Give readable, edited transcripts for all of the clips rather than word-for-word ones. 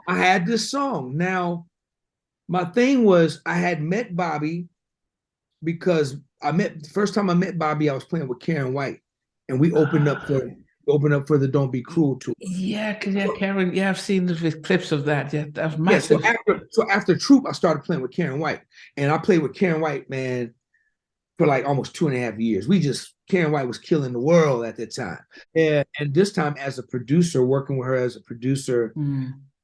I had this song. Now, my thing was I had met Bobby because the first time I met Bobby, I was playing with Karyn White, and we opened up for the Don't Be Cruel tour. Yeah, because yeah, Karyn, yeah, I've seen the clips of that. Yeah, that was Yeah, massive. so after Troop, I started playing with Karyn White, and I played with Karyn White, man, for like almost 2.5 years. Karyn White was killing the world at that time. And this time as a producer, working with her as a producer,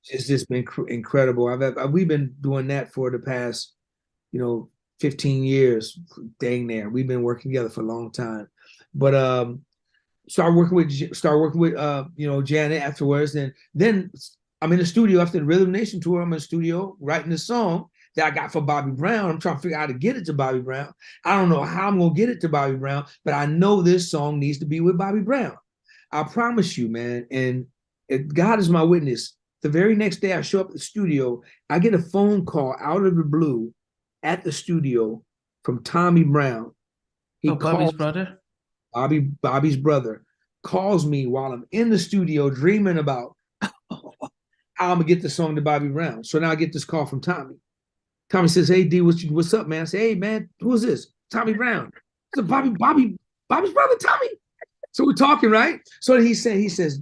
it's just been incredible. We've been doing that for the past, 15 years. Dang there, we've been working together for a long time. But started working with Janet afterwards, and then I'm in the studio after the Rhythm Nation tour. I'm in the studio writing the song that I got for Bobby Brown. I'm trying to figure out how to get it to Bobby Brown. I don't know how I'm gonna get it to Bobby Brown, but I know this song needs to be with Bobby Brown. I promise you, man. And God is my witness. The very next day I show up at the studio, I get a phone call out of the blue at the studio from Tommy Brown. Bobby's brother? Bobby's brother calls me while I'm in the studio dreaming about how I'm gonna get the song to Bobby Brown. So now I get this call from Tommy. Tommy says, "Hey D, what's up, man?" I say, "Hey man, who is this?" Tommy Brown. So Bobby's brother, Tommy. So we're talking, right? So he says,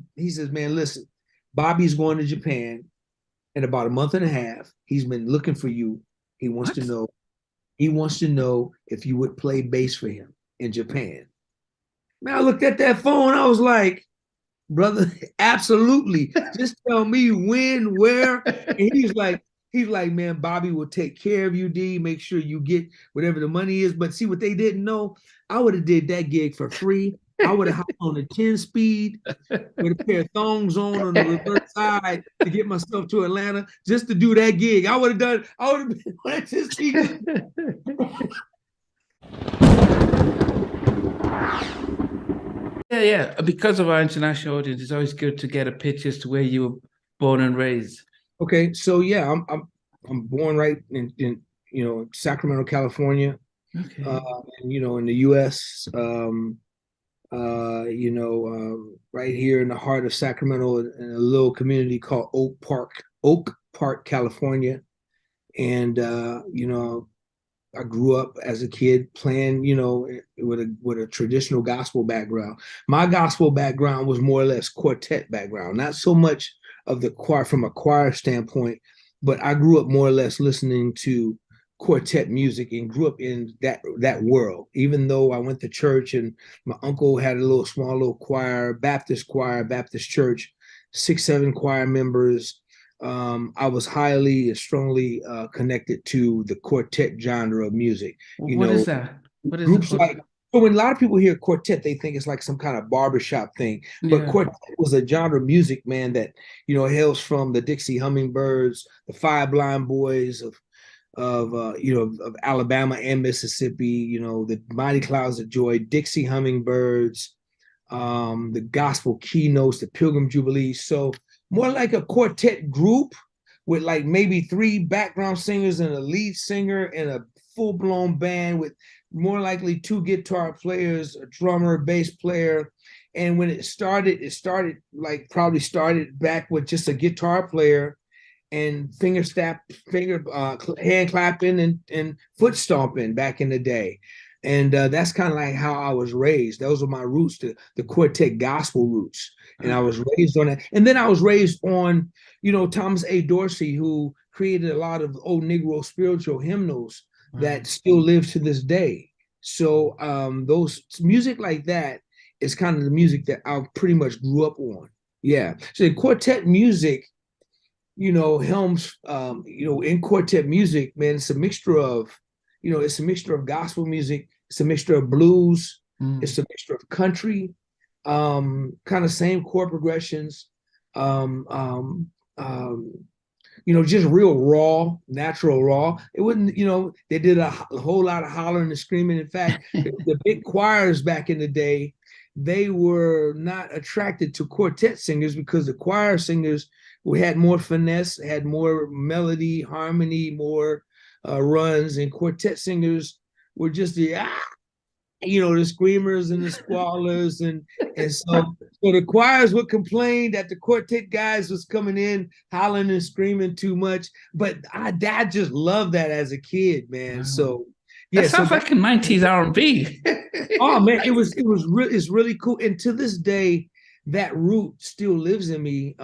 man, listen, Bobby's going to Japan in about a month and a half. He's been looking for you. He wants to know if you would play bass for him in Japan. Man, I looked at that phone. I was like, brother, absolutely. Just tell me when, where. And he's like, man, Bobby will take care of you, D. Make sure you get whatever the money is. But see, what they didn't know, I would have did that gig for free. I would have hopped on a 10-speed with a pair of thongs on the reverse side to get myself to Atlanta just to do that gig. I would have been on that 10-speed. Yeah. Because of our international audience, it's always good to get a pitch as to where you were born and raised. Okay, so yeah, I'm born right in Sacramento, California. Okay. And, in the U.S. Right here in the heart of Sacramento, in a little community called Oak Park, California. And I grew up as a kid playing, with a traditional gospel background. My gospel background was more or less quartet background, not so much of the choir from a choir standpoint, but I grew up more or less listening to quartet music and grew up in that world. Even though I went to church and my uncle had a small little choir, Baptist church, 6-7 choir members. I was highly and strongly connected to the quartet genre of music. What is that? What is groups like? So when a lot of people hear quartet, they think it's like some kind of barbershop thing. But quartet was a genre of music, man, that hails from the Dixie Hummingbirds, the Five Blind Boys of Alabama and Mississippi. The Mighty Clouds of Joy, Dixie Hummingbirds, the Gospel Keynotes, the Pilgrim Jubilees. So more like a quartet group with like maybe 3 background singers and a lead singer and a full-blown band with more likely 2 guitar players, a drummer, bass player. And when it started probably started back with just a guitar player and hand clapping and foot stomping back in the day. And that's kind of like how I was raised. Those are my roots, the quartet gospel roots. And I was raised on that. And then I was raised on, Thomas A. Dorsey, who created a lot of old Negro spiritual hymnals that still live to this day. So those music like that is kind of the music that I pretty much grew up on. Yeah. So the quartet music, Helms, in quartet music, man, it's a mixture of gospel music. It's a mixture of blues. It's a mixture of country, kind of same chord progressions, just real raw, natural raw. It wouldn't, they did a whole lot of hollering and screaming. In fact, the big choirs back in the day, they were not attracted to quartet singers because the choir singers had more finesse, had more melody, harmony, more runs, and quartet singers were just the screamers and the squallers, and so the choirs would complain that the quartet guys was coming in hollering and screaming too much. But Dad just loved that as a kid, man. Wow. So that sounds like a 90s R&B. Oh man, it's really cool. And to this day, that root still lives in me.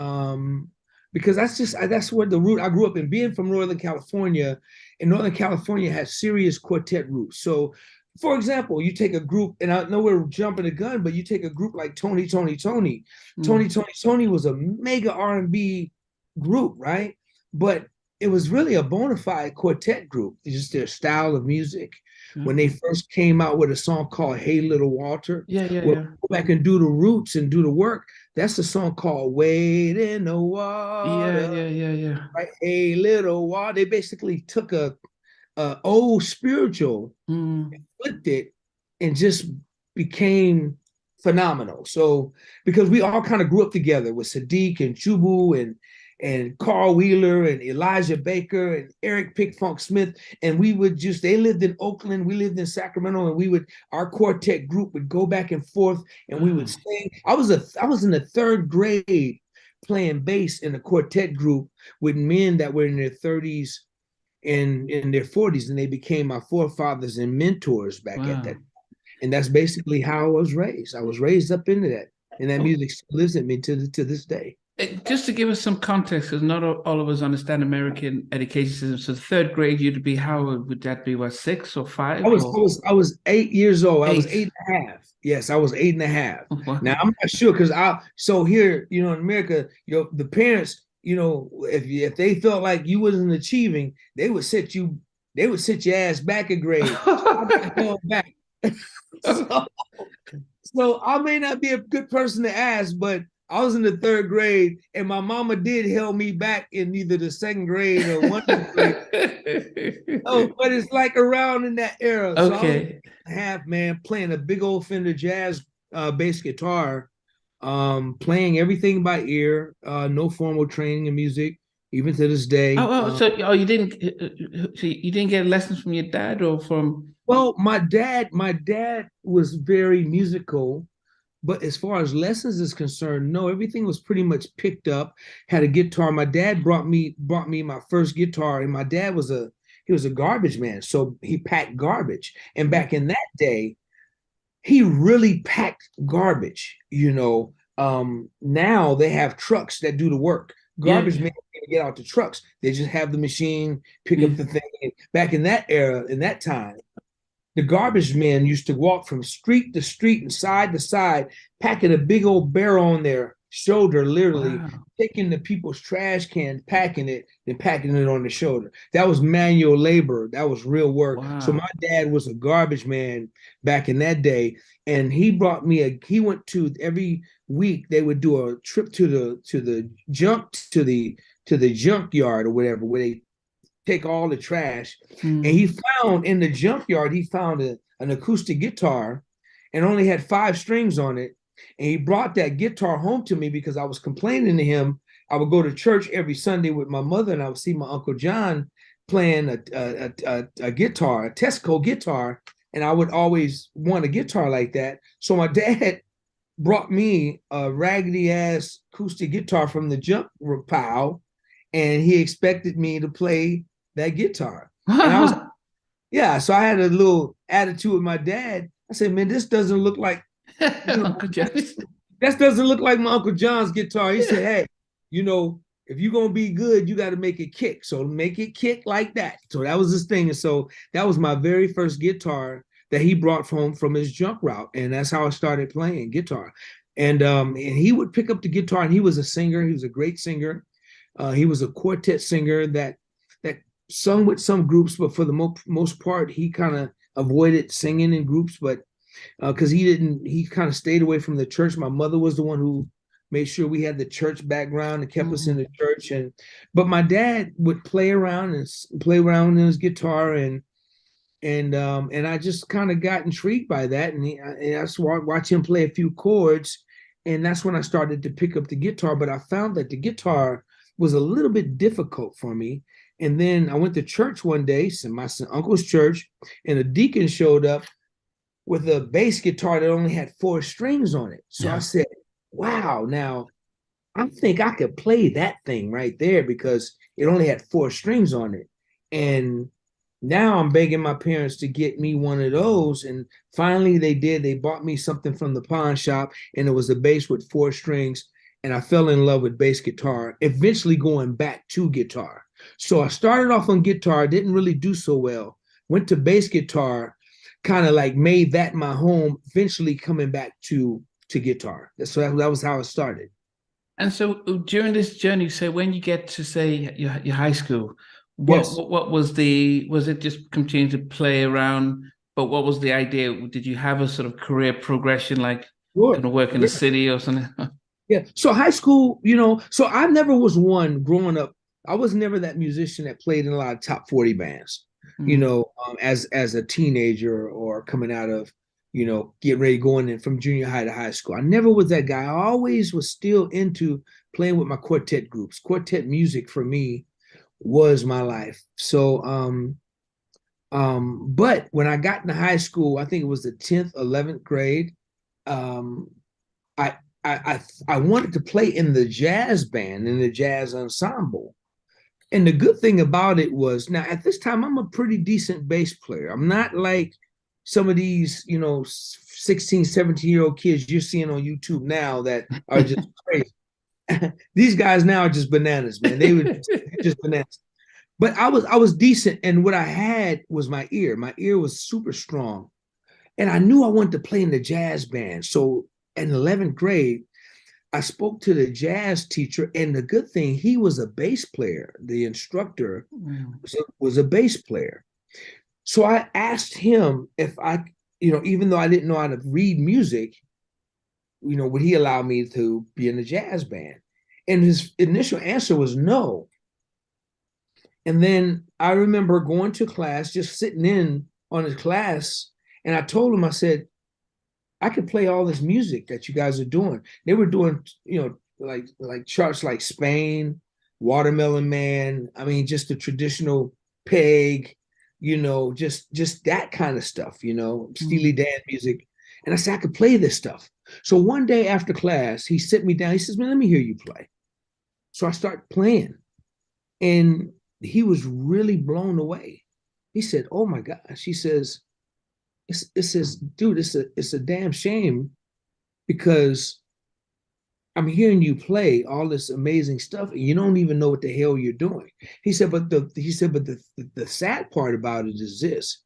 Because that's where the root I grew up in. Being from Northern California, and Northern California has serious quartet roots. So, for example, you take a group, and I know we're jumping the gun, but you take a group like Tony. Tony was a mega R&B group, right? But it was really a bona fide quartet group. It's just their style of music. When they first came out with a song called "Hey Little Walter," go back and do the roots and do the work. That's a song called "Wade in the Water." Yeah. Right? Hey Little Water. They basically took a old spiritual, and flipped it, and just became phenomenal. So because we all kind of grew up together with Sadiq and Chubu and Carl Wheeler and Elijah Baker and Eric Pick-Funk Smith. And they lived in Oakland, we lived in Sacramento, and our quartet group would go back and forth, and we would sing. I was in the third grade playing bass in a quartet group with men that were in their 30s and in their 40s, and they became my forefathers and mentors back at that time. And that's basically how I was raised. I was raised up into that, and that music still lives in me to this day. Just to give us some context, because not all of us understand American education system. So third grade, you'd be, how would that be? What, 6 or 5? I was 8 years old. I was 8.5. Yes, I was 8.5. Wow. Now I'm not sure because here, in America, the parents, if they felt like you wasn't achieving, they would sit your ass back a grade. back. So I may not be a good person to ask, but I was in the third grade, and my mama did held me back in either the second grade or one grade. But it's like around in that era. Okay. So I was half, man, playing a big old Fender Jazz bass guitar, playing everything by ear, no formal training in music, even to this day. So you didn't get lessons from your dad or from? Well, my dad was very musical. But as far as lessons is concerned, no, everything was pretty much picked up. Had a guitar. My dad brought me my first guitar, and my dad was a garbage man, so he packed garbage. And back in that day, he really packed garbage. Now they have trucks that do the work. Garbage men can't get out the trucks; they just have the machine pick up the thing. Back in that era, in that time, the garbage men used to walk from street to street and side to side, packing a big old barrel on their shoulder, literally taking the people's trash cans, packing it, and packing it on the shoulder. That was manual labor. That was real work. Wow. So my dad was a garbage man back in that day, and he brought me he went to every week. They would do a trip to the junkyard or whatever, where they take all the trash. And he found in the junkyard, an acoustic guitar and only had 5 strings on it. And he brought that guitar home to me because I was complaining to him. I would go to church every Sunday with my mother, and I would see my Uncle John playing a guitar, a Tesco guitar, and I would always want a guitar like that. So my dad brought me a raggedy ass acoustic guitar from the junk pile, and he expected me to play that guitar. And so I had a little attitude with my dad. I said, man, this doesn't look like Uncle John's. That doesn't look like my Uncle John's guitar. He said, hey, if you're going to be good, you got to make it kick. So make it kick like that. So that was his thing. And so that was my very first guitar that he brought home from his junk route. And that's how I started playing guitar. And he would pick up the guitar, and he was a singer. He was a great singer. He was a quartet singer that sung with some groups, but for the most part, he kind of avoided singing in groups, but because he kind of stayed away from the church. My mother was the one who made sure we had the church background and kept us in the church. But my dad would play around in his guitar, and I just kind of got intrigued by that, and I just watched him play a few chords, and that's when I started to pick up the guitar. But I found that the guitar was a little bit difficult for me. And then I went to church one day, my uncle's church, and a deacon showed up with a bass guitar that only had 4 strings on it. So I said, wow, now I think I could play that thing right there because it only had 4 strings on it. And now I'm begging my parents to get me one of those. And finally they did. They bought me something from the pawn shop, and it was a bass with 4 strings. And I fell in love with bass guitar, eventually going back to guitar. So I started off on guitar, didn't really do so well. Went to bass guitar, kind of like made that my home, eventually coming back to guitar. So that was how it started. And so during this journey, so when you get to say your high school, Yes. what was it just continue to play around? But what was the idea? Did you have a sort of career progression, like Sure. going to work in the city or something? Yeah. So high school, so I never was one growing up. I was never that musician that played in a lot of top 40 bands, as a teenager or coming out of, getting ready going in from junior high to high school. I never was that guy. I always was still into playing with my quartet groups. Quartet music for me was my life. So, but when I got into high school, I think it was the 10th, 11th grade, I wanted to play in the jazz band, in the jazz ensemble. And the good thing about it was, now at this time, I'm a pretty decent bass player. I'm not like some of these, 16, 17-year-old kids you're seeing on YouTube now that are just crazy. These guys now are just bananas, man. They were just bananas. But I was decent. And what I had was my ear. My ear was super strong. And I knew I wanted to play in the jazz band. So in 11th grade, I spoke to the jazz teacher, and the good thing, he was a bass player. The instructor was a bass player. So I asked him if I, even though I didn't know how to read music, would he allow me to be in the jazz band? And his initial answer was no. And then I remember going to class, just sitting in on his class, and I told him, I said, I could play all this music that you guys are doing. They were doing, like charts like Spain, Watermelon Man. I mean, just the traditional peg, just that kind of stuff, Steely Dan music. And I said, I could play this stuff. So one day after class, he sit me down. He says, man, let me hear you play. So I start playing. And he was really blown away. He said, oh my gosh. He says, it says, dude, it's a damn shame because I'm hearing you play all this amazing stuff and you don't even know what the hell you're doing. He said, but the sad part about it is this.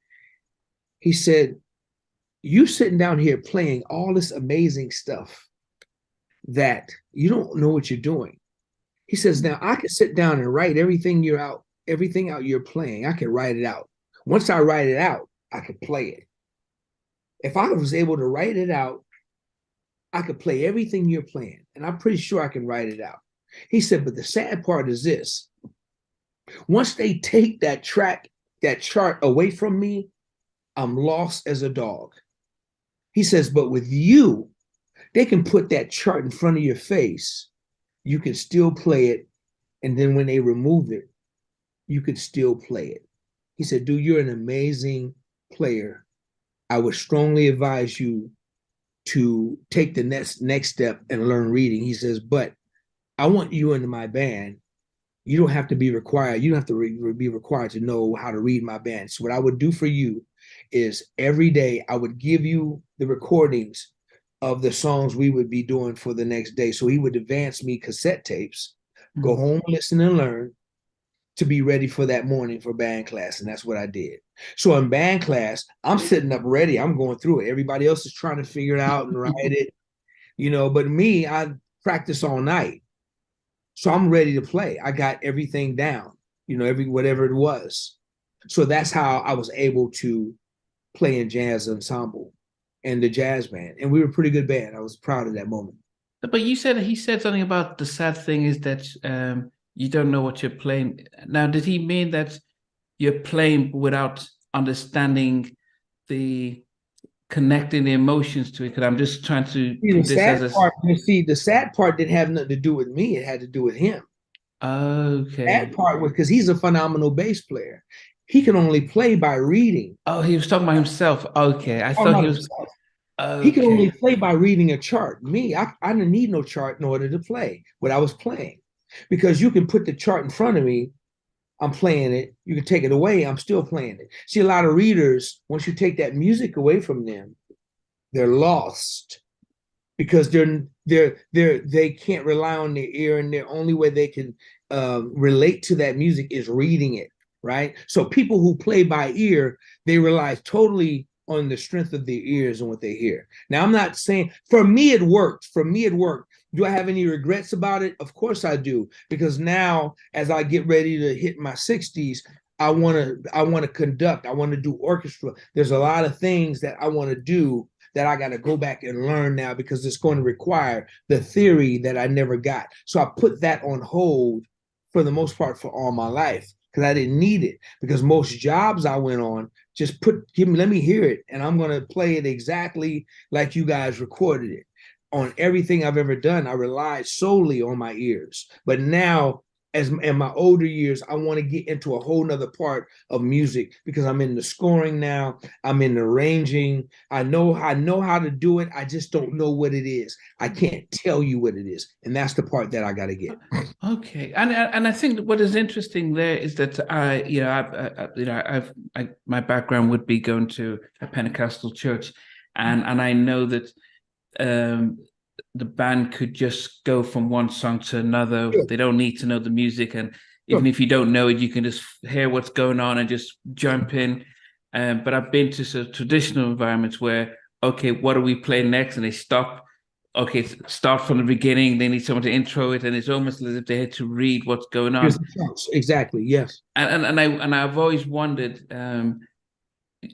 He said, you sitting down here playing all this amazing stuff that you don't know what you're doing. He says, now I can sit down and write everything out you're playing. I can write it out. Once I write it out, I can play it. If I was able to write it out, I could play everything you're playing. And I'm pretty sure I can write it out. He said, but the sad part is this. Once they take that chart away from me, I'm lost as a dog. He says, but with you, they can put that chart in front of your face. You can still play it. And then when they remove it, you can still play it. He said, dude, you're an amazing player. I would strongly advise you to take the next step and learn reading. He says, but I want you into my band. You don't have to be required. You don't have to be required to know how to read my band. So what I would do for you is every day I would give you the recordings of the songs we would be doing for the next day. So he would advance me cassette tapes, go home, listen and learn to be ready for that morning for band class. And that's what I did. So in band class, I'm sitting up ready. I'm going through it. Everybody else is trying to figure it out and write it, but me, I practice all night. So I'm ready to play. I got everything down, whatever it was. So that's how I was able to play in jazz ensemble and the jazz band. And we were a pretty good band. I was proud of that moment. But he said something about the sad thing is that you don't know what you're playing. Now, did he mean that you're playing without understanding connecting the emotions to it? Because I'm just trying to put this as a... the sad part didn't have nothing to do with me. It had to do with him. Okay. That part was because he's a phenomenal bass player. he can only play by reading. Oh, he was talking about himself. Okay, I thought he was. He can Okay. only play by reading a chart. Me, I didn't need no chart in order to play what I was playing, because you can put the chart in front of me, I'm playing it. You can take it away, I'm still playing it. See, a lot of readers, once you take that music away from them, they're lost, because they can't rely on their ear, and the only way they can relate to that music is reading it, right? So people who play by ear, they rely totally on the strength of their ears and what they hear. Now, I'm not saying, for me it worked. For me it worked. Do I have any regrets about it? Of course I do, because now as I get ready to hit my 60s, I want to conduct, I want to do orchestra. There's a lot of things that I want to do that I got to go back and learn now, because it's going to require the theory that I never got. So I put that on hold for the most part for all my life, because I didn't need it. Because most jobs I went on, just let me hear it, and I'm going to play it exactly like you guys recorded it. On everything I've ever done, I relied solely on my ears. But now, as in my older years, I want to get into a whole nother part of music, because I'm in the scoring now. I'm in the arranging. I know how to do it. I just don't know what it is. I can't tell you what it is, and that's the part that I got to get. Okay, and I think what is interesting there is that my background would be going to a Pentecostal church, and I know that the band could just go from one song to another. Sure. They don't need to know the music, and even if you don't know it, you can just hear what's going on and just jump in. But I've been to sort of traditional environments where, okay, what do we play next? And they stop. Okay, start from the beginning. They need someone to intro it, and it's almost as if they had to read what's going on. Exactly. Yes. And I've always wondered,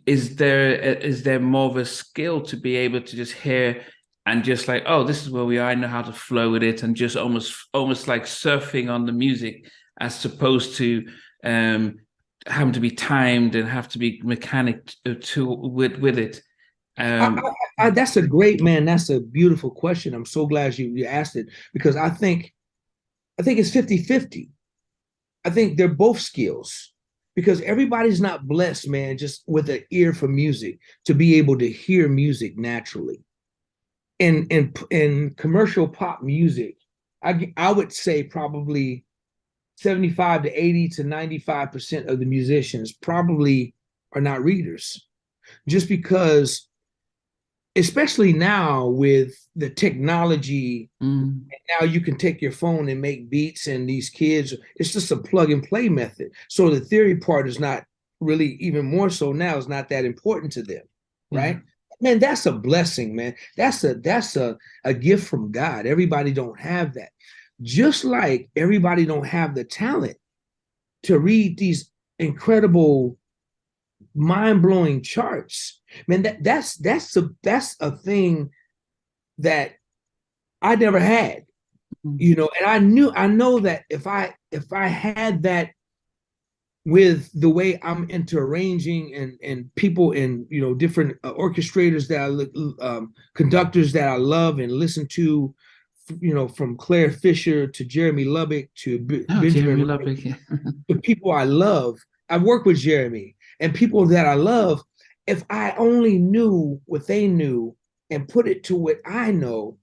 is there more of a skill to be able to just hear and just like, oh, this is where we are. I know how to flow with it, and just almost like surfing on the music, as opposed to having to be timed and have to be mechanic with it. That's a great, man. That's a beautiful question. I'm so glad you asked it, because I think it's 50-50. I think they're both skills, because everybody's not blessed, man, just with an ear for music to be able to hear music naturally. In commercial pop music, I would say probably 75 to 80 to 95% of the musicians probably are not readers, just because, especially now with the technology, now you can take your phone and make beats, and these kids, it's just a plug and play method. So the theory part is not really, even more so now, is not that important to them, right? Man, that's a blessing, man. That's a gift from God. Everybody don't have that. Just like everybody don't have the talent to read these incredible, mind-blowing charts. Man, that's a thing that I never had, and I know that if I had that with the way I'm into arranging and people and different orchestrators that conductors that I love and listen to, from Claire Fisher to Jeremy Lubbock to Benjamin Jeremy Lubbock, yeah. The people I love. I've worked with Jeremy, and people that I love, if I only knew what they knew and put it to what I know,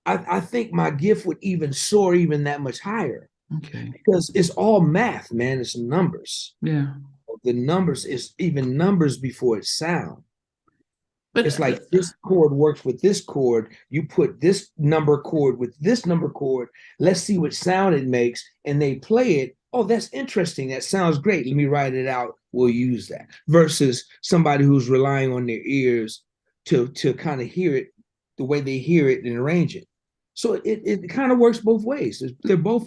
I think my gift would even soar even that much higher. Okay. Because it's all math, man. It's numbers. Yeah. The numbers is even numbers before it's sound. But it's like this chord works with this chord. You put this number chord with this number chord. Let's see what sound it makes. And they play it. Oh, that's interesting. That sounds great. Let me write it out. We'll use that. Versus somebody who's relying on their ears to kind of hear it the way they hear it and arrange it. So it kind of works both ways. They're both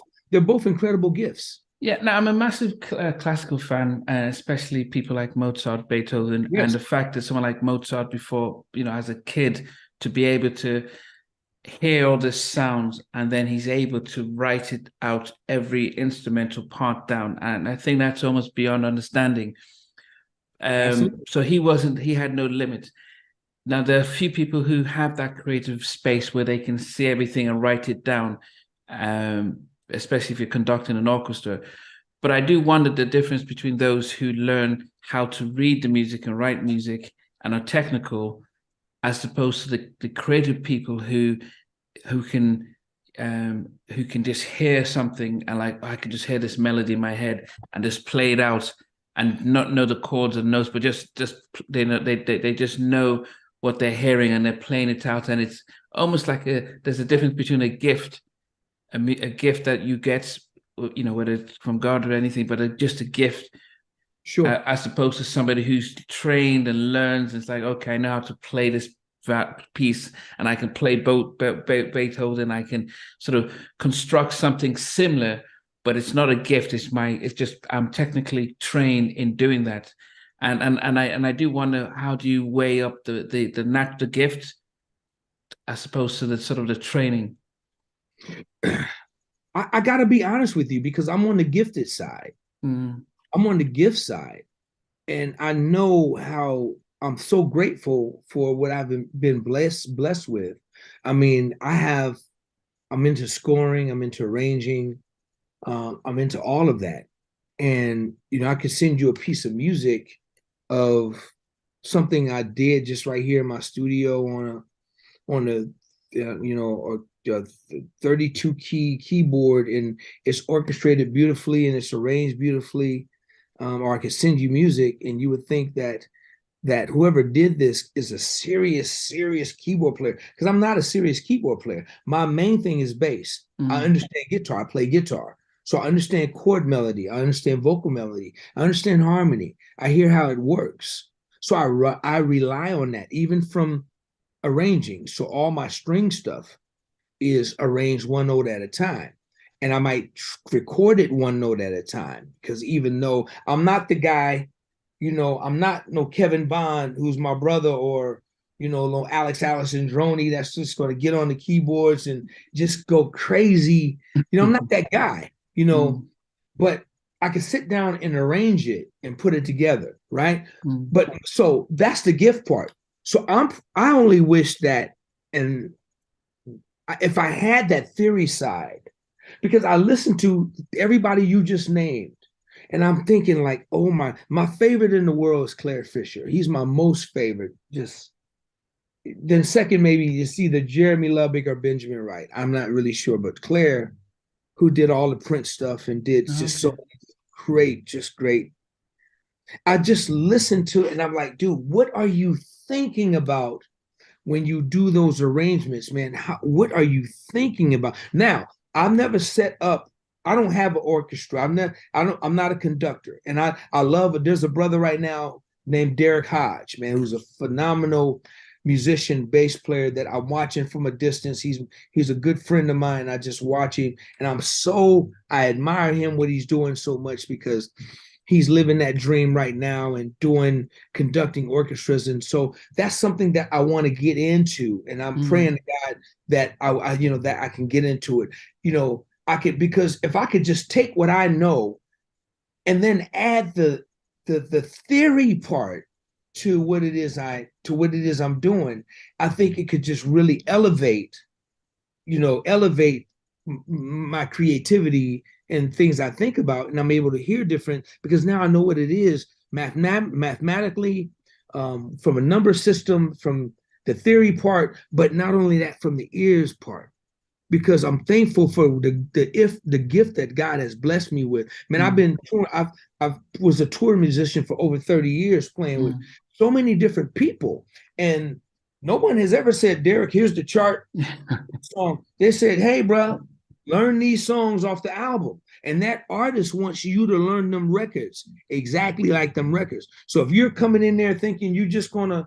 incredible gifts. Yeah, now I'm a massive classical fan, especially people like Mozart, Beethoven, Yes. And the fact that someone like Mozart before, as a kid, to be able to hear all the sounds and then he's able to write it out, every instrumental part down. And I think that's almost beyond understanding. So he had no limit. Now, there are a few people who have that creative space where they can see everything and write it down, especially if you're conducting an orchestra. But I do wonder the difference between those who learn how to read the music and write music and are technical, as opposed to the creative people who can just hear something and like, I can just hear this melody in my head and just play it out and not know the chords and notes, but just they know they just know what they're hearing and they're playing it out. And it's almost like there's a difference between a gift that you get, you know, whether it's from God or anything, but just a gift. Sure. As opposed to somebody who's trained and learns. It's like, okay, I know how to play this piece, and I can play both Beethoven. I can sort of construct something similar, but it's not a gift. It's just I'm technically trained in doing that, and I do wonder, how do you weigh up the gift as opposed to the sort of the training? I got to be honest with you, because I'm on the gifted side. Mm. I'm on the gift side, and I know how I'm so grateful for what I've been blessed with. I mean, I'm into scoring, I'm into arranging, I'm into all of that. And, you know, I could send you a piece of music of something I did just right here in my studio on a you know, a 32 key keyboard, and it's orchestrated beautifully and it's arranged beautifully. Or I could send you music and you would think that whoever did this is a serious keyboard player, because I'm not a serious keyboard player. My main thing is bass. I understand guitar. I play guitar. So I understand chord melody. I understand vocal melody. I understand harmony. I hear how it works. So I rely on that, even from arranging. So all my string stuff is arranged one note at a time. And I might record it one note at a time, because even though I'm not the guy, you know, I'm not no Kevin Bond, who's my brother, or, you know, no Alex Allison Droney that's just going to get on the keyboards and just go crazy. You know, I'm not that guy, you know, but I can sit down and arrange it and put it together, right? But so that's the gift part. So I only wish that, and if I had that theory side, because I listened to everybody you just named, and I'm thinking like, oh my favorite in the world is Claire Fisher. He's my most favorite. Just then second, maybe it's either Jeremy Lubbock or Benjamin Wright. I'm not really sure, but Claire, who did all the Prince stuff and did just so great, just great. I just listened to it and I'm like, dude, what are you thinking about when you do those arrangements, man? What are you thinking about? Now, I've never set up, I don't have an orchestra. I'm not a conductor. And I love, there's a brother right now named Derek Hodge, man, who's a phenomenal musician, bass player that I'm watching from a distance. He's a good friend of mine. I just watch him and I admire him, what he's doing so much, because he's living that dream right now and conducting orchestras. And so that's something that I want to get into. And I'm praying to God that that I can get into it. You know, because if I could just take what I know and then add the theory part to what it is I'm doing, I think it could just really elevate my creativity and things I think about, and I'm able to hear different, because now I know what it is mathematically, from a number system, from the theory part, but not only that, from the ears part, because I'm thankful for the gift that God has blessed me with. Man, I've been touring. I was a tour musician for over 30 years, playing with so many different people, and no one has ever said, Derek, here's the chart song. They said, hey, bro, learn these songs off the album. And that artist wants you to learn them records exactly like them records. So if you're coming in there thinking you're just going to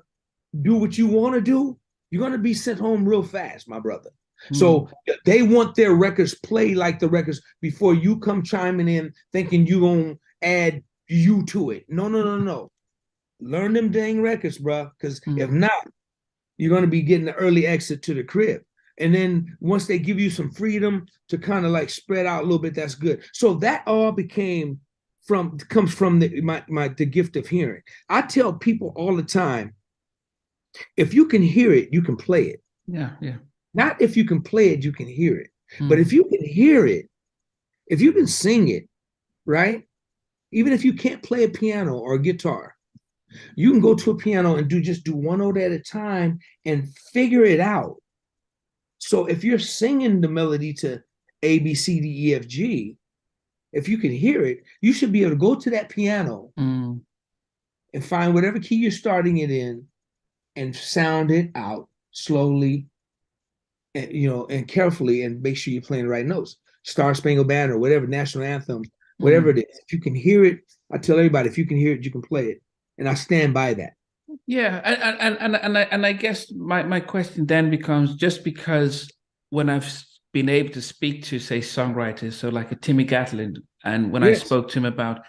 do what you want to do, you're going to be sent home real fast, my brother. So they want their records played like the records before you come chiming in thinking you're going to add you to it. No. Learn them dang records, bro, because if not, you're going to be getting the early exit to the crib. And then once they give you some freedom to kind of like spread out a little bit, that's good. So that all comes from the gift of hearing. I tell people all the time, if you can hear it, you can play it. Yeah. Not if you can play it, you can hear it. But if you can hear it, if you can sing it, right? Even if you can't play a piano or a guitar, you can go to a piano and just do one note at a time and figure it out. So if you're singing the melody to A, B, C, D, E, F, G, if you can hear it, you should be able to go to that piano and find whatever key you're starting it in and sound it out slowly and and carefully, and make sure you're playing the right notes. Star Spangled Banner, whatever, national anthem, whatever it is. If you can hear it, I tell everybody, if you can hear it, you can play it. And I stand by that. Yeah, and I guess my question then becomes, just because when I've been able to speak to, say, songwriters, so like a Timmy Gatlin, and when I spoke to him about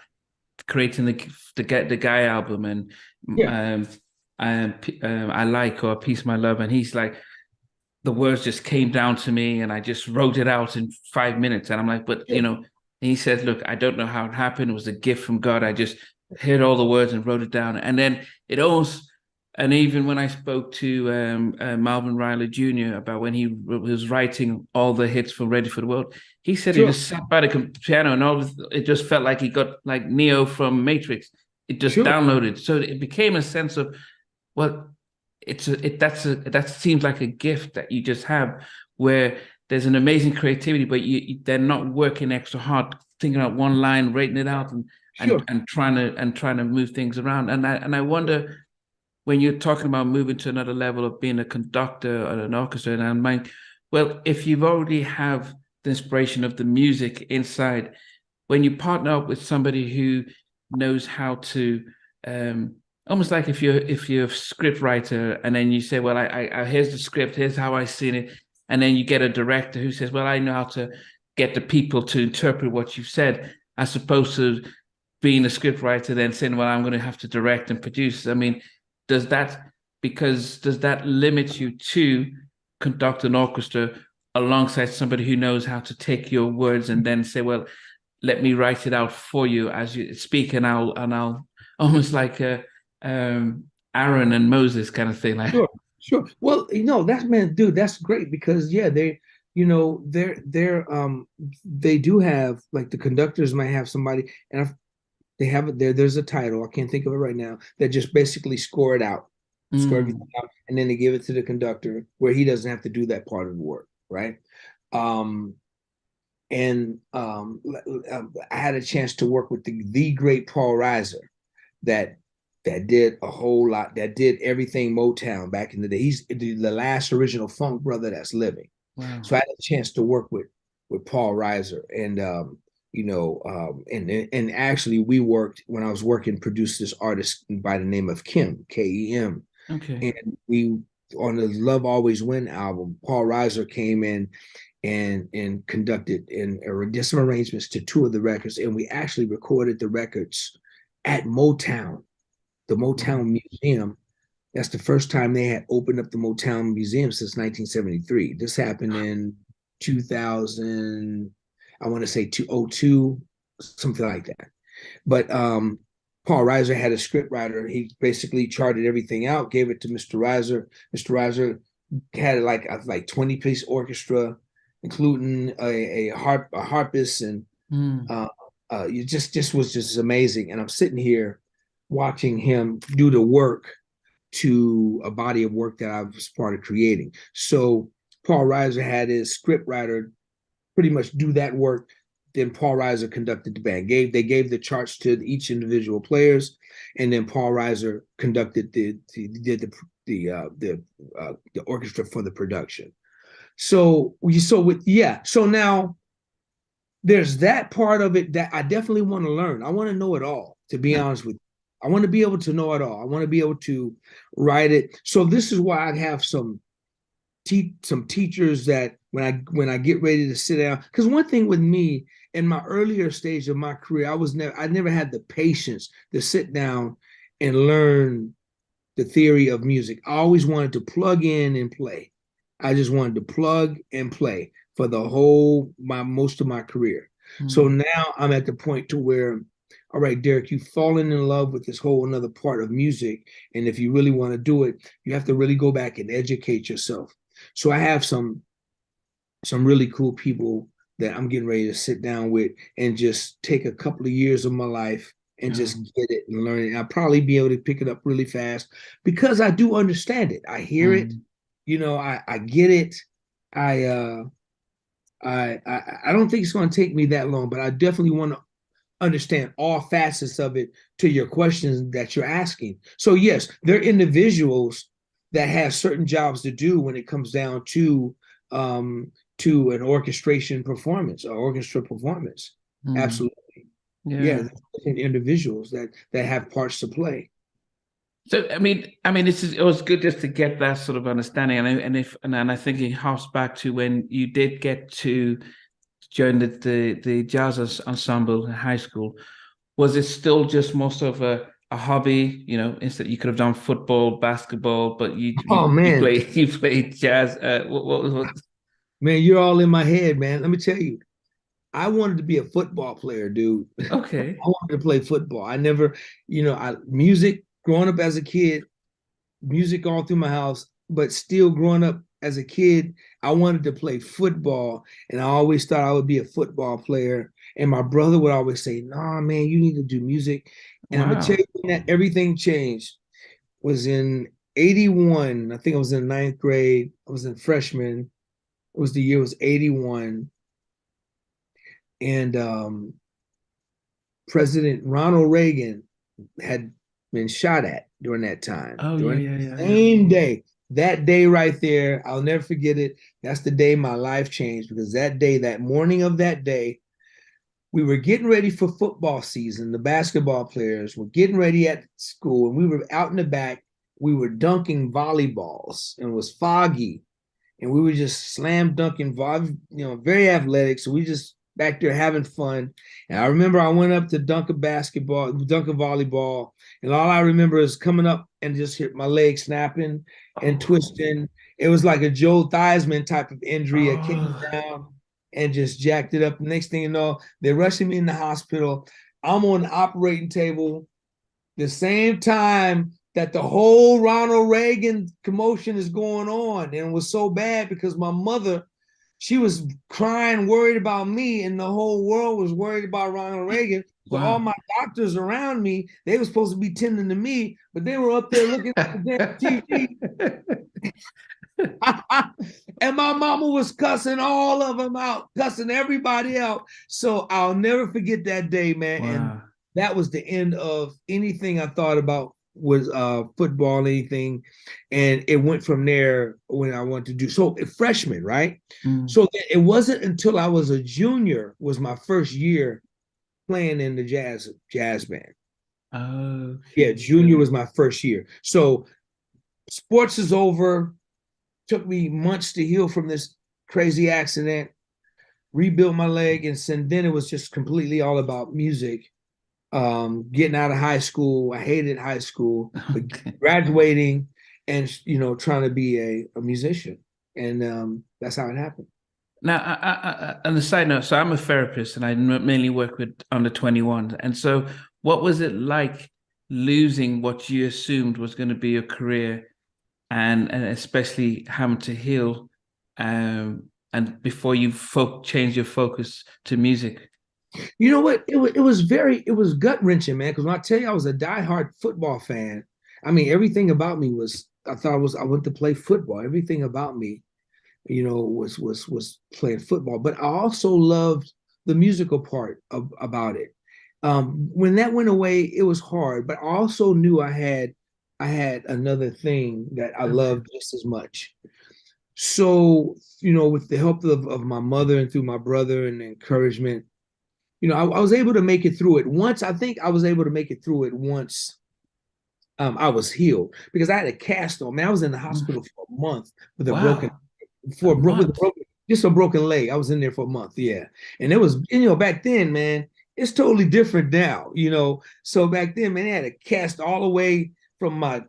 creating the Guy album and I Like, or Peace My Love, and he's like, the words just came down to me and I just wrote it out in 5 minutes, and I'm like, but he said, look, I don't know how it happened. It was a gift from God. I just heard all the words and wrote it down. And then it almost, and even when I spoke to Marvin Riley Jr. about when he was writing all the hits for Ready for the World, he said he just sat by the piano and it just felt like he got like Neo from Matrix. It just downloaded. So it became a sense of, well, that seems like a gift that you just have, where there's an amazing creativity, but they're not working extra hard, thinking out one line, writing it out, and trying to move things around. And I wonder, when you're talking about moving to another level of being a conductor or an orchestra, and I'm like, well, if you've already have the inspiration of the music inside, when you partner up with somebody who knows how to, almost like if you're a script writer, and then you say, well, I here's the script, here's how I seen it, and then you get a director who says, well, I know how to get the people to interpret what you've said, as opposed to being a script writer then saying, well, I'm going to have to direct and produce. I mean, does that limit you to conduct an orchestra alongside somebody who knows how to take your words and then say, well, let me write it out for you as you speak, and I'll almost like Aaron and Moses kind of thing. Like, sure. Well, dude, that's great, because they do have, like, the conductors might have somebody, and they have it there. There's a title, I can't think of it right now, that just basically score everything out, and then they give it to the conductor, where he doesn't have to do that part of the work, right? I had a chance to work with the great Paul Reiser, that did a whole lot, that did everything Motown back in the day. He's the last original funk brother that's living. Wow. So I had a chance to work with Paul Reiser, and and actually we worked, when I was working, produced this artist by the name of Kim, Kem. Okay. And we, on the Love Always Win album, Paul Reiser came in and conducted and did some arrangements to 2 of the records, and we actually recorded the records at Motown, the Motown Museum. That's the first time they had opened up the Motown Museum since 1973. This happened in 2000, I want to say 2002, something like that. But Paul Reiser had a script writer. He basically charted everything out, gave it to Mr. Reiser. Mr. Reiser had like a 20-piece orchestra, including a harpist, and it just was just amazing. And I'm sitting here watching him do the work to a body of work that I was part of creating. So Paul Reiser had his script writer pretty much do that work. Then Paul Reiser conducted the band. They gave the charts to each individual players, and then Paul Reiser conducted the orchestra for the production. So now there's that part of it that I definitely want to learn. I want to know it all, to be honest with you. I want to be able to know it all. I want to be able to write it. So this is why I have some teachers that when I get ready to sit down, because one thing with me in my earlier stage of my career, I never had the patience to sit down and learn the theory of music. I always wanted to plug in and play. I just wanted to plug and play for most of my career. So now I'm at the point to where, all right, Derek, you've fallen in love with this whole another part of music. And if you really want to do it, you have to really go back and educate yourself. So I have some really cool people that I'm getting ready to sit down with and just take a couple of years of my life and just get it and learn it. I'll probably be able to pick it up really fast because I do understand it. I hear it, I get it. I don't think it's going to take me that long, but I definitely want to understand all facets of it to your questions that you're asking. So yes, there are individuals that have certain jobs to do when it comes down to an orchestration performance or orchestra performance. Absolutely. Yeah, different individuals that have parts to play. So I mean, it was good just to get that sort of understanding, and I think it harks back to when you did get to join the jazz ensemble in high school. Was it still just most of a hobby? Instead you could have done football, basketball, but you played jazz. What? Man, you're all in my head, man. Let me tell you. I wanted to be a football player, dude. Okay. I wanted to play football. I never, music growing up as a kid, music all through my house, but still growing up as a kid, I wanted to play football. And I always thought I would be a football player. And my brother would always say, nah, man, you need to do music. And I'm going to tell you that everything changed. Was in 81. I think I was in ninth grade. I was in freshman. The year was 81. And President Ronald Reagan had been shot at during that time. Same day. That day right there, I'll never forget it. That's the day my life changed, because that morning of that day, we were getting ready for football season. The basketball players were getting ready at school, and we were out in the back. We were dunking volleyballs, and it was foggy, and we were just slam dunking, very athletic. So we just back there having fun. And I remember I went up to dunk a volleyball, and all I remember is coming up and just hit my leg snapping and twisting. It was like a Joe Theismann type of injury. I came down and just jacked it up. The next thing you know, they're rushing me in the hospital. I'm on the operating table the same time that the whole Ronald Reagan commotion is going on. And it was so bad because my mother, she was crying, worried about me, and the whole world was worried about Ronald Reagan. So all my doctors around me, they were supposed to be tending to me, but they were up there looking at the TV. And my mama was cussing all of them out, cussing everybody out. So I'll never forget that day, man. And that was the end of anything I thought about was football, anything. And it went from there when I wanted to do, so freshman, right? So it wasn't until I was a junior was my first year playing in the jazz band. Yeah, junior was my first year. So sports is over. Took me months to heal from this crazy accident, rebuilt my leg, and then it was just completely all about music. Getting out of high school, I hated high school, but graduating and trying to be a musician, and that's how it happened. Now, on the side note, so I'm a therapist, and I mainly work with under 21s. And so, what was it like losing what you assumed was going to be your career, and especially having to heal, and before you change your focus to music? You know what? It was gut wrenching, man. Because when I tell you I was a diehard football fan, I mean everything about me was I wanted to play football. Everything about me, was playing football. But I also loved the musical part about it. When that went away, it was hard. But I also knew I had another thing that I loved just as much. So with the help of my mother and through my brother and the encouragement, I was able to make it through it once. I think I was able to make it through it once I was healed, because I had a cast on. Man, I was in the hospital for a month with a broken leg. I was in there for a month, yeah. And it was, back then, man, it's totally different now, So back then, man, they had a cast all the way from my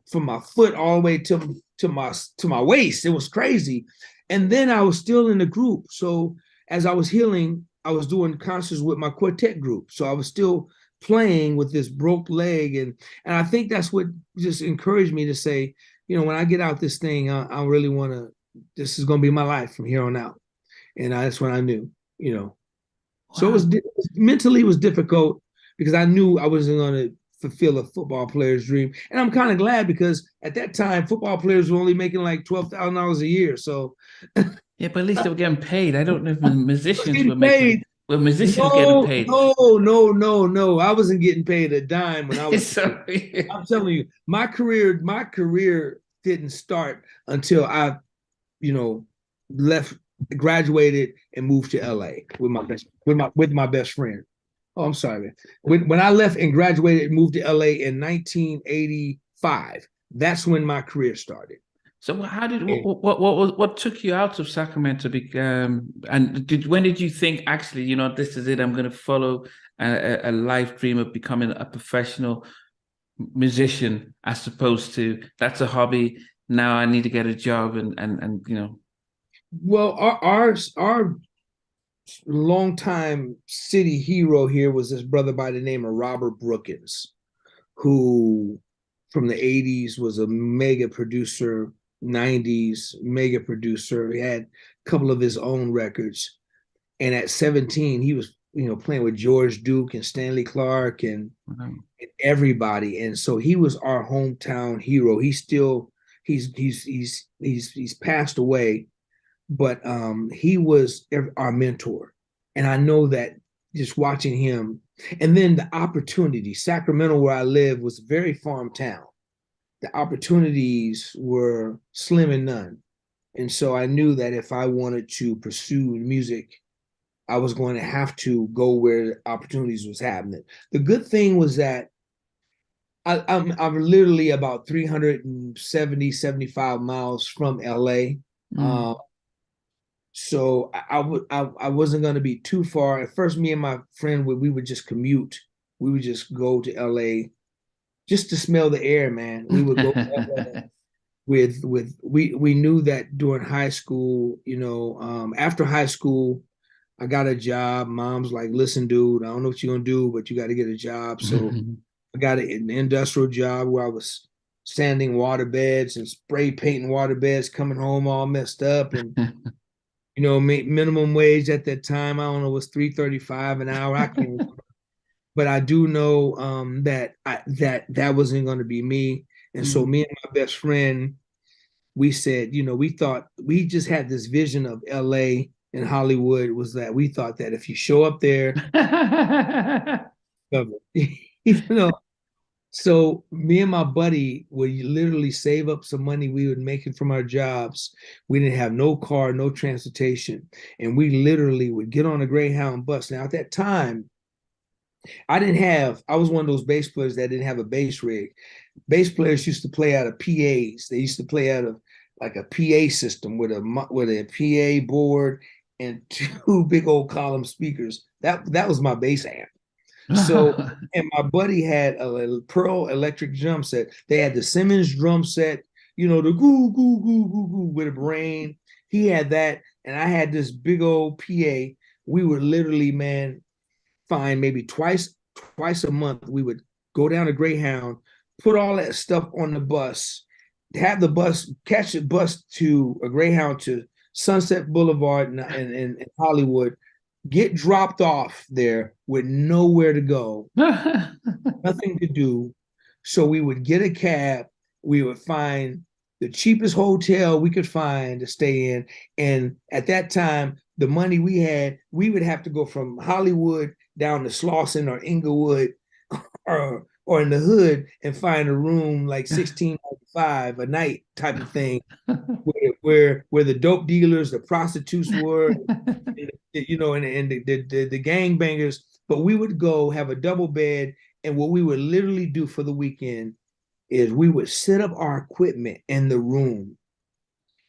foot all the way to my waist. It was crazy. And then I was still in the group. So as I was healing, I was doing concerts with my quartet group. So I was still playing with this broke leg. And I think that's what just encouraged me to say, when I get out this thing, I really want to, this is going to be my life from here on out. And that's when I knew, So mentally it was difficult because I knew I wasn't going to fulfill a football player's dream. And I'm kind of glad because at that time, football players were only making like $12,000 a year. So yeah, but at least they were getting paid. I don't know if musicians were paid. making. Well, musicians getting No, paid. no. I wasn't getting paid a dime when I was. Sorry. I'm telling you, my career didn't start until I, left, graduated, and moved to LA with my best friend. Oh, I'm sorry, man. When I left and graduated and moved to LA in 1985, that's when my career started. So how did what took you out of Sacramento? And when did you think actually, this is it? I'm going to follow a life dream of becoming a professional musician, as opposed to that's a hobby. Now I need to get a job and. Well, our longtime city hero here was this brother by the name of Robert Brookins, who from the 80s was a mega producer, 90s mega producer. He had a couple of his own records. And at 17, he was, playing with George Duke and Stanley Clarke and everybody. And so he was our hometown hero. He's passed away, but he was our mentor. And I know that just watching him, and then the opportunity, Sacramento, where I live, was a very farm town. The opportunities were slim and none. And so I knew that if I wanted to pursue music, I was going to have to go where opportunities was happening. The good thing was that I'm literally about 75 miles from LA. So I wasn't going to be too far. At first, me and my friend, we would just commute. We would just go to LA just to smell the air, man. We would go to LA we knew that during high school, after high school, I got a job. Mom's like, listen, dude, I don't know what you're going to do, but you got to get a job. So I got an industrial job where I was sanding water beds and spray painting water beds, coming home all messed up. And, minimum wage at that time, I don't know, was $3.35 an hour. I can't remember. But I do know that wasn't going to be me. And so me and my best friend, we said, we thought, we just had this vision of LA and Hollywood, was that we thought that if you show up there, so me and my buddy would literally save up some money we would make it from our jobs. We didn't have no car, no transportation. And we literally would get on a Greyhound bus. Now at that time, I was one of those bass players that didn't have a bass rig. Bass players used to play out of PAs. They used to play out of like a PA system with a PA board and two big old column speakers. That was my bass amp. So, and my buddy had a Pearl electric drum set. They had the Simmons drum set, the goo, goo, goo, goo, goo with a brain. He had that, and I had this big old PA. We would literally, man, find maybe twice a month, we would go down to Greyhound, put all that stuff on the bus, have the bus, catch the bus to a Greyhound to Sunset Boulevard in Hollywood, get dropped off there with nowhere to go, nothing to do. So we would get a cab, we would find the cheapest hotel we could find to stay in. And at that time, the money we had, we would have to go from Hollywood down to Slauson or Inglewood or in the hood and find a room like $16.95 a night type of thing, where the dope dealers, the prostitutes were, and the gangbangers. But we would go have a double bed, and what we would literally do for the weekend is we would set up our equipment in the room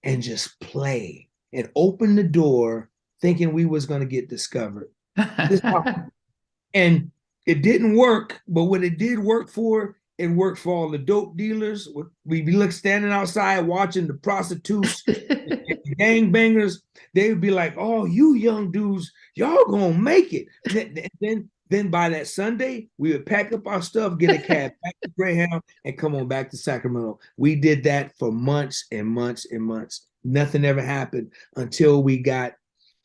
and just play and open the door thinking we was going to get discovered. And it didn't work, but what it did work for, it worked for all the dope dealers. We'd be standing outside watching the prostitutes, the gangbangers. They would be like, oh, you young dudes, y'all gonna make it. Then by that Sunday, we would pack up our stuff, get a cab back to Greyhound, and come on back to Sacramento. We did that for months and months and months. Nothing ever happened until we got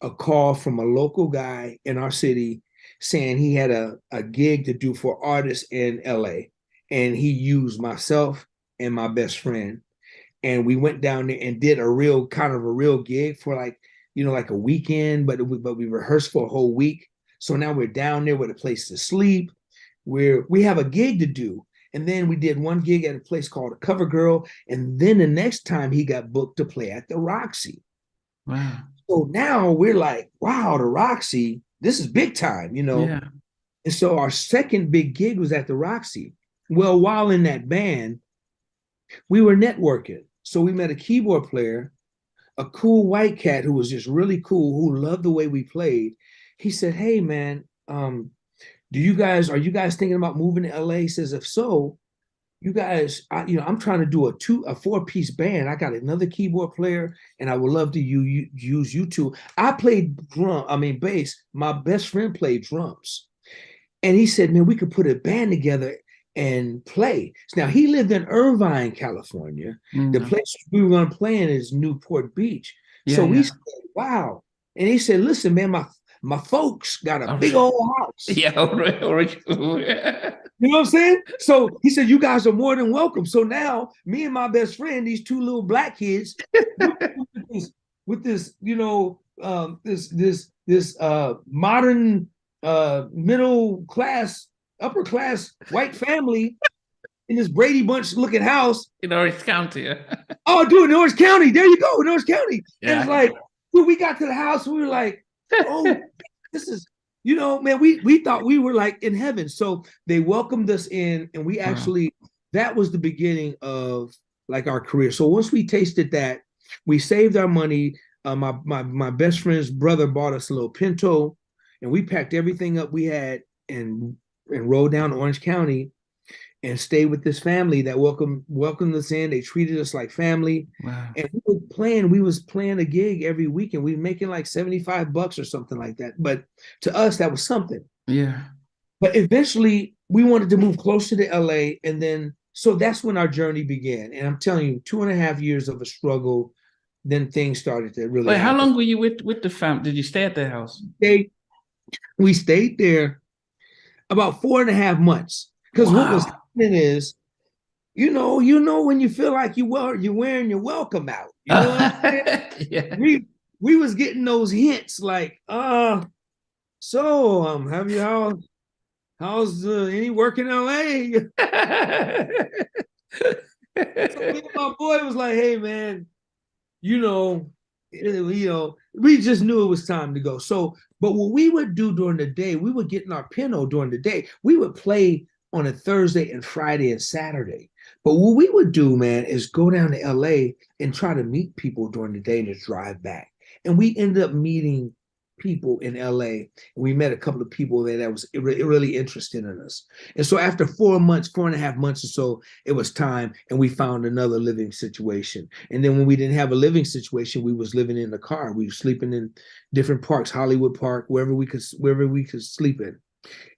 a call from a local guy in our city saying he had a gig to do for artists in LA. And he used myself and my best friend. And we went down there and did a real gig for like, like a weekend, but we rehearsed for a whole week. So now we're down there with a place to sleep. We have a gig to do. And then we did one gig at a place called a Cover Girl. And then the next time he got booked to play at the Roxy. Wow. So now we're like, wow, the Roxy, this is big time, Yeah. And so our second big gig was at the Roxy. Well, while in that band, we were networking. So we met a keyboard player, a cool white cat who was just really cool, who loved the way we played. He said, hey, man, are you guys thinking about moving to LA? He says, if so, you guys, I'm trying to do a 4-piece band. I got another keyboard player, and I would love to use you two. I played bass. My best friend played drums. And he said, man, we could put a band together and play. Now, he lived in Irvine, California. The place we were going to play in is Newport Beach. So we said, wow. And he said, listen, man, my folks got a big old house. Yeah. You know what I'm saying? So he said, you guys are more than welcome. So now me and my best friend, these two little black kids, with this, this modern middle class, upper class white family in this Brady Bunch looking house. In Orange County. Oh, dude, in Orange County. There you go, in Orange County. Yeah. And it's like, dude, we got to the house, we were like, oh, this is, man, we thought we were like in heaven. So they welcomed us in, and we actually, that was the beginning of like our career. So once we tasted that, we saved our money. My best friend's brother bought us a little Pinto, and we packed everything up we had and rode down to Orange County and stayed with this family that welcomed us in. They treated us like family. Wow. And we was playing a gig every weekend. We were making like $75 or something like that. But to us, that was something. Yeah. But eventually we wanted to move closer to LA. And then, so that's when our journey began. And I'm telling you, 2.5 years of a struggle, then things started to really Wait, happen. how long were you with the fam? Did you stay at their house? We stayed there about 4.5 months. Because what was happening is, when you feel like you're wearing your welcome out. You know what I'm saying? Yeah. We was getting those hints like, how's any work in LA? So my boy was like, hey man, we just knew it was time to go. So, but what we would do during the day, we would get in our Pinto during the day. We would play on a Thursday and Friday and Saturday. But what we would do, man, is go down to LA and try to meet people during the day and just drive back. And we ended up meeting people in LA. And we met a couple of people there that was really interested in us. And so after 4.5 months or so, it was time, and we found another living situation. And then when we didn't have a living situation, we was living in the car. We were sleeping in different parks, Hollywood Park, wherever we could sleep in.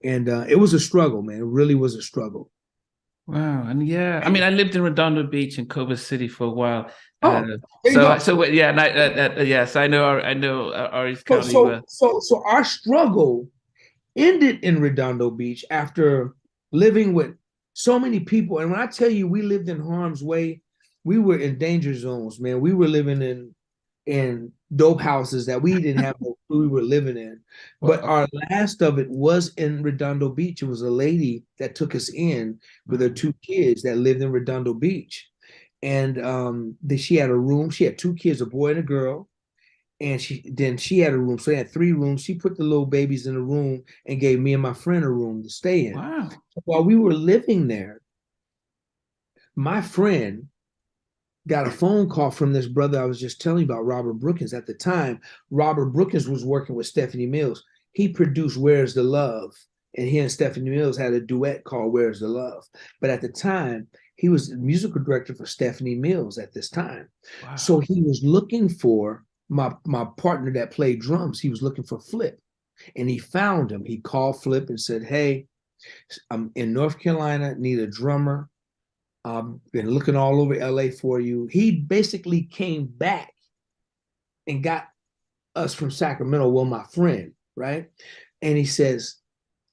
And it was a struggle, man. It really was a struggle. Wow. And I lived in Redondo Beach and Culver City for a while. So I know Orange County. So our struggle ended in Redondo Beach after living with so many people. And when I tell you we lived in harm's way, we were in danger zones, man. We were living in dope houses that we didn't have no clue we were living in. But our last of it was in Redondo Beach. It was a lady that took us in with her 2 kids that lived in Redondo Beach. And she had a room. She had 2 kids, a boy and a girl. And she had a room. So they had 3 rooms. She put the little babies in a room and gave me and my friend a room to stay in. Wow. While we were living there, my friend got a phone call from this brother I was just telling you about, Robert Brookins. At the time, Robert Brookins was working with Stephanie Mills. He produced Where's the Love? And he and Stephanie Mills had a duet called Where's the Love? But at the time, he was the musical director for Stephanie Mills at this time. Wow. So he was looking for my partner that played drums. He was looking for Flip. And he found him. He called Flip and said, hey, I'm in North Carolina, need a drummer. I've been looking all over LA for you. He basically came back and got us from Sacramento, well, my friend, right? And he says,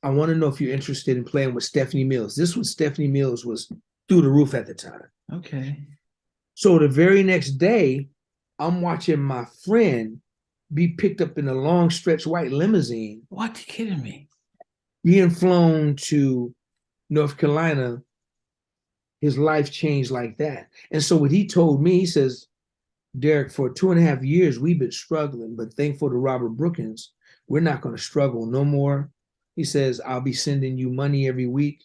I want to know if you're interested in playing with Stephanie Mills. This was Stephanie Mills was through the roof at the time. Okay. So the very next day, I'm watching my friend be picked up in a long stretch white limousine. What? Are you kidding me? Being flown to North Carolina. His life changed like that. And so what he told me, he says, Derek, for 2.5 years, we've been struggling, but thankful to Robert Brookins, we're not going to struggle no more. He says, I'll be sending you money every week.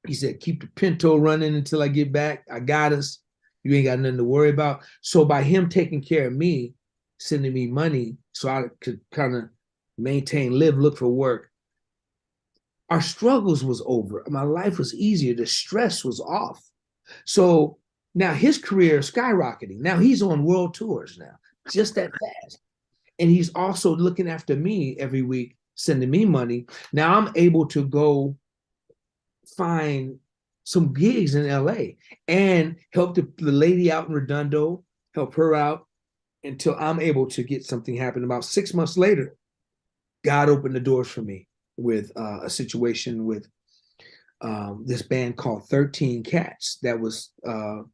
He said, keep the Pinto running until I get back. I got us. You ain't got nothing to worry about. So by him taking care of me, sending me money so I could kind of maintain, live, look for work, our struggles was over. My life was easier. The stress was off. So now his career is skyrocketing. Now he's on world tours now, just that fast. And he's also looking after me every week, sending me money. Now I'm able to go find some gigs in LA and help the lady out in Redondo, help her out until I'm able to get something happen. About 6 months later, God opened the doors for me with a situation with this band called 13 Cats. That was the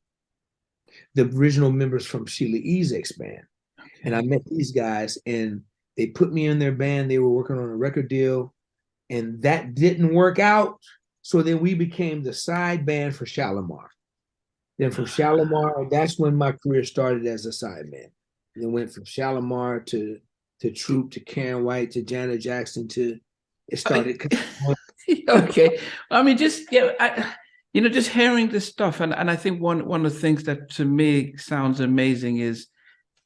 original members from Sheila Ezek's band. Okay. And I met these guys and they put me in their band. They were working on a record deal and that didn't work out. So then we became the side band for Shalimar. Then from Shalimar, that's when my career started as a sideman. Then went from Shalimar to Troop to Karyn White to Janet Jackson to it started. Okay, I mean, just just hearing this stuff, and I think one of the things that to me sounds amazing is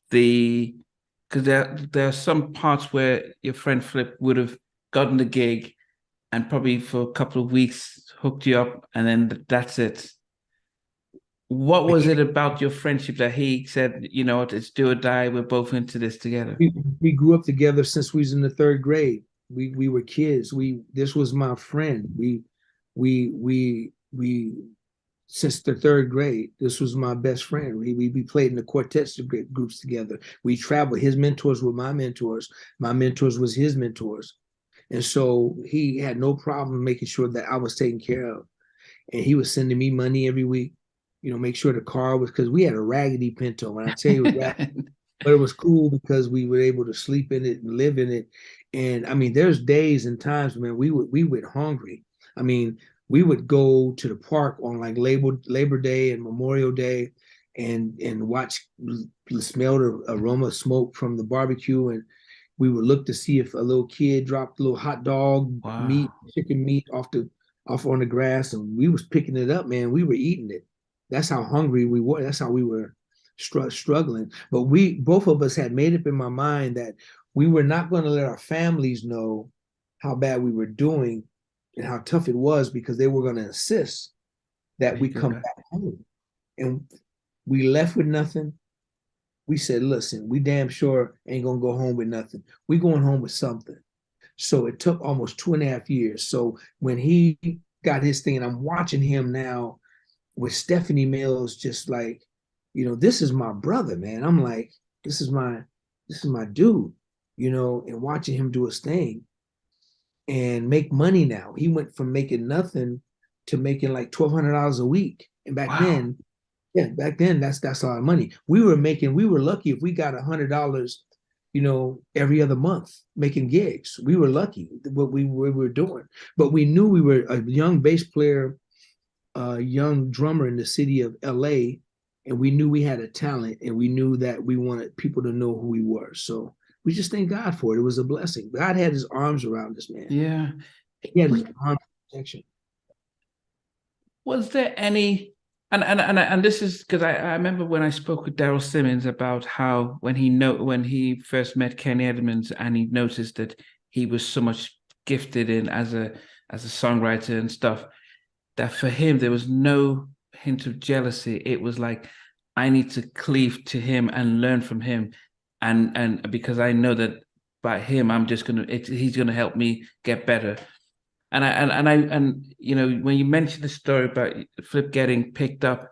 because there are some parts where your friend Flip would have gotten the gig, and probably for a couple of weeks hooked you up, and then that's it. What was it about your friendship that he said, you know what, it's do or die, we're both into this together? We grew up together since we was in the 3rd grade. We were kids. This was my friend. We since the 3rd grade, this was my best friend. We played in the quartets groups together. We traveled. His mentors were my mentors. My mentors was his mentors. And so he had no problem making sure that I was taken care of. And he was sending me money every week, make sure the car was, because we had a raggedy Pinto. And I tell you, but it was cool because we were able to sleep in it and live in it. And I mean, there's days and times, man, we went hungry. I mean, we would go to the park on like Labor Day and Memorial Day and watch, smell the aroma of smoke from the barbecue. And we would look to see if a little kid dropped a little hot dog, meat, chicken meat off on the grass. And we was picking it up, man. We were eating it. That's how hungry we were. That's how we were struggling. But both of us had made up in my mind that we were not going to let our families know how bad we were doing and how tough it was, because they were going to insist that we come back home. And we left with nothing. We said, listen, we damn sure ain't going to go home with nothing. We going home with something. So it took almost 2.5 years. So when he got his thing, and I'm watching him now with Stephanie Mills, just like, this is my brother, man. I'm like, this is my dude, and watching him do his thing and make money now. He went from making nothing to making like $1,200 a week. And back then, that's a lot of money. We were lucky if we got $100, every other month making gigs. We were lucky what we were doing. But we knew we were a young bass player, a young drummer in the city of LA, and we knew we had a talent, and we knew that we wanted people to know who we were. So we just thank God for it. It was a blessing. God had his arms around us, man. Yeah. He had his arms protection. Was there any, and this is because I remember when I spoke with Daryl Simmons about how when he first met Kenny Edmonds and he noticed that he was so much gifted in as a songwriter and stuff, that for him there was no hint of jealousy. It was like, I need to cleave to him and learn from him, and because I know that by him he's gonna help me get better. And when you mentioned the story about Flip getting picked up,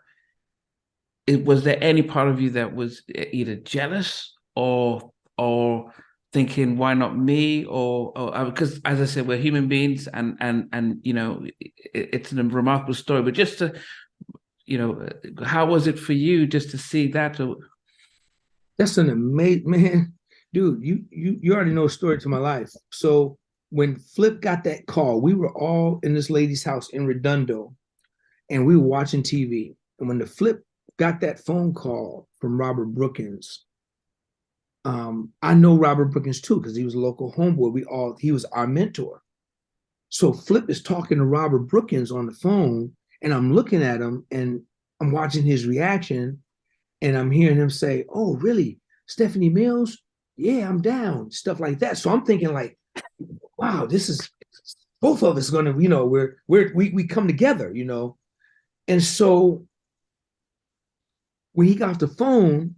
was there any part of you that was either jealous or or thinking, why not me? Or because, as I said, we're human beings, and you know, it's a remarkable story. But just to, you know, how was it for you just to see that? That's an amazing, man, dude. You already know the story to my life. So when Flip got that call, we were all in this lady's house in Redondo, and we were watching TV. And when the Flip got that phone call from Robert Brookins, I know Robert Brookins too, because he was a local homeboy. He was our mentor. So Flip is talking to Robert Brookins on the phone, and I'm looking at him and I'm watching his reaction, and I'm hearing him say, "Oh, really? Stephanie Mills? Yeah, I'm down." Stuff like that. So I'm thinking like, wow, this is both of us gonna, you know, we come together, you know. And so when he got off the phone,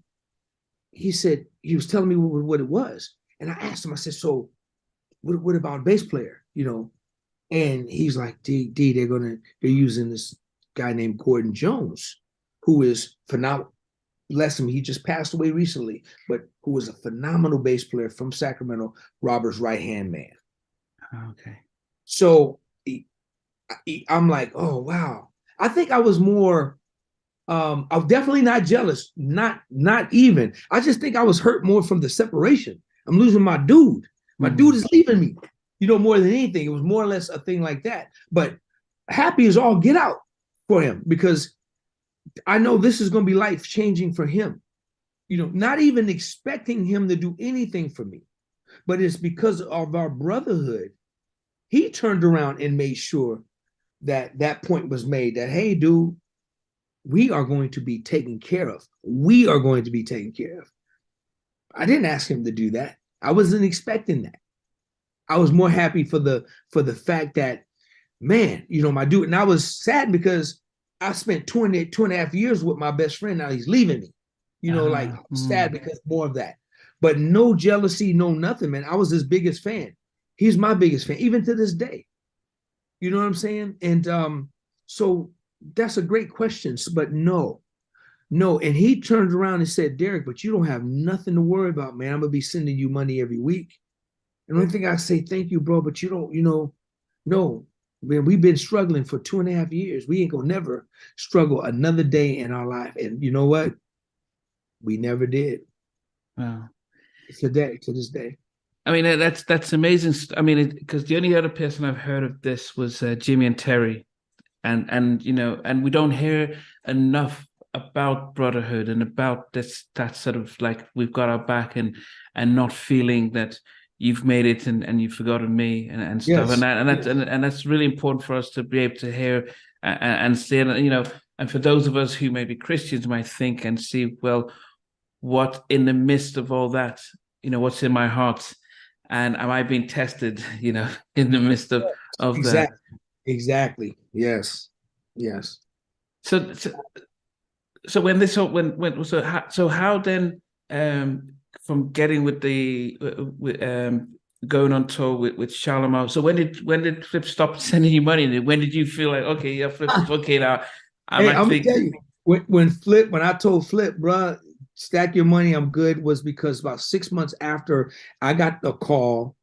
he said, he was telling me what it was. And I asked him, I said, so what about a bass player? You know, and he's like, D, they're using this guy named Gordon Jones, who is phenomenal. Bless him, he just passed away recently, but who was a phenomenal bass player from Sacramento, Robert's right-hand man. Okay. So I'm like, oh, wow. I think I was more, I was definitely not jealous, not even. I just think I was hurt more from the separation. I'm losing my dude. My dude is leaving me, you know, more than anything. It was more or less a thing like that. But happy as all get out for him, because I know this is going to be life changing for him. You know, not even expecting him to do anything for me, but it's because of our brotherhood. He turned around and made sure that that point was made that, hey, dude, we are going to be taken care of. We are going to be taken care of. I didn't ask him to do that. I wasn't expecting that. I was more happy for the fact that, man, you know, my dude, and I was sad because I spent 2.5 years with my best friend. Now he's leaving me. You know, like I'm sad because more of that. But no jealousy, no nothing, man. I was his biggest fan. He's my biggest fan, even to this day. You know what I'm saying? And so that's a great question, but no. And he turned around and said, Derek, but you don't have nothing to worry about, man. I'm going to be sending you money every week. And the only thing I say, thank you, bro, but you don't, you know, no. Man, we've been struggling for 2.5 years. We ain't going to never struggle another day in our life. And you know what? We never did. Wow. To this day. I mean, that's amazing. I mean, because the only other person I've heard of this was Jimmy and Terry. And you know, and we don't hear enough about Brotherhood and about this, that sort of like we've got our back, and not feeling that you've made it and you've forgotten me and stuff. Yes. And that's really important for us to be able to hear and see, you know, and for those of us who may be Christians might think and see, well, what in the midst of all that, you know, what's in my heart, and am I being tested, you know, in the midst of that. Exactly. Yes. So when this how then from getting with the going on tour with Charlemagne, so when did Flip stop sending you money? When did you feel like, okay, yeah, Flip is okay now? I'm gonna tell you, when I told Flip, bro, stack your money, I'm good, was because about 6 months after I got a call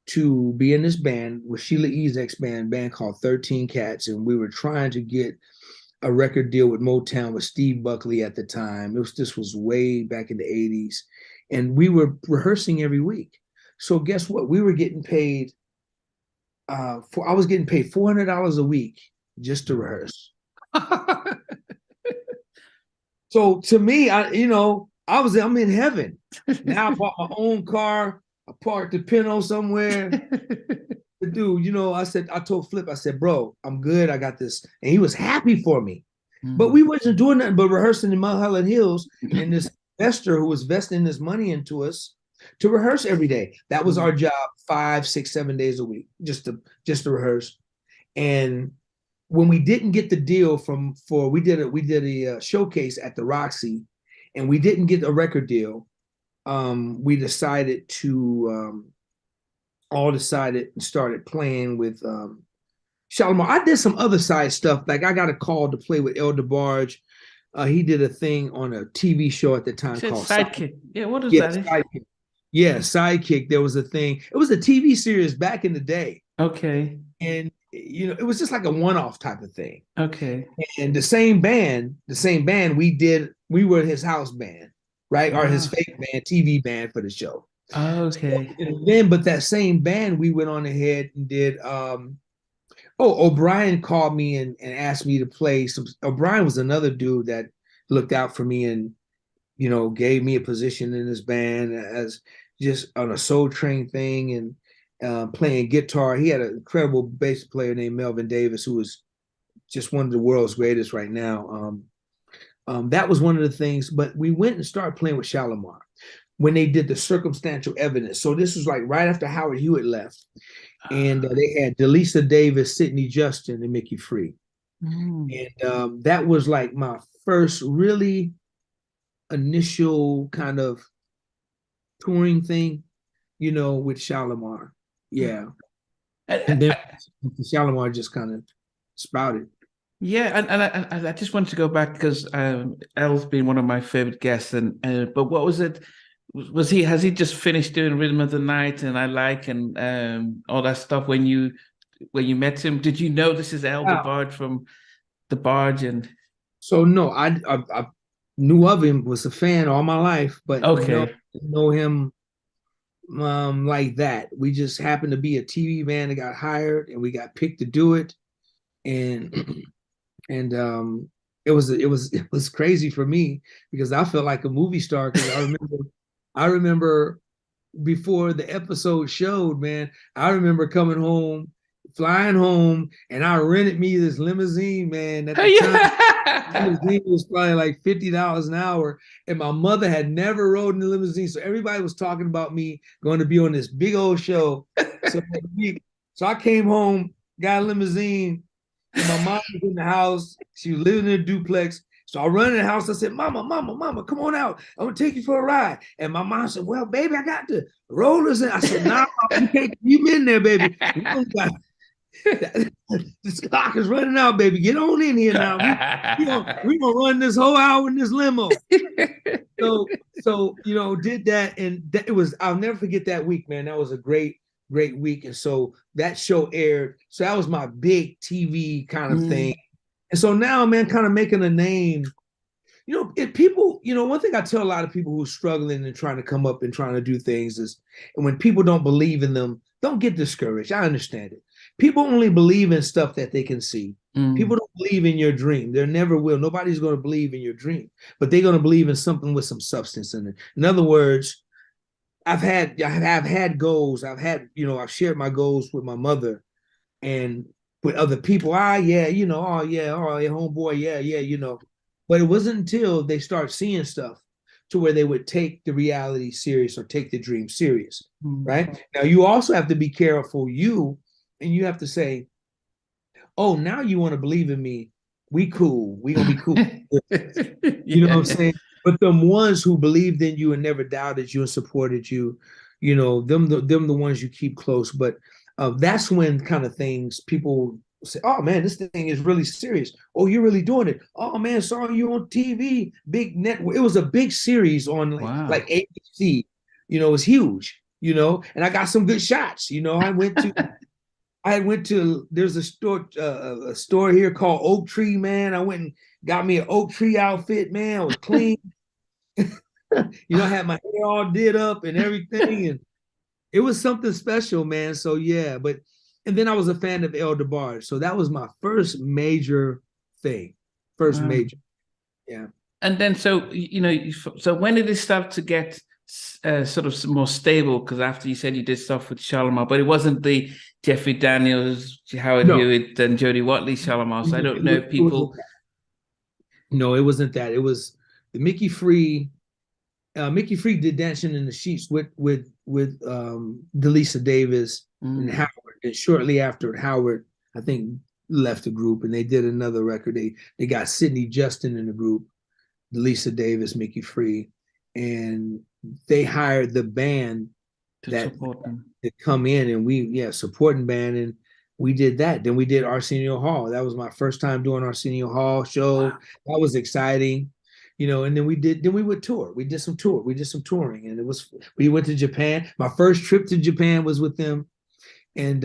to be in this band with Sheila E's band called 13 Cats, and we were trying to get a record deal with Motown with Steve Buckley at the time. This was way back in the 80s, and we were rehearsing every week. So guess what? We were getting paid. I was getting paid $400 a week just to rehearse. So to me, I'm in heaven. Now I bought my own car. I parked the Pinto somewhere. Dude, you know, I told Flip, I said, bro, I'm good. I got this. And he was happy for me. But we wasn't doing nothing but rehearsing in Mulholland Hills. And this investor who was investing this money into us to rehearse every day. That was our job, 5, 6, 7 days a week, just to rehearse. And when we didn't get the deal we did a showcase at the Roxy, and we didn't get a record deal. We decided to all decided and started playing with Shalimar. I did some other side stuff. Like I got a call to play with El DeBarge. He did a thing on a TV show at the time called Sidekick. Yeah, what is that? Sidekick. Yeah, Sidekick. There was a thing. It was a TV series back in the day, Okay. and it was just like a one-off type of thing. Okay. And the same band we were his house band, right? Or his Wow. fake band, TV band for the show. Okay. But that same band, we went on ahead and did. O'Brien called me and asked me to play some. O'Brien was another dude that looked out for me and gave me a position in his band as just on a Soul Train thing and playing guitar. He had an incredible bass player named Melvin Davis, who was just one of the world's greatest right now. That was one of the things. But we went and started playing with Shalimar when they did the circumstantial evidence. So this was like right after Howard Hewitt left. And they had Delisa Davis, Sidney Justin, and Mickey Free. And that was like my first really initial kind of touring thing, with Shalimar. Yeah. And then Shalimar just kind of sprouted. Yeah, and I just wanted to go back because El's been one of my favorite guests, and but what was it? Has he just finished doing Rhythm of the Night and I Like and all that stuff when you met him? Did you know this is El DeBarge from the Barge? And so no, I knew of him, was a fan all my life, but okay, know him like that. We just happened to be a TV band that got hired and we got picked to do it. And it was crazy for me because I felt like a movie star because I remember before the episode showed, man, I remember coming home, flying home, and I rented me this limousine, man. At the time, limousine was probably like $50 an hour, and my mother had never rode in the limousine, so everybody was talking about me going to be on this big old show. So I came home, got a limousine, and my mom was in the house. She was living in a duplex. So I run in the house. I said, Mama, come on out. I'm going to take you for a ride. And my mom said, well, baby, I got the rollers. And I said, nah, you can't keep in there, baby. This clock is running out, baby. Get on in here now. We're going to run this whole hour in this limo. So did that. And I'll never forget that week, man. That was a great week. And so that show aired. So that was my big TV kind of thing. And so now, man, kind of making a name, people, one thing I tell a lot of people who are struggling and trying to come up and trying to do things is, and when people don't believe in them, don't get discouraged. I understand it. People only believe in stuff that they can see. People don't believe in your dream. They never will. Nobody's going to believe in your dream, but they're going to believe in something with some substance in it. In other words, I've had goals. I've shared my goals with my mother and with other people. Homeboy, yeah. But it wasn't until they start seeing stuff to where they would take the reality serious or take the dream serious, right? Now, you also have to be careful, and you have to say, oh, now you want to believe in me. We cool. We gonna be cool. You know what I'm saying? But them ones who believed in you and never doubted you and supported you, them the ones you keep close. But that's when kind of things people say, oh man, this thing is really serious. Oh, you're really doing it. Oh man, saw you on TV, big network. It was a big series on like ABC. It was huge. And I got some good shots. I went to there's a store here called Oak Tree, man. I went and got me an Oak Tree outfit, man. I was clean. I had my hair all did up and everything, and it was something special, man. So yeah, and then I was a fan of El DeBarge, so that was my first major thing, major, yeah. And then so when did it start to get sort of more stable? Because after you said you did stuff with Shalimar, but it wasn't the Jeffrey Daniels, Howard Hewitt, and Jody Watley Shalimar. So I don't know if people. No, it wasn't that. It was the Mickey Free. Mickey Free did Dancing in the Sheets with Delisa Davis and Howard. And shortly after Howard, I think, left the group, and they did another record. They got Sidney Justin in the group, Delisa Davis, Mickey Free, and they hired the band to come in, and supporting band, and we did that. Then we did Arsenio Hall. That was my first time doing Arsenio Hall show. Wow. That was exciting. and then we would tour. We did some touring, and we went to Japan. My first trip to Japan was with them, and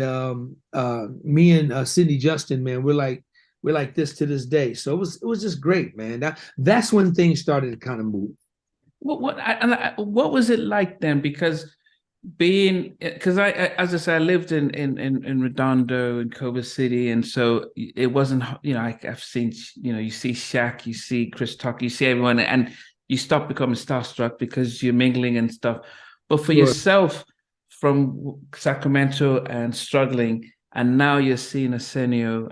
me and Sydney Justin, man, we're like this to this day. So it was just great, man. That's when things started to kind of move. What was it like then? Because I as I said, I lived in Redondo in Culver City, and so it wasn't, I've seen, you see Shaq, you see Chris Tucker, you see everyone, and you stop becoming starstruck because you're mingling and stuff. But for yourself, from Sacramento and struggling, and now you're seeing Arsenio,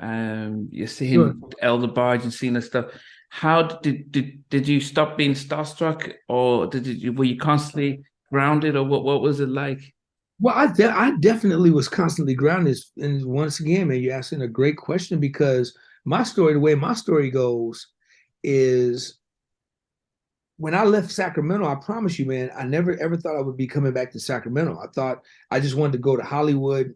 you're seeing Elder Barge and seeing this stuff. How did you stop being starstruck, or were you constantly grounded, or what was it like? Well, I definitely was constantly grounded. And once again, man, you're asking a great question, because the way my story goes is, when I left Sacramento, I promise you, man, I never ever thought I would be coming back to Sacramento. I thought I just wanted to go to Hollywood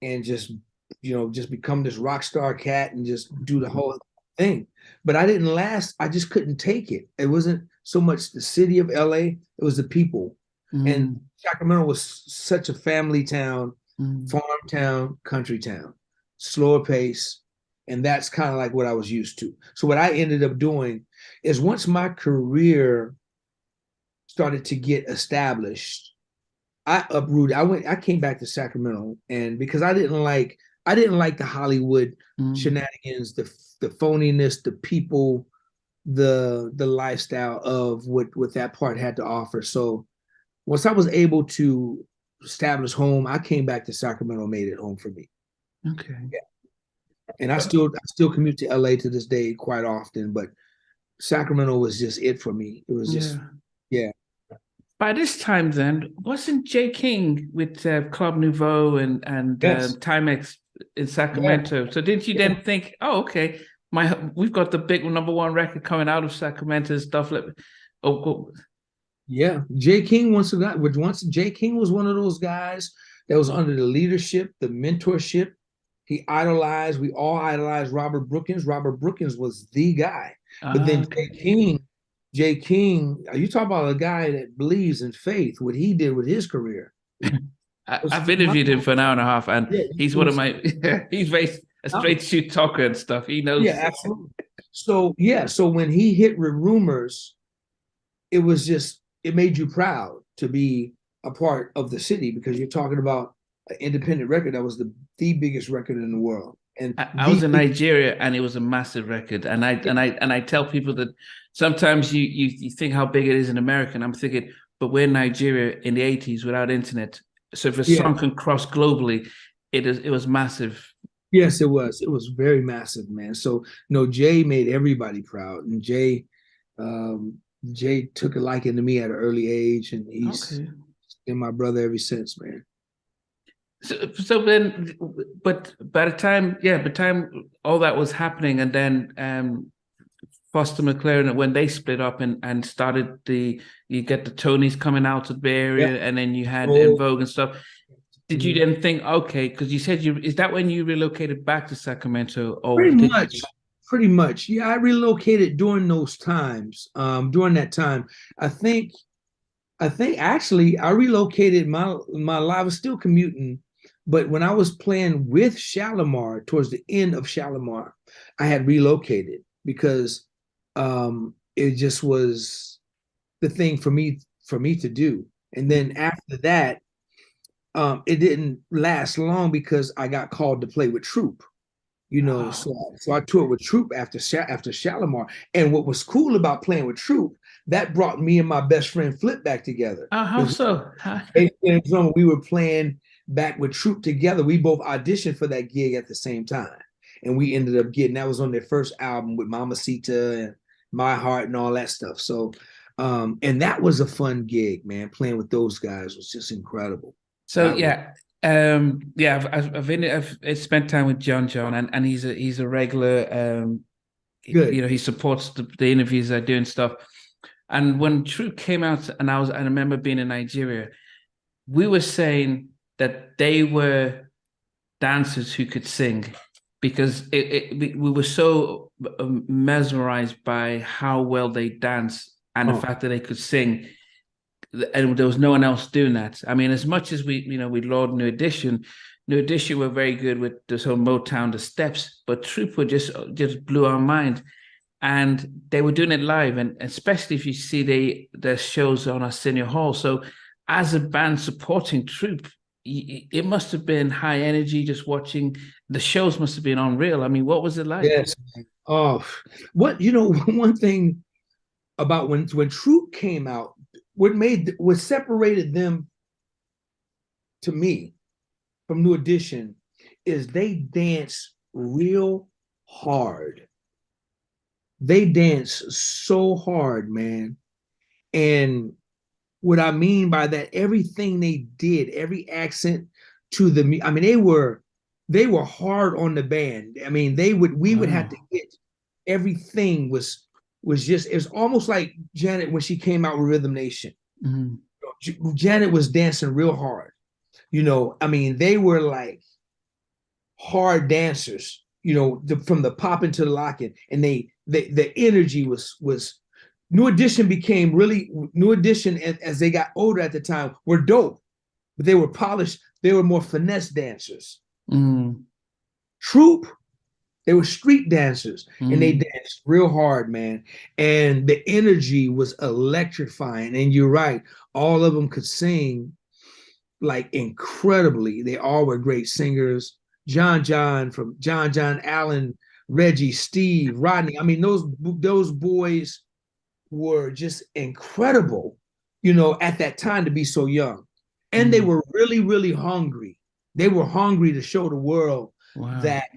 and just become this rock star cat and just do the whole thing. But I didn't last. I just couldn't take it. It wasn't so much the city of LA, it was the people. And Sacramento was such a family town, farm town, country town, slower pace. And that's kind of like what I was used to. So what I ended up doing is, once my career started to get established, I uprooted. I came back to Sacramento, and because I didn't like the Hollywood shenanigans, the phoniness, the people, the lifestyle of what that part had to offer. So once I was able to establish home, I came back to Sacramento, made it home for me. Okay. Yeah. And I still commute to LA to this day quite often, but Sacramento was just it for me. It was just, yeah. By this time, then, wasn't Jay King with Club Nouveau and Timex in Sacramento? So didn't you then think, oh, okay, we've got the big #1 record coming out of Sacramento and stuff like? Yeah, Jay King Jay King was one of those guys that was under the leadership, the mentorship. We all idolized Robert Brookins. Robert Brookins was the guy. But then Jay King, you talk about a guy that believes in faith, what he did with his career. I've interviewed him for an hour and a half, and he's one of my, he's very a straight shoot talker and stuff. He knows. Yeah, absolutely. So when he hit with Rumors, it made you proud to be a part of the city, because you're talking about an independent record that was the biggest record in the world. And I was in Nigeria, and it was a massive record. And I tell people that sometimes you think how big it is in America, and I'm thinking, but we're in Nigeria in the 80s without internet. So if a song can cross globally, it was massive. Yes, it was. It was very massive, man. So Jay made everybody proud, and Jay took a liking to me at an early age, and he's been my brother ever since, man. So then, but by the time all that was happening, and then Foster McLaren, when they split up and started you get the Tonys coming out of the Bay Area, and then you had En Vogue and stuff. Did you then think, okay, because you said is that when you relocated back to Sacramento? Or Pretty much. Yeah, I relocated during those times. During that time, I think actually I relocated my life. I was still commuting, but when I was playing with Shalimar towards the end of Shalimar, I had relocated because it just was the thing for me to do. And then after that, it didn't last long because I got called to play with Troop. So I toured with Troop after Shalimar. And what was cool about playing with Troop, that brought me and my best friend Flip back together. How so? We were playing back with Troop together. We both auditioned for that gig at the same time. And we ended up that was on their first album with Mamacita and My Heart and all that stuff. So, and that was a fun gig, man. Playing with those guys was just incredible. So I've spent time with John, and he's a regular. Good. He supports the interviews I do and stuff. And when Troop came out, and I remember being in Nigeria, we were saying that they were dancers who could sing, because we were so mesmerized by how well they danced and the fact that they could sing, and there was no one else doing that. I mean, as much as we laud New Edition were very good with this whole Motown, the steps, but Troop were just blew our mind. And they were doing it live, and especially if you see their shows on Arsenio Hall. So as a band supporting Troop, it must have been high energy. Just watching the shows must have been unreal. I mean, what was it like? Yes. Oh, one thing about when Troop came out, what separated them to me from New Edition is they dance real hard. They dance so hard, man. And what I mean by that, everything they did, every accent to I mean, they were hard on the band. I mean, we would have to get everything was just, it was almost like Janet when she came out with Rhythm Nation. Mm-hmm. Janet was dancing real hard. I mean, they were like hard dancers, from the popping to the locking, and the energy was New Edition became really New Edition as they got older at the time were dope, but they were polished. They were more finesse dancers. Troop, they were street dancers, and they danced real hard, man. And the energy was electrifying. And you're right, all of them could sing like incredibly. They all were great singers. John Allen, Reggie, Steve, Rodney. I mean, those boys were just incredible, at that time to be so young. And they were really, really hungry. They were hungry to show the world that.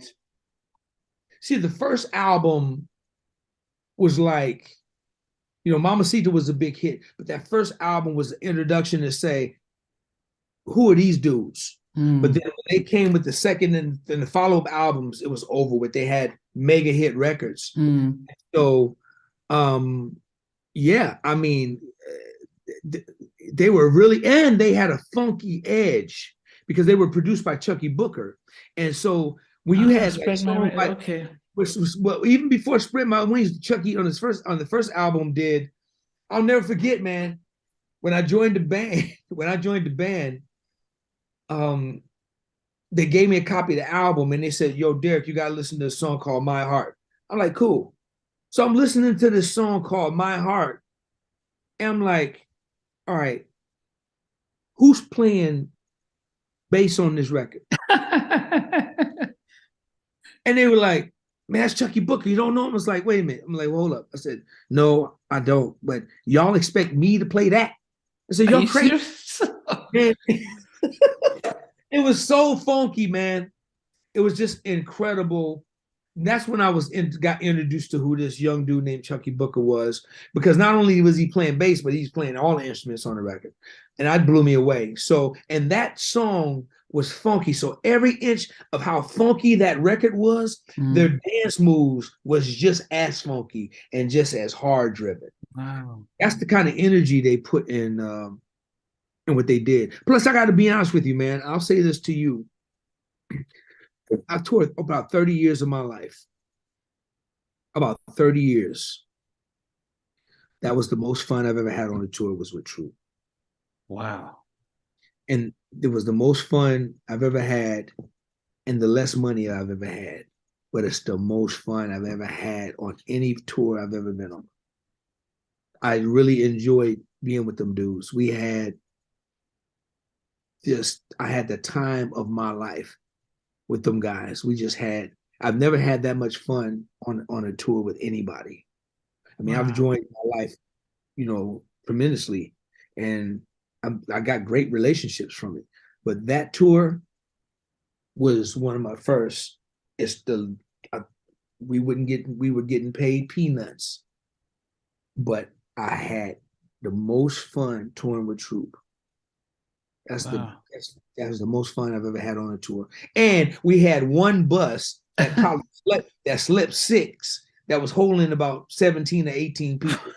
See, the first album was like, Mamacita was a big hit, but that first album was the introduction to say, who are these dudes? But then when they came with the second and the follow-up albums, it was over with. They had mega hit records. So, yeah, I mean, they were really, and they had a funky edge because they were produced by Chuckii Booker. And so when you had well, even before Spread My Wings, Chuckii on the first album did, I'll never forget, man, when I joined the band, they gave me a copy of the album and they said, yo, Derek, you got to listen to a song called My Heart. I'm like, cool. So I'm listening to this song called My Heart. And I'm like, all right, who's playing bass on this record? And they were like, man, that's Chuckii Booker. You don't know him? I was like, wait a minute. I'm like, well, hold up. I said, no, I don't. But y'all expect me to play that? I said, y'all crazy. Man, it was so funky, man. It was just incredible. And that's when I got introduced to who this young dude named Chuckii Booker was, because not only was he playing bass, but he's playing all the instruments on the record. And that blew me away. So, and that song was funky. So every inch of how funky that record was, their dance moves was just as funky and just as hard driven. Wow. That's the kind of energy they put in what they did. Plus, I got to be honest with you, man. I'll say this to you. I toured about 30 years of my life. About 30 years. That was the most fun I've ever had on a tour, was with Troop. Wow. And it was the most fun I've ever had and the less money I've ever had. But it's the most fun I've ever had on any tour I've ever been on. I really enjoyed being with them dudes. I had the time of my life with them guys. I've never had that much fun on a tour with anybody. I mean, I've enjoyed my life, tremendously. And I got great relationships from it. But that tour was one of my first. We were getting paid peanuts, but I had the most fun touring with Troop. That was the most fun I've ever had on a tour. And we had one bus that slept six that was holding about 17 to 18 people.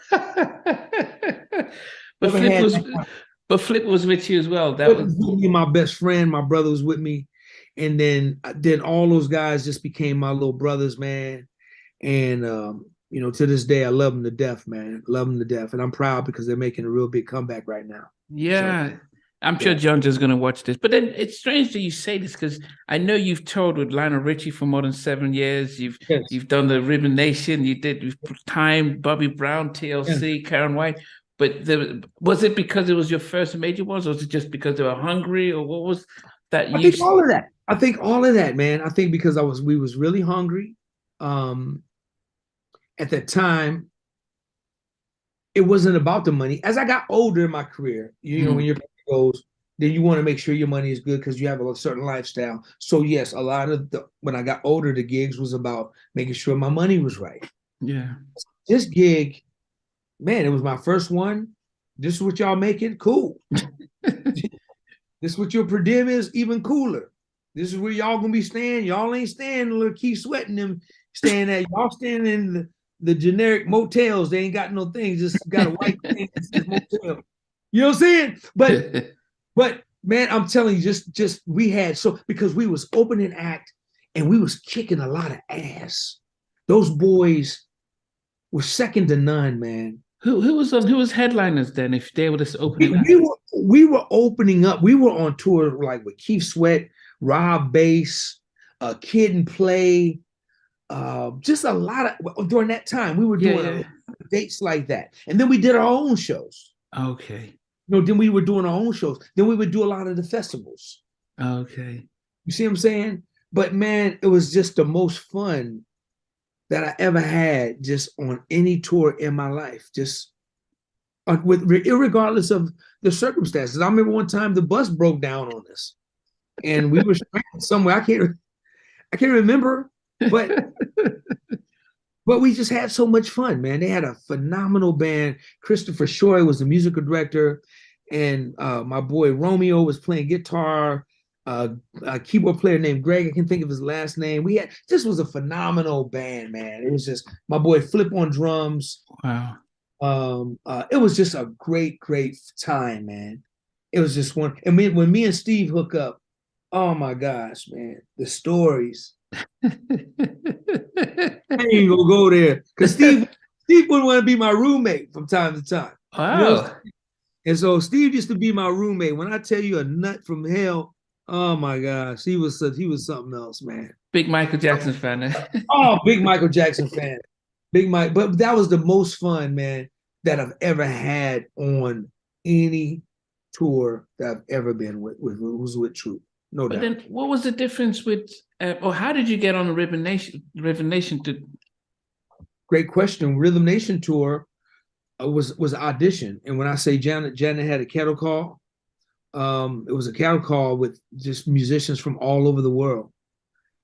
But Flip was with you as well. That was with me, my best friend, my brother was with me. And then all those guys just became my little brothers, man. And to this day, I love them to death, man. Love them to death, and I'm proud because they're making a real big comeback right now. Yeah. So, I'm sure John's just going to watch this. But then it's strange that you say this because I know you've toured with Lionel Richie for more than 7 years. You've done the Ribbon Nation. You've Time, Bobby Brown, TLC, Karyn White. But was it because it was your first major ones, or was it just because they were hungry, or what was that? I think all of that. I think all of that, man. I think because we was really hungry. At that time, it wasn't about the money. As I got older in my career, when your money goes, then you want to make sure your money is good because you have a certain lifestyle. So yes, a lot of when I got older, the gigs was about making sure my money was right. Yeah. This gig, man, it was my first one. This is what y'all making? Cool. This is what your per diem is, even cooler. This is where y'all gonna be staying. Y'all ain't staying little Keith Sweat and them staying at. Y'all staying in the generic motels. They ain't got no things. Just got a white thing that says motel. You know what I'm saying? But man, I'm telling you, just we had because we was opening act and we was kicking a lot of ass. Those boys were second to none, man. Who was headliners then? If they were just opening, we were opening up. We were on tour like with Keith Sweat, Rob Bass, Kid and Play, just a lot of during that time. We were doing dates like that, and then we did our own shows. Okay. Then we were doing our own shows. Then we would do a lot of the festivals. Okay. You see what I'm saying? But man, it was just the most fun that I ever had just on any tour in my life, just irregardless of the circumstances. I remember one time the bus broke down on us and we were somewhere. I can't remember, but we just had so much fun, man. They had a phenomenal band. Christopher Shoy was the musical director, and my boy Romeo was playing guitar. A keyboard player named Greg, I can think of his last name. This was a phenomenal band, man. It was just my boy Flip on drums. Wow. It was just a great time, man. It was just one. And when me and Steve hook up, oh my gosh, man, the stories. I ain't gonna go there because Steve wouldn't want to be my roommate from time to time. Wow. And so Steve used to be my roommate. When I tell you a nut from hell, oh my gosh, he was something else, man. Big Michael Jackson fan. Oh, big Michael Jackson fan. Big Mike. But that was the most fun, man, that I've ever had on any tour that I've ever been with Troop. No doubt. Then what was the difference with, or how did you get on the Ribbon Nation to? Great question. Rhythm Nation tour was audition. And when I say Janet had a cattle call, it was a cattle call with just musicians from all over the world.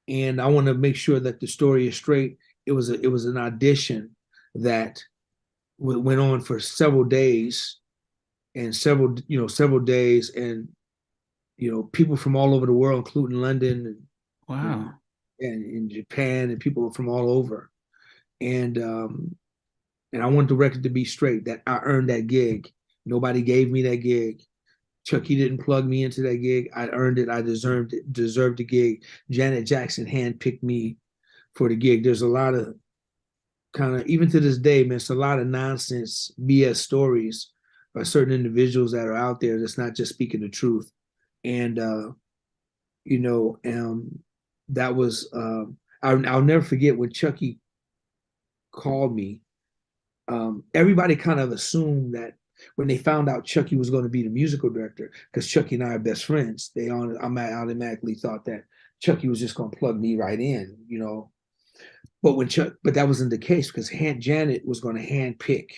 And I want to make sure that the story is straight. It was an audition that went on for several days, and several days, and people from all over the world, including London and wow, and in Japan, and people from all over. And I want the record to be straight, that I earned that gig. Nobody gave me that gig. Chucky didn't plug me into that gig. I earned it. I deserved the gig. Janet Jackson handpicked me for the gig. There's a lot of even to this day, man, it's a lot of nonsense BS stories by certain individuals that are out there that's not just speaking the truth. And that was I'll never forget when Chucky called me. Everybody kind of assumed that when they found out Chucky was going to be the musical director, because Chucky and I are best friends, they automatically thought that Chucky was just going to plug me right in, But that wasn't the case, because Janet was going to handpick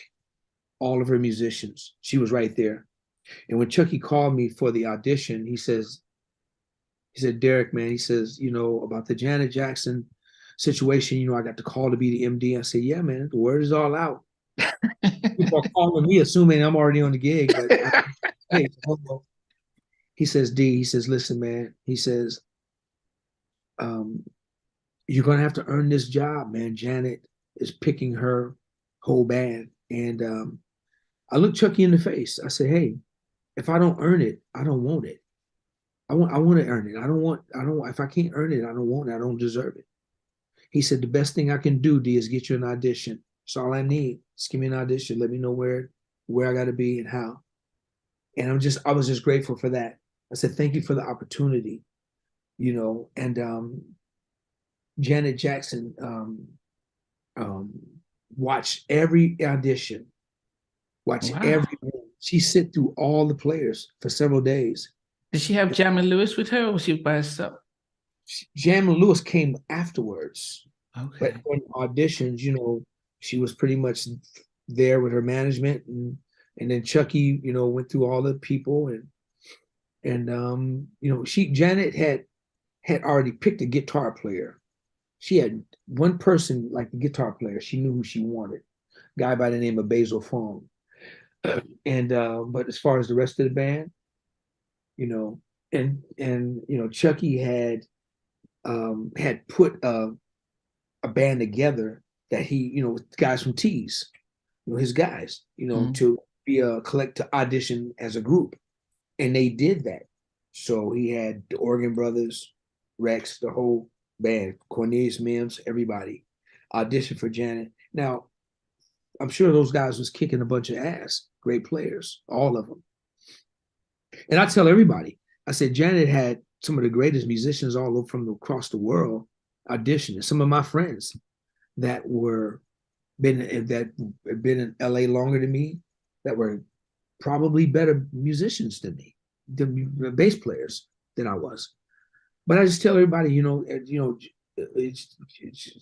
all of her musicians. She was right there. And when Chucky called me for the audition, he said, Derek, man, he says, about the Janet Jackson situation, I got the call to be the MD. I said, yeah, man, the word is all out. People are calling me assuming I'm already on the gig. But he says, D, he says, listen, man, he says, you're going to have to earn this job, man. Janet is picking her whole band. And I looked Chucky in the face. I said, hey, if I don't earn it, I don't want it. I want to earn it. If I can't earn it, I don't want it. I don't deserve it. He said, the best thing I can do, D, is get you an audition. That's all I need. Just give me an audition. Let me know where I got to be and how. And I was just grateful for that. I said, thank you for the opportunity, and Janet Jackson watched every audition, Wow. she sit through all the players for several days. Did she have Jamie Lewis with her, or was she by herself? Jamie Lewis came afterwards, but Okay. on auditions, she was pretty much there with her management, and then Chucky, went through all the people, and Janet had already picked a guitar player. She had one person, like the guitar player, she knew who she wanted, a guy by the name of Basil Fong. And but as far as the rest of the band, Chucky had put a band together that he, with guys from Tees, his guys, to be a collect to audition as a group, and they did that. So he had the Organ Brothers, Rex, the whole band, Cornelius Mims, everybody audition for Janet. Now, I'm sure those guys was kicking a bunch of ass, great players, all of them. And I tell everybody, I said Janet had some of the greatest musicians all over from across the world auditioning. Some of my friends that had been in LA longer than me, that were probably better musicians than me, the bass players than I was. But I just tell everybody,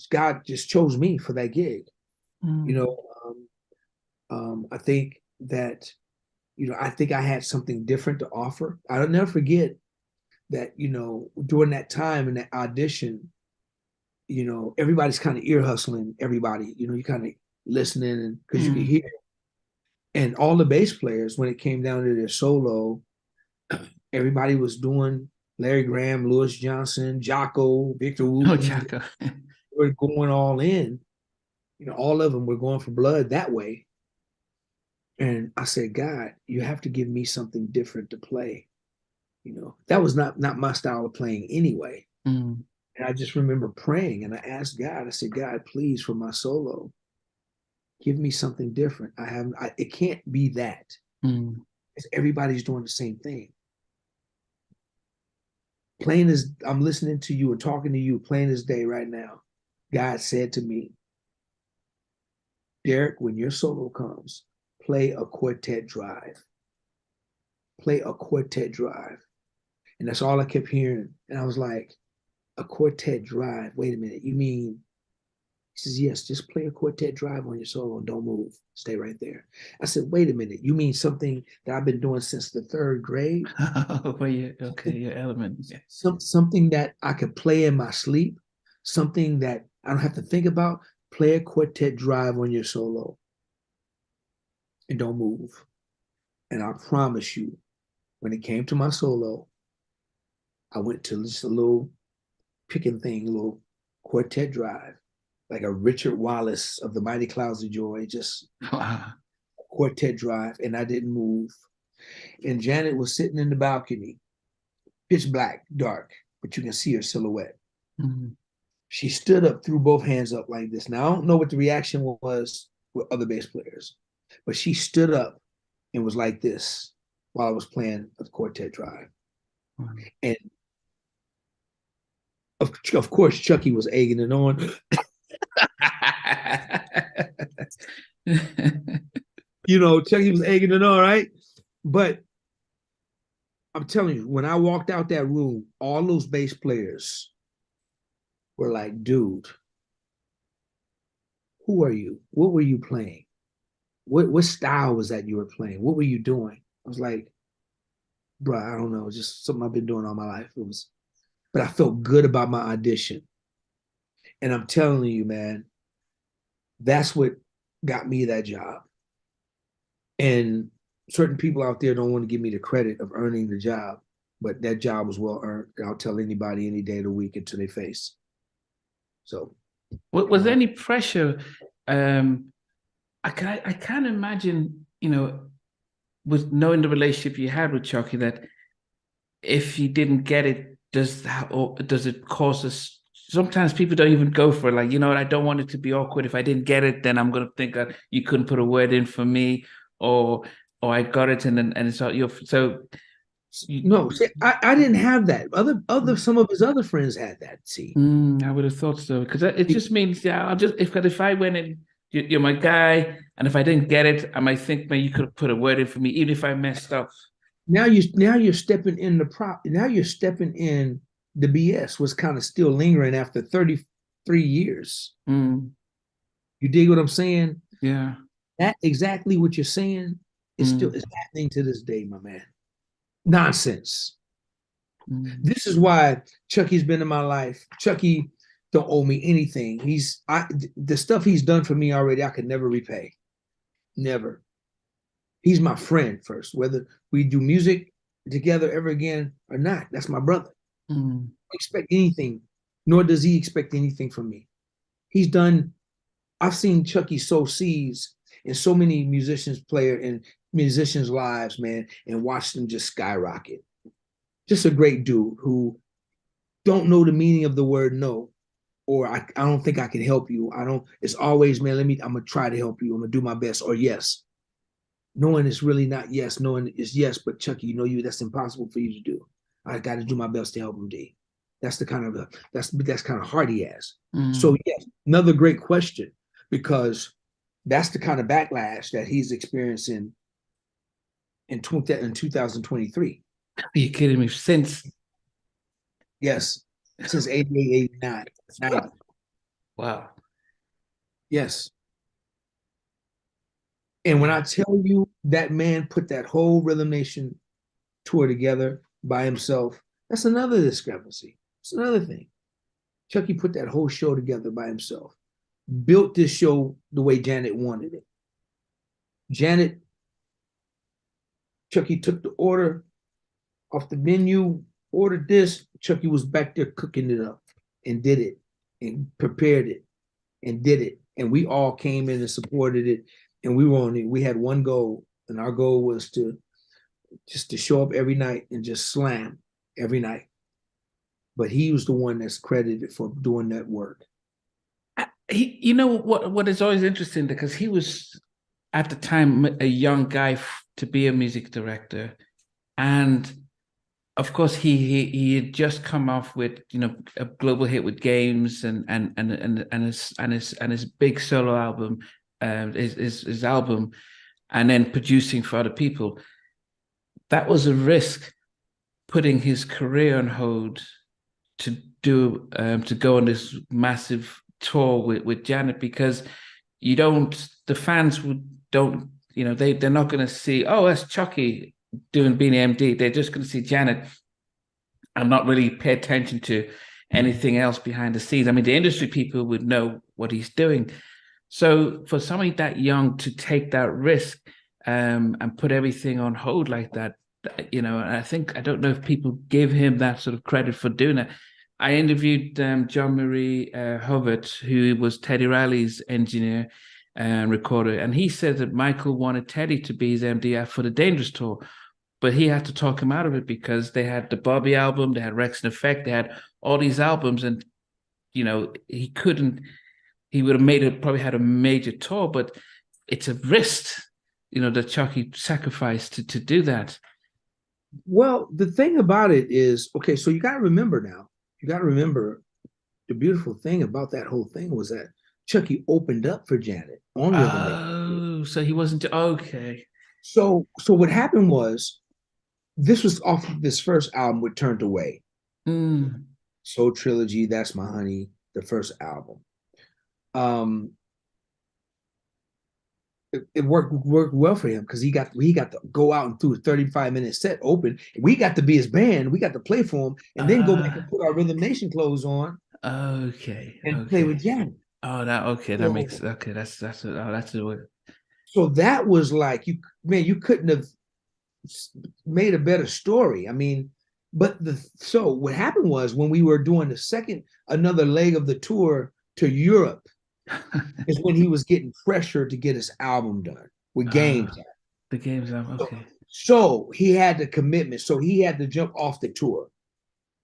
God just chose me for that gig. I think that, I think I had something different to offer. I'll never forget that, during that time in that audition, everybody's kind of ear hustling everybody, you kind of listening, and because you could hear. And all the bass players, when it came down to their solo, everybody was doing Larry Graham, Louis Johnson, Jocko, Victor Oh, Wooten. Jocko. Were going all in. All of them were going for blood that way. And I said, God, you have to give me something different to play. That was not my style of playing anyway. And I just remember praying, and I asked God, I said, God, please, for my solo, give me something different. It can't be that. Because everybody's doing the same thing. Plain as I'm listening to you and talking to you, plain as day right now, God said to me, Derek, when your solo comes, play a quartet drive. Play a quartet drive. And that's all I kept hearing. And I was like, a quartet drive? Wait a minute. You mean? He says, yes, just play a quartet drive on your solo and don't move. Stay right there. I said, wait a minute. You mean something that I've been doing since the third grade? Well, your element. Yeah. Something that I could play in my sleep, something that I don't have to think about. Play a quartet drive on your solo and don't move. And I promise you, when it came to my solo, I went to just a little picking thing, a little quartet drive, like a Richard Wallace of the Mighty Clouds of Joy, just a quartet drive, and I didn't move. And Janet was sitting in the balcony, pitch black, dark, but you can see her silhouette. She stood up, threw both hands up like this. Now, I don't know what the reaction was with other bass players, but she stood up and was like this while I was playing a quartet drive. And of course, Chucky was egging it on. Chucky was egging it on, right? But I'm telling you, when I walked out that room, all those bass players were like, dude, who are you? What were you playing? What style was that you were playing? What were you doing? I was like, bro, I don't know. It's just something I've been doing all my life. But I felt good about my audition. And I'm telling you, man, that's what got me that job. And certain people out there don't want to give me the credit of earning the job, but that job was well earned. I'll tell anybody any day of the week until they face. So, was there any pressure? I can't imagine, with knowing the relationship you had with Chucky, that if you didn't get it, does it cause us? Sometimes people don't even go for it. Like, you know what, I don't want it to be awkward. If I didn't get it, then I'm gonna think that you couldn't put a word in for me, or I got it and it's all No, see, I didn't have that. Some of his other friends had that. See, I would have thought so, because it just means, yeah, I'll just, if I went in, you're my guy, and if I didn't get it, I might think, man, you could have put a word in for me, even if I messed up. now you're stepping in the prop. Now you're stepping in the BS was kind of still lingering after 33 years. You dig what I'm saying? Yeah. That exactly what you're saying is still is happening to this day, my man. Nonsense. This is why Chucky's been in my life. Chucky don't owe me anything. The stuff he's done for me already, I could never repay. Never. He's my friend first, whether we do music together ever again or not. That's my brother. I don't expect anything, nor does he expect anything from me. I've seen Chucky sow seeds in so many musicians' lives, man, and watched them just skyrocket. Just a great dude who don't know the meaning of the word no, or I don't think I can help you. It's always, man, I'm gonna try to help you. I'm gonna do my best, or yes. Knowing it's really not yes, knowing it's yes, but Chucky, that's impossible for you to do. I got to do my best to help him, D. That's the kind of that's kind of hard he has. So yes, another great question, because that's the kind of backlash that he's experiencing in 2023. Are you kidding me? Since 88, 89, 90. Wow. Yes. And when I tell you that man put that whole Rhythm Nation tour together by himself, that's another discrepancy. It's another thing. Chucky put that whole show together by himself, built this show the way Janet wanted it. Chucky took the order off the menu, ordered this. Chucky was back there cooking it up and did it and prepared it and did it. And we all came in and supported it. And we had one goal, and our goal was to show up every night and just slam every night. But he was the one that's credited for doing that work. You know what is always interesting, because he was at the time a young guy to be a music director, and of course he had just come off with a global hit with Games and his big solo album. His album, and then producing for other people. That was a risk, putting his career on hold to go on this massive tour with Janet, because the fans they're not going to see, oh, that's Chucky doing Beanie MD. They're just going to see Janet and not really pay attention to anything else behind the scenes. I mean, the industry people would know what he's doing. So for somebody that young to take that risk and put everything on hold like that, I don't know if people give him that sort of credit for doing it. I interviewed John Marie Hovert, who was Teddy Riley's engineer and recorder, and he said that Michael wanted Teddy to be his MD for the Dangerous tour, but he had to talk him out of it, because they had the Bobby album, they had Rex and Effect, they had all these albums, and he couldn't. He would have probably had a major tour, but it's a risk, that Chucky sacrificed to do that. Well, the thing about it is, okay, so you got to remember the beautiful thing about that whole thing was that Chucky opened up for Janet on Rhythm Nation. Oh, so he wasn't okay. So what happened was, this was off of this first album with Turned Away. Soul Trilogy, That's My Honey, the first album. It worked well for him, because he got to go out and do a 35-minute set open. We got to be his band. We got to play for him, and then go back and put our Rhythm Nation clothes on. Okay. And play with Janet. Oh, that makes okay. That's the way. So that was like, you couldn't have made a better story. I mean, so what happened was, when we were doing another leg of the tour to Europe, is when he was getting pressure to get his album done with Games. The Games album, okay. So he had the commitment. So he had to jump off the tour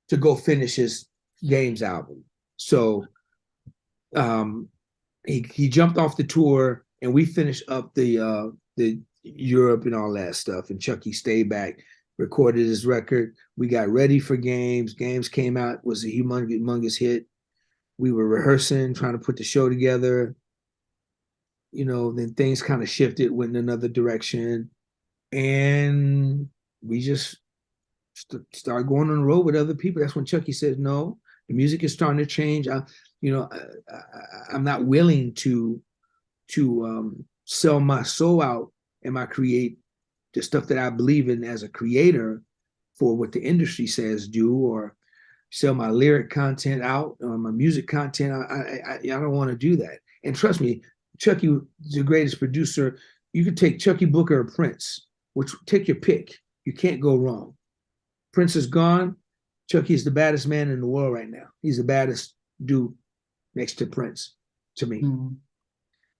to go finish his Games album. So he jumped off the tour, and we finished up the Europe and all that stuff. And Chucky stayed back, recorded his record. We got ready for Games. Games came out, was a humongous hit. We were rehearsing, trying to put the show together. Then things kind of shifted, went in another direction, and we just started going on the road with other people. That's when Chucky said, "No, the music is starting to change. I'm not willing to sell my soul out and my create the stuff that I believe in as a creator for what the industry says do, or sell my lyric content out or my music content. I don't want to do that." And trust me, Chucky is the greatest producer. You could take Chuckii Booker or Prince, which take your pick. You can't go wrong. Prince is gone. Chucky is the baddest man in the world right now. He's the baddest dude next to Prince, to me. Mm-hmm.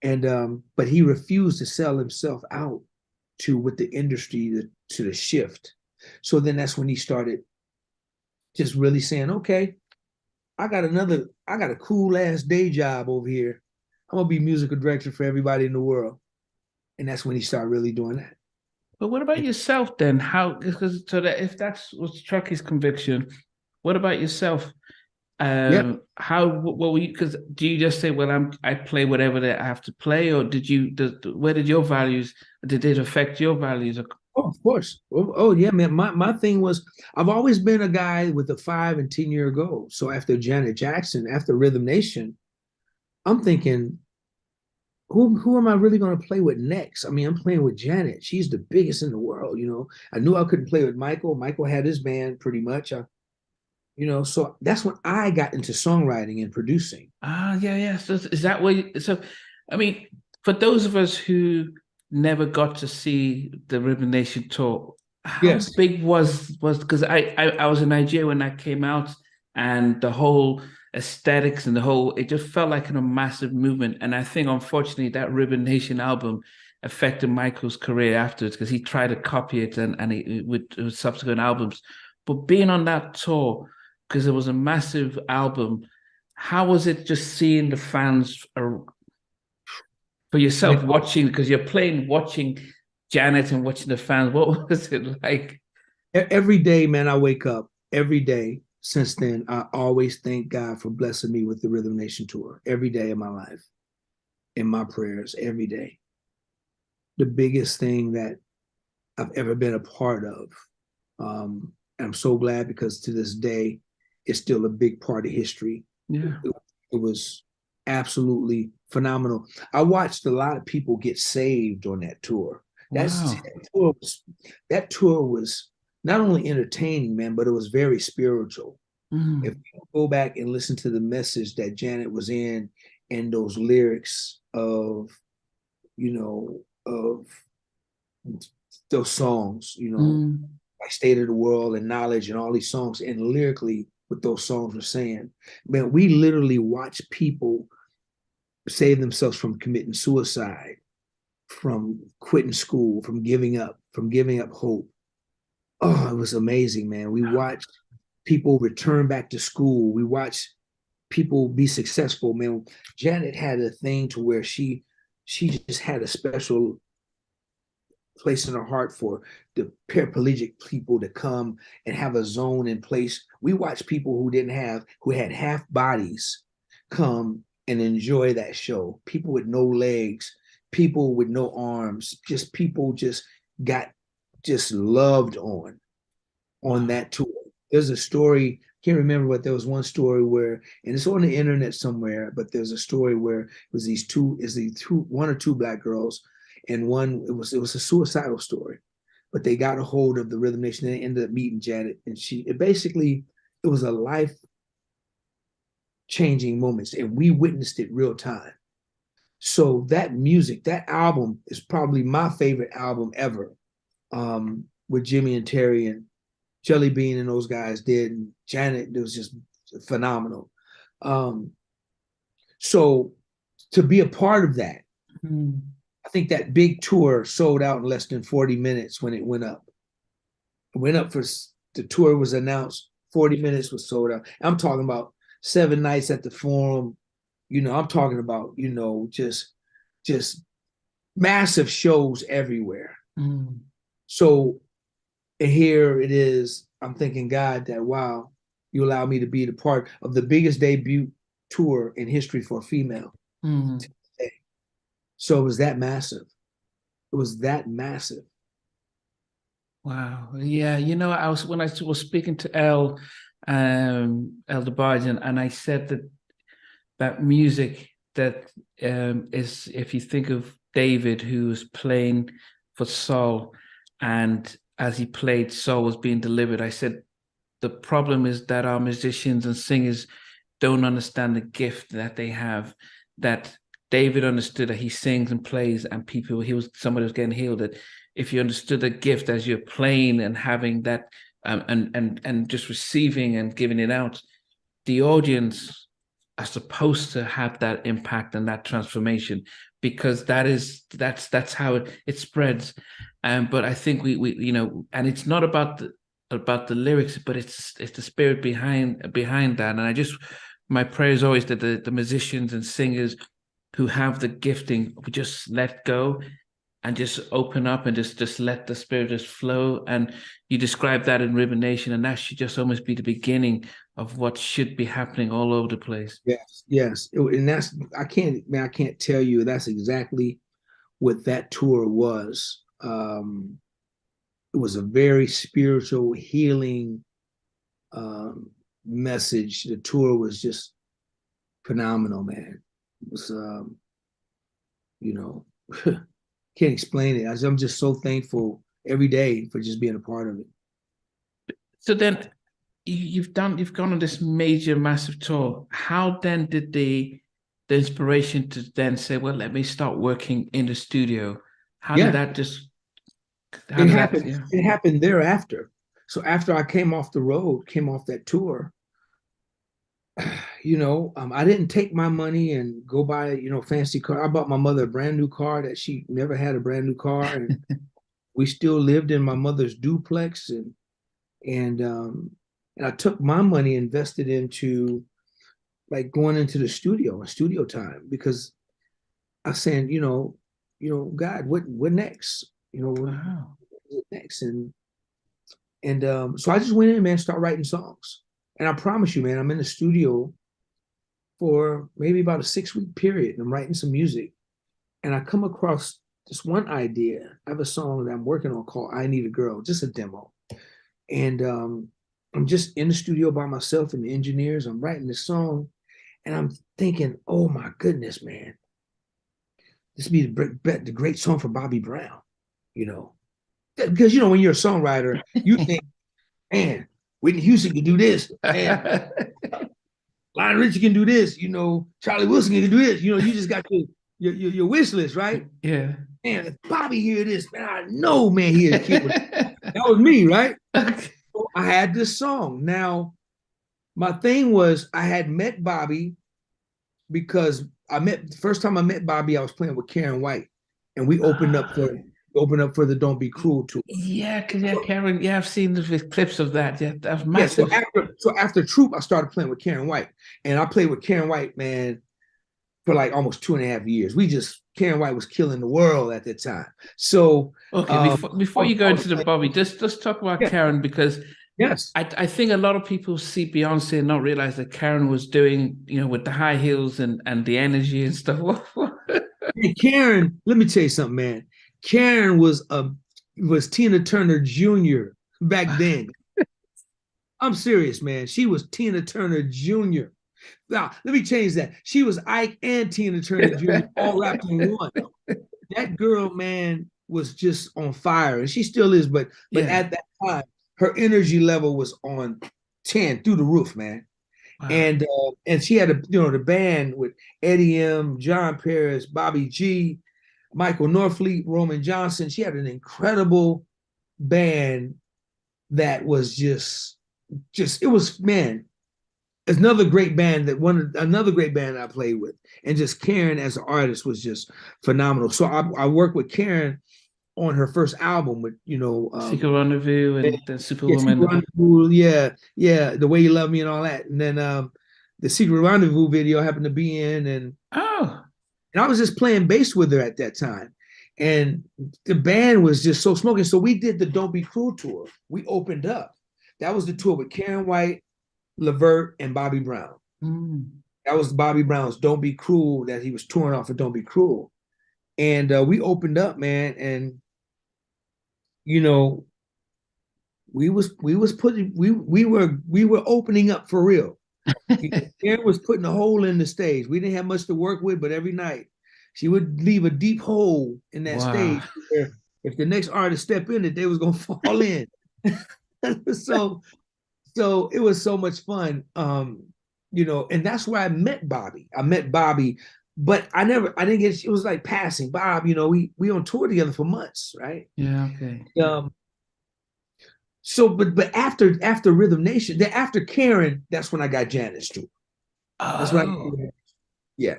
And but he refused to sell himself out to with the industry to the shift. So then that's when he started just really saying, okay, I got a cool ass day job over here. I'm gonna be musical director for everybody in the world. And that's when he started really doing that. But what about yourself then? If that's was Chucky's conviction, what about yourself? What were you? Because do you just say, "Well, I play whatever that I have to play," or where did your values? Did it affect your values? Oh, of course. Oh yeah, man. My thing was, I've always been a guy with a 5 and 10-year goal. So after Janet Jackson, after Rhythm Nation, I'm thinking, who am I really going to play with next? I mean, I'm playing with Janet. She's the biggest in the world. I knew I couldn't play with Michael. Michael had his band pretty much. So that's when I got into songwriting and producing. Yeah. So is that way? So, I mean, for those of us who never got to see the Rhythm Nation tour, how big was because I was in Nigeria when that came out, and the whole aesthetics and it just felt like a massive movement. And I think, unfortunately, that Rhythm Nation album affected Michael's career afterwards, because he tried to copy it with subsequent albums. But being on that tour, because it was a massive album, how was it just seeing the fans for yourself watching, because you're watching Janet and watching the fans? What was it like? Every day, man, I wake up every day. Since then, I always thank God for blessing me with the Rhythm Nation tour every day of my life, in my prayers every day. The biggest thing that I've ever been a part of. And I'm so glad, because to this day, it's still a big part of history. Yeah. It was absolutely phenomenal. I watched a lot of people get saved on that tour. Wow. That tour was not only entertaining, man, but it was very spiritual. Mm. If you go back and listen to the message that Janet was in, and those lyrics of those songs, like State of the World and Knowledge and all these songs, and lyrically what those songs were saying, man, we literally watch people save themselves from committing suicide, from quitting school, from giving up hope. Oh, it was amazing, man. We watched people return back to school. We watched people be successful, man. Janet had a thing to where she just had a special place in her heart for the paraplegic people to come and have a zone in place. We watched people who had half bodies come and enjoy that show. People with no legs, people with no arms, just people just got loved on that tour. There's a story, can't remember, but there was one story where, and it's on the internet somewhere, but there's a story where it was one or two black girls, and one, it was a suicidal story, but they got a hold of the Rhythm Nation, and they ended up meeting Janet, and it was a life changing moments, and we witnessed it real time. So that music, that album is probably my favorite album ever, with Jimmy and Terry and Jelly Bean and those guys did, and Janet, it was just phenomenal. So to be a part of that, I I think that big tour sold out in less than 40 minutes when it went up. It went up for the tour was announced, 40 minutes was sold out. I'm talking about 7 nights at the Forum. I'm talking about, just massive shows everywhere. Mm. So here it is. I'm thanking God that, wow, you allow me to be the part of the biggest debut tour in history for a female. Mm. So it was that massive. It was that massive. Wow. Yeah. When I was speaking to El DeBarge, and I said that music that is, if you think of David, who was playing for soul, and as he played, soul was being delivered. I said, the problem is that our musicians and singers don't understand the gift that they have, that David understood that he sings and plays and somebody was getting healed. That if you understood the gift as you're playing and having that and just receiving and giving it out, the audience are supposed to have that impact and that transformation, because that's how it spreads. But I think we and it's not about the lyrics, but it's the spirit behind that. And my prayer is always that the musicians and singers who have the gifting just let go and just open up and just let the spirit just flow. And you describe that in Ribbon Nation, and that should just almost be the beginning of what should be happening all over the place. Yes. And that's, I can't tell you, that's exactly what that tour was. It was a very spiritual, healing message. The tour was just phenomenal, man. It was, can't explain it. I'm just so thankful every day for just being a part of it. So then you've gone on this major, massive tour. How then did the inspiration to then say, well, let me start working in the studio? How did that just happen? It happened thereafter. So after I came off that tour, I didn't take my money and go buy, fancy car. I bought my mother a brand new car that she never had a brand new car. And we still lived in my mother's duplex. And I took my money, invested into like going into the studio time, because I was saying, God, what next? Wow. What next? And so I just went in, man, start writing songs. And I promise you, man, I'm in the studio for maybe about a 6-week period, and I'm writing some music. And I come across this one idea. I have a song that I'm working on called I Need a Girl, just a demo. And I'm just in the studio by myself and the engineers. I'm writing this song, and I'm thinking, oh my goodness, man, this would be the great song for Bobby Brown, Because, when you're a songwriter, you think, man, Whitney Houston can do this, man. Lionel Richie can do this, Charlie Wilson can do this. You just got your wish list, right? Yeah. Man, if Bobby hear this, man, I know, man, he is a kid. That was me, right? So I had this song. Now, my thing was I had met Bobby because the first time I met Bobby, I was playing with Karyn White, and we opened up for the Don't Be Cruel tour. Yeah, because Karyn, I've seen the clips of that. Yeah, that's massive. Yeah, so after Troop, I started playing with Karyn White, and I played with Karyn White, man, for like almost 2.5 years. Karyn White was killing the world at that time. So okay, before you go into the Bobby, just talk about Karyn, because yes, I think a lot of people see Beyonce and not realize that Karyn was doing, with the high heels and the energy and stuff. Hey, Karyn, let me tell you something, man. Karyn was Tina Turner Jr. back then. I'm serious, man. She was Tina Turner Jr. Now, let me change that. She was Ike and Tina Turner Jr. all wrapped in one. That girl, man, was just on fire, and she still is. But at that time, her energy level was on 10 through the roof, man. Wow. And she had the band with Eddie M, John Paris, Bobby G, Michael Norfleet, Roman Johnson. She had an incredible band that was just it was, man, it's another great band I played with, and just Karyn as an artist was just phenomenal. So I worked with Karyn on her first album with Secret Rendezvous and the Secret Superwoman. Rendezvous, yeah, The Way You Love Me and all that, and then the Secret Rendezvous video I happened to be in, and I was just playing bass with her at that time, and the band was just so smoking. So we did the Don't Be Cruel tour. We opened up. That was the tour with Karyn White, Levert, and Bobby Brown. That was Bobby Brown's Don't Be Cruel that he was touring off of Don't Be Cruel. And we opened up, man, and we were opening up for real. Karyn was putting a hole in the stage. We didn't have much to work with, but every night she would leave a deep hole in that stage where if the next artist step in it, they was gonna fall in. So it was so much fun. And that's where I met Bobby. But I didn't get, it was like passing. Bob, we on tour together for months, right? Yeah, okay. So, but after Rhythm Nation, after Karyn, that's when I got Janet's tour. That's when yeah.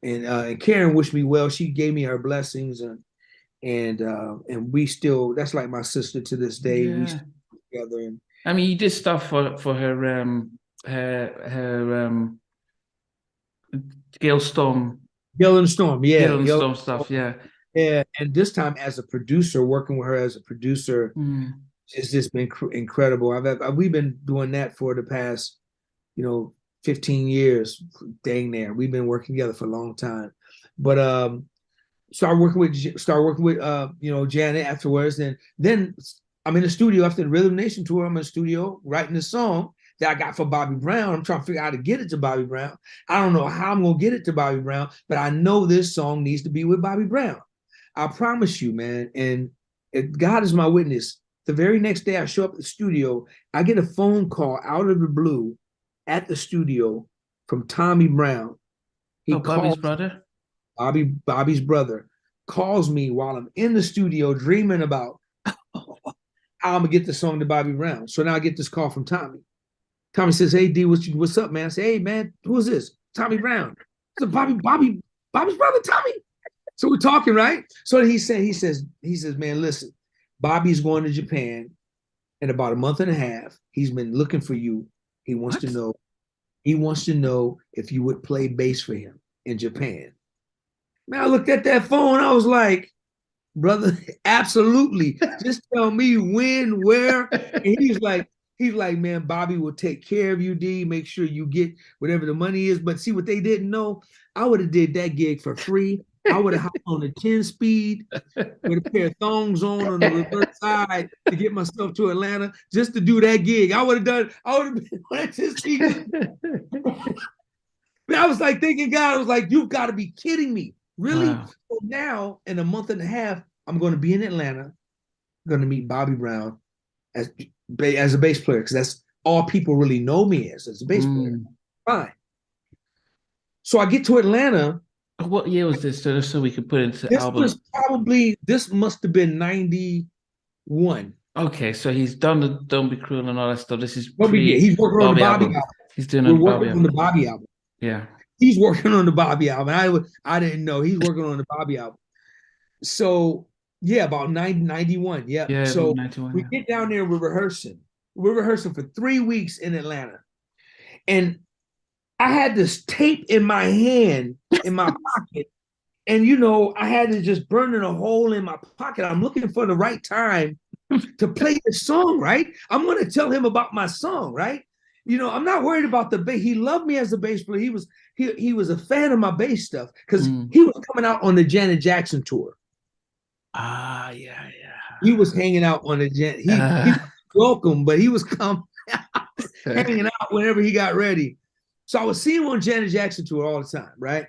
And Karyn wished me well. She gave me her blessings, and we still, that's like my sister to this day. Yeah. We still together. And I mean, you did stuff for her Gale Storm. Gale and Storm, yeah. Gale and Storm stuff, yeah. Yeah, and this time as a producer, working with her as a producer, it's just been incredible. We've been doing that for the past, 15 years. Dang there, we've been working together for a long time. But started working with Janet afterwards, and then I'm in the studio after the Rhythm Nation tour. I'm in the studio writing the song that I got for Bobby Brown. I'm trying to figure out how to get it to Bobby Brown. I don't know how I'm gonna get it to Bobby Brown, but I know this song needs to be with Bobby Brown. I promise you, man. And God is my witness. The very next day I show up at the studio, I get a phone call out of the blue at the studio from Tommy Brown. Bobby's brother? Bobby's brother calls me while I'm in the studio dreaming about how I'm gonna get the song to Bobby Brown. So now I get this call from Tommy. Tommy says, "Hey D, what's up, man?" I say, "Hey man, who is this?" Tommy Brown. So Bobby's brother, Tommy. So we're talking, right? So he says, "Man, listen, Bobby's going to Japan in about a month and a half. He's been looking for you. He wants to know if you would play bass for him in Japan." Man, I looked at that phone. I was like, "Brother, absolutely. Just tell me when, where." And he's like, "Man, Bobby will take care of you, D. Make sure you get whatever the money is." But see, what they didn't know, I would have did that gig for free. I would have hopped on a 10-speed with a pair of thongs on the reverse side to get myself to Atlanta just to do that gig. I would have been on that 10-speed. I was like thinking, God, I was like, "You've got to be kidding me. Really?" Wow. So now, in a month and a half, I'm going to be in Atlanta. I'm going to meet Bobby Brown as a bass player, because that's all people really know me as a bass player. Fine. So I get to Atlanta. What year was this? So we could put it into this album. This must have been 91. Okay, so he's done the Don't Be Cruel and all that stuff. This is he's working on the Bobby album. He's doing on the Bobby album. Yeah. He's working on the Bobby album. I didn't know he's working on the Bobby album. So yeah, about 91. Yeah. So 91, we get down there, we're rehearsing. We're rehearsing for 3 weeks in Atlanta. And I had this tape in my hand, in my pocket. And, I had to just burn a hole in my pocket. I'm looking for the right time to play the song, right? I'm going to tell him about my song, right? I'm not worried about the bass. He loved me as a bass player. He was a fan of my bass stuff because he was coming out on the Janet Jackson tour. Yeah. He was hanging out on the Janet. He was welcome, but he was hanging out whenever he got ready. So I was seeing him on Janet Jackson tour all the time, right?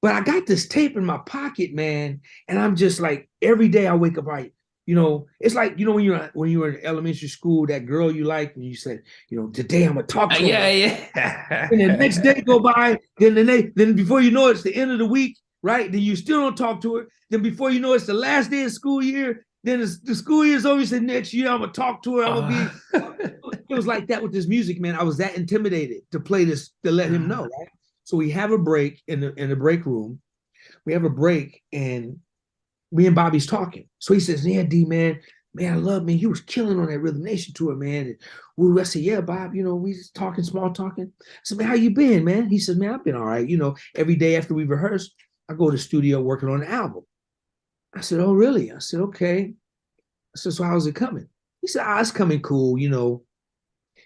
But I got this tape in my pocket, man, and I'm just like, every day I wake up, it's like, when you were in elementary school, that girl you like, and you said, today I'm gonna talk to her. Yeah. And the next day go by, then before you know it's the end of the week, right? Then you still don't talk to her. Then before you know it's the last day of school year, Then the school year's over. He said, next year I'm gonna talk to her. I'm gonna be. It was like that with this music, man. I was that intimidated to play this to let him know, right? So we have a break in the break room. We have a break, and me and Bobby's talking. So he says, "Yeah, D, man, I love, man. You was killing on that Rhythm Nation tour, man." And I said, "Yeah, Bob, we just talking, small talking." I said, "Man, how you been, man?" He said, "Man, I've been all right. Every day after we rehearse, I go to the studio working on the album." I said, "Oh, really?" I said, "Okay." I said, "So how's it coming?" He said, "It's coming cool.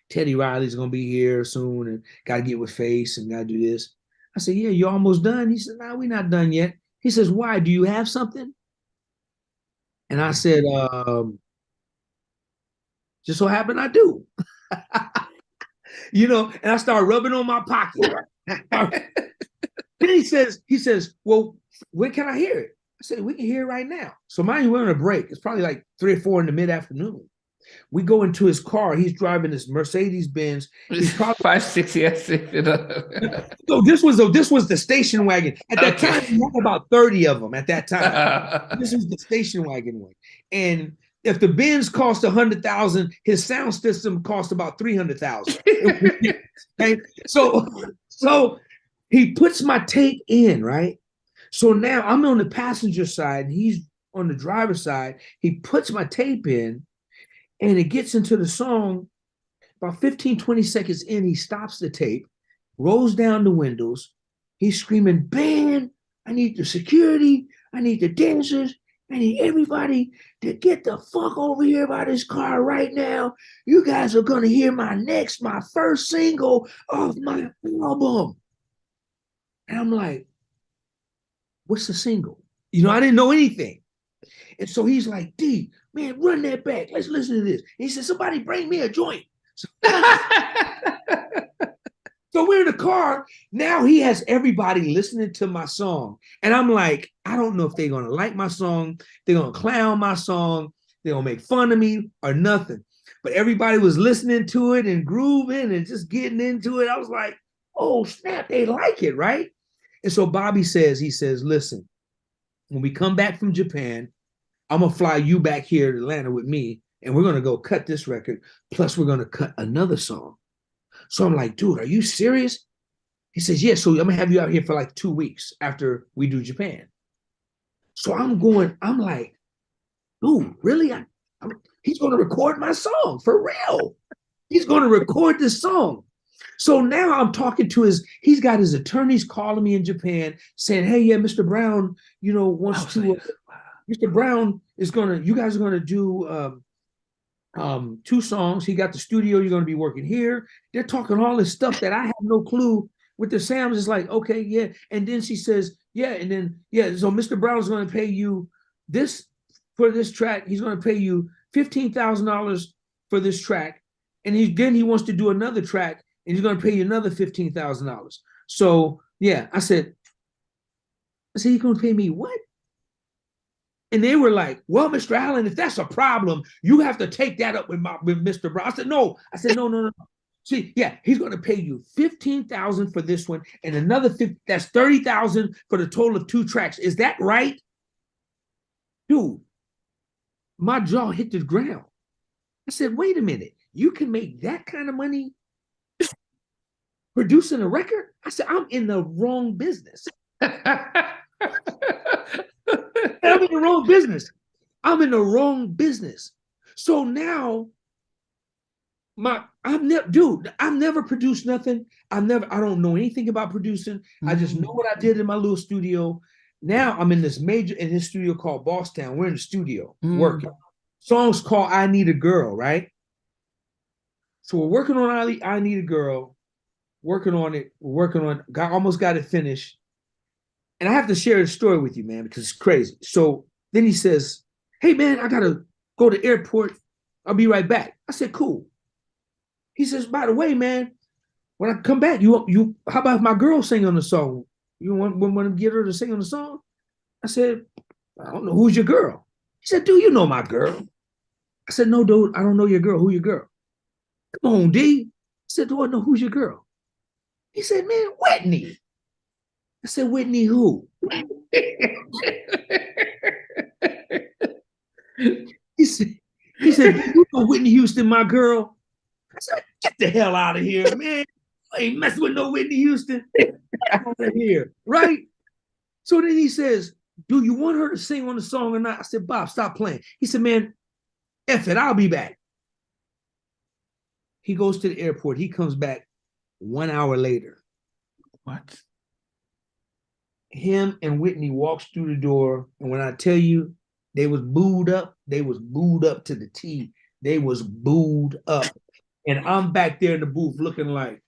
Teddy Riley's gonna be here soon, and gotta get with Face and gotta do this." I said, "Yeah, you almost done?" He said, "No, we're not done yet." He says, "Why? Do you have something?" And I said, "Just so happen I do." And I started rubbing on my pocket. Then he says, "Well, when can I hear it?" I said, "We can hear it right now." So mind you, we're on a break. It's probably like 3 or 4 in the mid-afternoon. We go into his car. He's driving this Mercedes Benz. He's probably 5, 6 years. So this was the station wagon. At that time, we had about 30 of them at that time. This was the station wagon one. And if the Benz cost 100,000, his sound system cost about 300,000. Okay, so he puts my tape in, right? So now I'm on the passenger side, and he's on the driver's side. He puts my tape in, and it gets into the song. About 15, 20 seconds in, he stops the tape, rolls down the windows. He's screaming, "Band, I need the security. I need the dancers. I need everybody to get the fuck over here by this car right now. You guys are going to hear my first single of my album." And I'm like, "What's the single?" I didn't know anything. And so he's like, "D, man, run that back. Let's listen to this." And he said, "Somebody bring me a joint." So we're in the car. Now he has everybody listening to my song. And I'm like, I don't know if they're going to like my song. They're going to clown my song. They're going to make fun of me or nothing. But everybody was listening to it and grooving and just getting into it. I was like, oh, snap, they like it, right? And so Bobby says, "Listen, when we come back from Japan, I'm going to fly you back here to Atlanta with me, and we're going to go cut this record. Plus, we're going to cut another song." So I'm like, "Dude, are you serious?" He says, "Yeah, so I'm going to have you out here for like 2 weeks after we do Japan." So I'm like, "Dude, really?" He's going to record my song for real. He's going to record this song. So now I'm talking to he's got his attorneys calling me in Japan saying, "Hey, yeah, Mr. Brown, wants to, Mr. Brown you guys are going to do 2 songs. He got the studio. You're going to be working here." They're talking all this stuff that I have no clue with the Sam's. It's like, okay, yeah. And then she says, "Yeah." And then, yeah. So Mr. Brown's going to pay you this for this track. He's going to pay you $15,000 for this track. And then he wants to do another track, and he's going to pay you another $15,000. So yeah, I said, "He's going to pay me what?" And they were like, "Well, Mr. Allen, if that's a problem, you have to take that up with Mr. Brown." I said, "No." I said, no. See, yeah, he's going to pay you $15,000 for this one and another 50. That's $30,000 for the total of 2 tracks. Is that right? Dude, my jaw hit the ground. I said, "Wait a minute. You can make that kind of money producing a record?" I said, "I'm in the wrong business." I'm in the wrong business. I'm in the wrong business. So now, I've never produced nothing. I don't know anything about producing. I just know what I did in my little studio. Now I'm in his studio called Bosstown. We're in the studio working. Songs called "I Need a Girl," right? So we're working on I Need a Girl, working on it, almost got it finished. And I have to share the story with you, man, because it's crazy. So then he says, "Hey, man, I got to go to the airport. I'll be right back." I said, "Cool." He says, "By the way, man, when I come back, how about if my girl sing on the song? You want to get her to sing on the song?" I said, "I don't know. Who's your girl?" He said, "Dude, you know my girl." I said, "No, dude, I don't know your girl. Who your girl?" "Come on, D." I said, "Do I know who's your girl?" He said, "Man, Whitney." I said, "Whitney who?" said, you know Whitney Houston, my girl? I said, get the hell out of here, man. I ain't messing with no Whitney Houston. Get out of here, right? So then he says, do you want her to sing on the song or not? I said, Bob, stop playing. He said, man, F it, I'll be back. He goes to the airport. He comes back 1 hour later. What? Him and Whitney walks through the door, and when I tell you they was booed up to the T. They was booed up. And I'm back there in the booth looking like,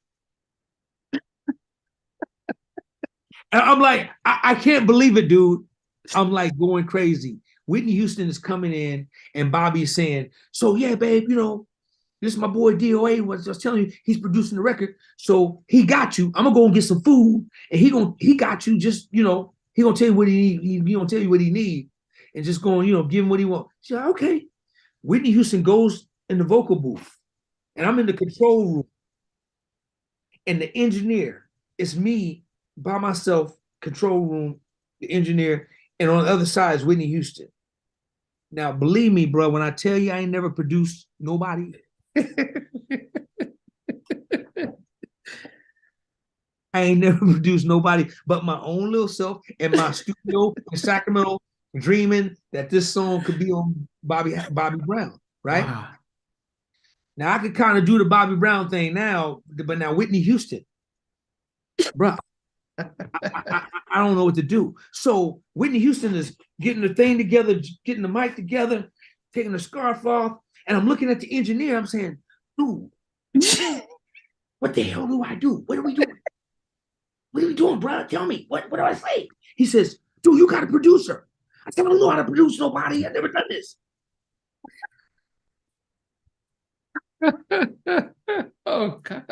and I'm like, I can't believe it, dude. I'm like going crazy. Whitney Houston is coming in, and Bobby is saying, so yeah, babe, you know, this is my boy DOA. Was just telling you, he's producing the record. So he got you. I'm gonna go and get some food, and he got you. Just, you know, he gonna tell you what he need. He gonna tell you what he need, and just going, you know, give him what he want. She's like, okay. Whitney Houston goes in the vocal booth, and I'm in the control room, and the engineer, it's me by myself, control room, the engineer, and on the other side is Whitney Houston. Now, believe me, bro, when I tell you I ain't never produced nobody. I ain't never produced nobody but my own little self in my studio in Sacramento, dreaming that this song could be on Bobby Brown, right? Wow. Now I could kind of do the Bobby Brown thing now, but now Whitney Houston, bro, I don't know what to do. So Whitney Houston is getting the thing together, getting the mic together, taking the scarf off, and I'm looking at the engineer. I'm saying, dude, what the hell do I do? What are we doing? What are we doing, bro? Tell me. What do I say? He says, dude, you got a producer. I said, I don't know how to produce nobody. I've never done this. Oh, God.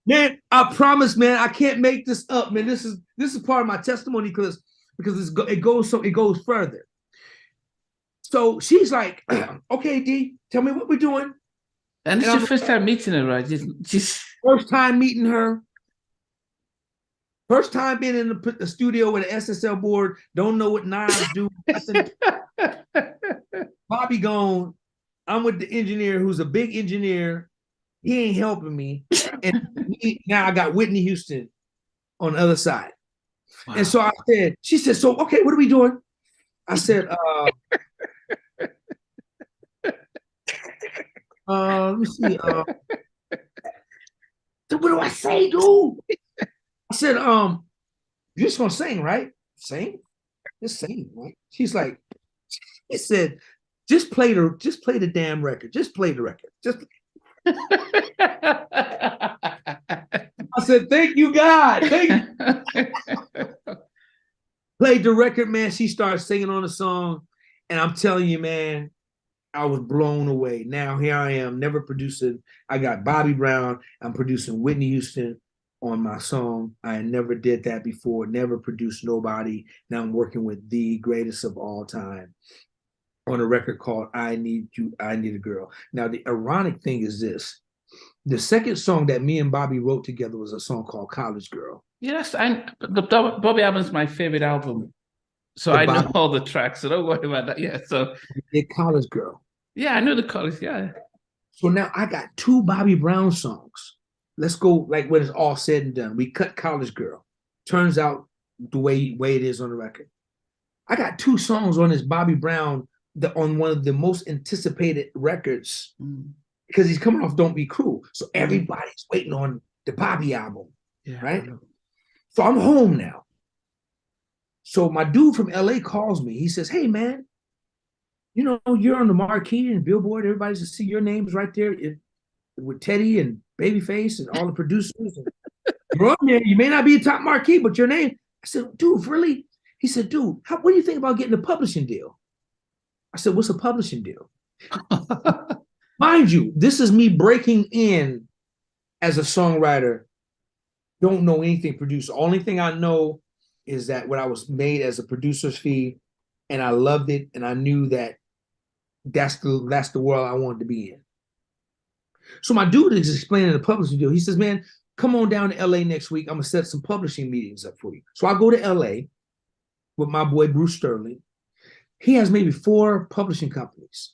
Man, I promise, man, I can't make this up, man. This is part of my testimony because it goes further. So she's like, okay, D, tell me what we're doing. And it's your first time meeting her, right? Just first time meeting her. First time being in the studio with an SSL board. Don't know what knives do. Bobby gone. I'm with the engineer who's a big engineer. He ain't helping me. And now I got Whitney Houston on the other side. Wow. And so she said, so, okay, what are we doing? I said, let me see. So what do I say, dude? I said, you're just gonna sing, right? Sing? Just sing, right? She's like, he said, just play the damn record. Just play the record. I said, thank you, God. Thank you. Played the record, man. She started singing on the song. And I'm telling you, man, I was blown away. Now here I am, never producing. I got Bobby Brown. I'm producing Whitney Houston on my song. I never did that before, never produced nobody. Now I'm working with the greatest of all time on a record called I Need You, I Need a Girl. Now, the ironic thing is this. The second song that me and Bobby wrote together was a song called College Girl. Yes, the Bobby album is my favorite album. So I know all the tracks, so don't worry about that. Yeah, so the College Girl. Yeah, I know the college, yeah. So now I got 2 Bobby Brown songs. Let's go, like when it's all said and done. We cut College Girl. Turns out the way it is on the record. I got 2 songs on this Bobby Brown on one of the most anticipated records because he's coming off Don't Be Cruel. So everybody's waiting on the Bobby album, right? So I'm home now. So my dude from LA calls me. He says, hey, man, you know, you're on the marquee and Billboard. Everybody's to see your names right there with Teddy and Babyface and all the producers. You're on there. You may not be a top marquee, but your name. I said, dude, really? He said, dude, what do you think about getting a publishing deal? I said, what's a publishing deal? Mind you, this is me breaking in as a songwriter. Don't know anything producer. Only thing I know is that when I was made as a producer's fee, and I loved it, and I knew that that's the world I wanted to be in. So my dude is explaining the publishing deal. He says, man, come on down to LA next week. I'm gonna set some publishing meetings up for you. So I go to LA with my boy Bruce Sterling. He has maybe 4 publishing companies.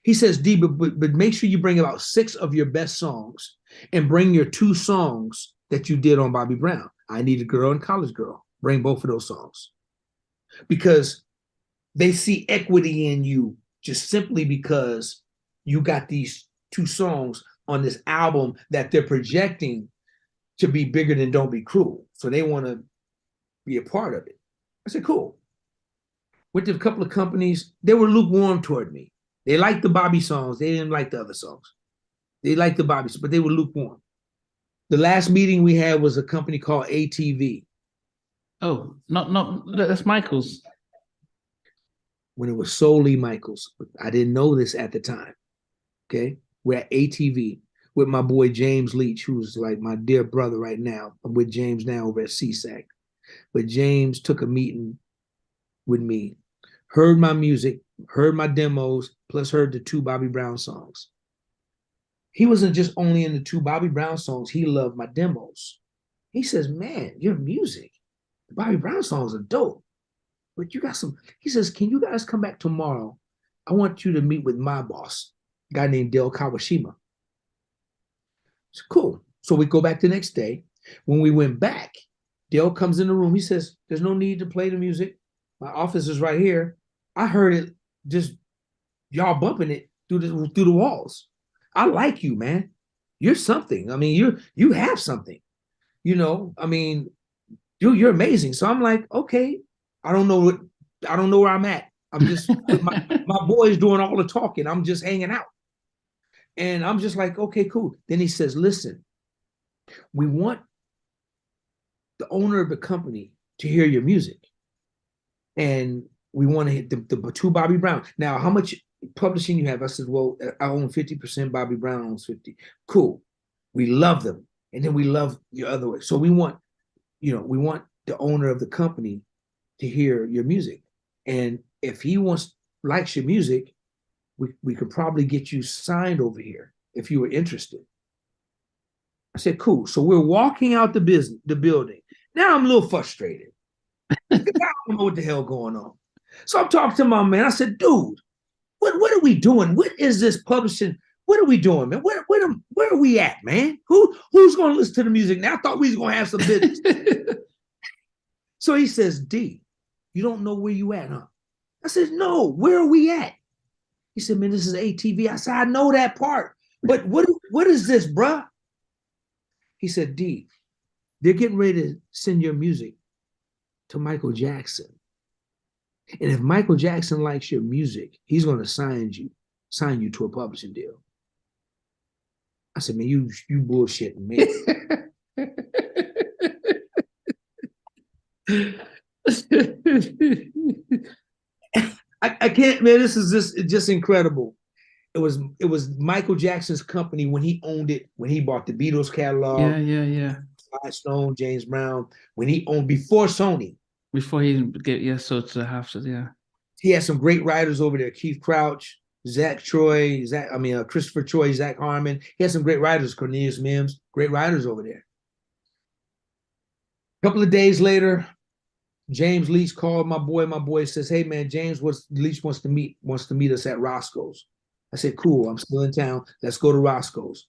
He says, D, but make sure you bring about 6 of your best songs and bring your 2 songs that you did on Bobby Brown. I Need a Girl and College Girl. Bring both of those songs. Because they see equity in you just simply because you got these 2 songs on this album that they're projecting to be bigger than Don't Be Cruel. So they want to be a part of it. I said, cool. Went to a couple of companies. They were lukewarm toward me. They liked the Bobby songs. They didn't like the other songs. They liked the Bobby, but they were lukewarm. The last meeting we had was a company called ATV. Oh, not that's Michael's. When it was solely Michael's. I didn't know this at the time. Okay. We're at ATV with my boy James Leach, who's like my dear brother right now. I'm with James now over at CSAC. But James took a meeting with me, heard my music, heard my demos, plus heard the 2 Bobby Brown songs. He wasn't just only in the 2 Bobby Brown songs, he loved my demos. He says, man, your music, the Bobby Brown songs are dope, but you got some, he says, can you guys come back tomorrow? I want you to meet with my boss, a guy named Dale Kawashima. It's cool. So we go back the next day. When we went back, Dale comes in the room. He says, there's no need to play the music. My office is right here. I heard it, just y'all bumping it through the walls. I like you, man. You're something. I mean, you have something. You know, I mean, you're amazing. So I'm like, okay, I don't know where I'm at. I'm just my boy's doing all the talking. I'm just hanging out. And I'm just like, okay, cool. Then he says, listen, we want the owner of the company to hear your music. And we want to hit the 2 Bobby Brown. Now, how much publishing you have? I said, well, I own 50%, Bobby Brown owns 50. Cool. We love them. And then we love your other way. So we want the owner of the company to hear your music. And if he likes your music, we could probably get you signed over here if you were interested. I said, cool. So we're walking out the building. Now I'm a little frustrated. I don't know what the hell going on. So I'm talking to my man. I said, dude, what are we doing? What is this publishing? What are we doing, man? Where are we at, man? Who's going to listen to the music now? I thought we was going to have some business. So he says, D, you don't know where you at, huh? I said, no, where are we at? He said, man, this is ATV. I said, I know that part. But what is this, bruh? He said, D, they're getting ready to send your music to Michael Jackson. And if Michael Jackson likes your music, he's going to sign you to a publishing deal. I said, man, you bullshitting me. I can't, man, this is just incredible. It was Michael Jackson's company when he owned it, when he bought the Beatles catalog. Yeah. Milestone, James Brown, when he owned before Sony. Before he get so to have to, yeah. He had some great writers over there, Keith Crouch, Christopher Choi, Zach Harmon. He had some great writers, Cornelius Mims, great writers over there. A couple of days later, James Leach called my boy. My boy says, hey man, Leach wants to meet us at Roscoe's. I said, cool, I'm still in town. Let's go to Roscoe's.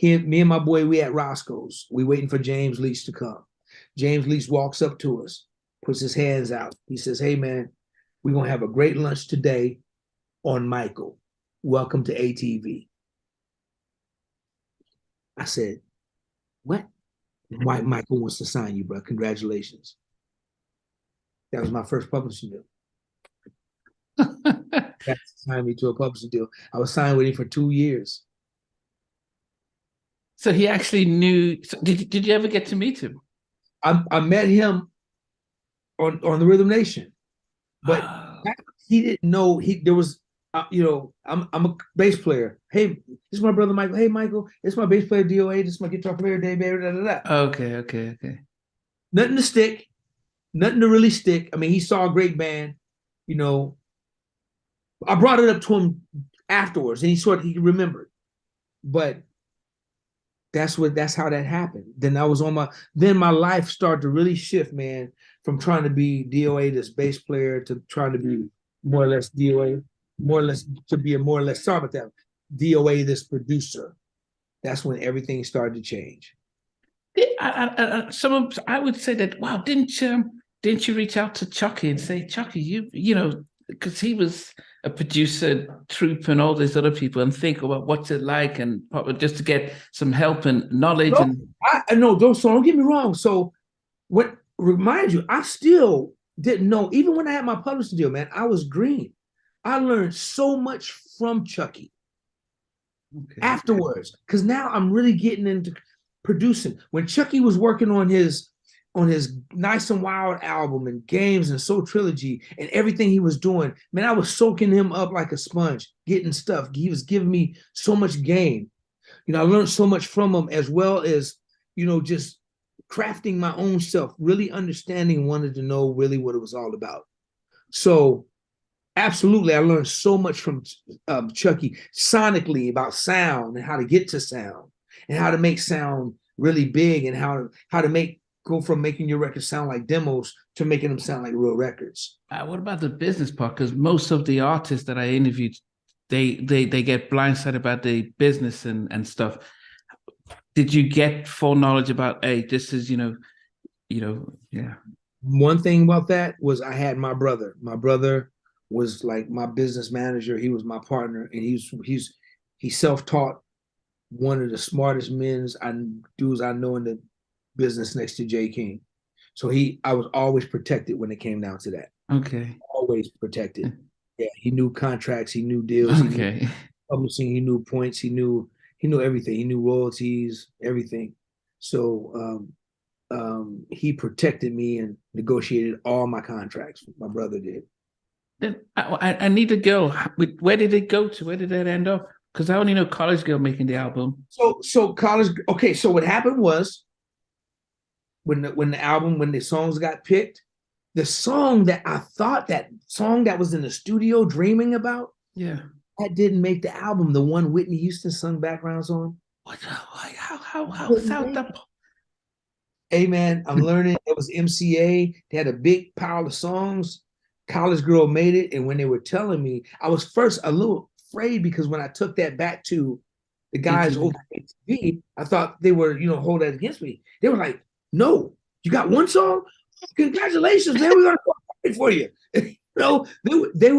Me and my boy, we at Roscoe's. We waiting for James Leach to come. James Leach walks up to us, puts his hands out. He says, hey man, we're going to have a great lunch today on Michael. Welcome to ATV. I said, what? White Michael wants to sign you, bro. Congratulations. That was my first publishing deal. That signed me to a publishing deal. I was signed with him for 2 years. So he actually knew. So did you ever get to meet him? I met him on the Rhythm Nation, but he didn't know there was. I'm a bass player. Hey, this is my brother Michael. Hey, Michael, this is my bass player DOA. This is my guitar player Dave. Okay. Nothing to stick. Nothing to really stick. I mean, he saw a great band. I brought it up to him afterwards, and he remembered. But that's how that happened. Then my life started to really shift, man, from trying to be DOA, this bass player, to trying to be more or less DOA. more or less to be a more or less, sorry about that, DOA, this producer. That's when everything started to change. I would say that, wow, didn't you reach out to Chucky and say, Chucky, you know, because he was a producer, Troop, and all these other people, and think about what's it like, and just to get some help and knowledge. Don't get me wrong. So, what remind you, I still didn't know, even when I had my publishing deal, man, I was green. I learned so much from Chucky afterwards, because now I'm really getting into producing. When Chucky was working on his Nice and Wild album and Games and Soul Trilogy and everything he was doing, man, I was soaking him up like a sponge, getting stuff. He was giving me so much game. You know, I learned so much from him, as well as, you know, just crafting my own self, really understanding, wanted to know really what it was all about. So absolutely, I learned so much from Chucky sonically, about sound and how to get to sound and how to make sound really big, and how to go from making your records sound like demos to making them sound like real records. What about the business part? Because most of the artists that I interviewed, they get blindsided about the business and stuff. Did you get full knowledge about, hey, this is, yeah. One thing about that was I had my brother. My brother was like my business manager. He was my partner, and he self-taught, one of the smartest dudes I know in the business next to Jay King. So I was always protected when it came down to that. Okay. Always protected. Yeah, he knew contracts, he knew deals, okay. He knew publishing, he knew points, he knew everything. He knew royalties, everything. So he protected me and negotiated all my contracts. My brother did. Then I need a girl. Where did it go to? Where did it end up? Because I only know College Girl making the album. So College. Okay, so what happened was, when the songs got picked, the song that was in the studio dreaming about, that didn't make the album. The one Whitney Houston sung background song. What? How South up? Hey man, I'm learning. It was MCA. They had a big pile of songs. College Girl made it, and when they were telling me, I was first a little afraid, because when I took that back to the guys over at ATV, I thought they were, hold that against me. They were like, "No, you got one song? Congratulations, man! We're gonna go for you." They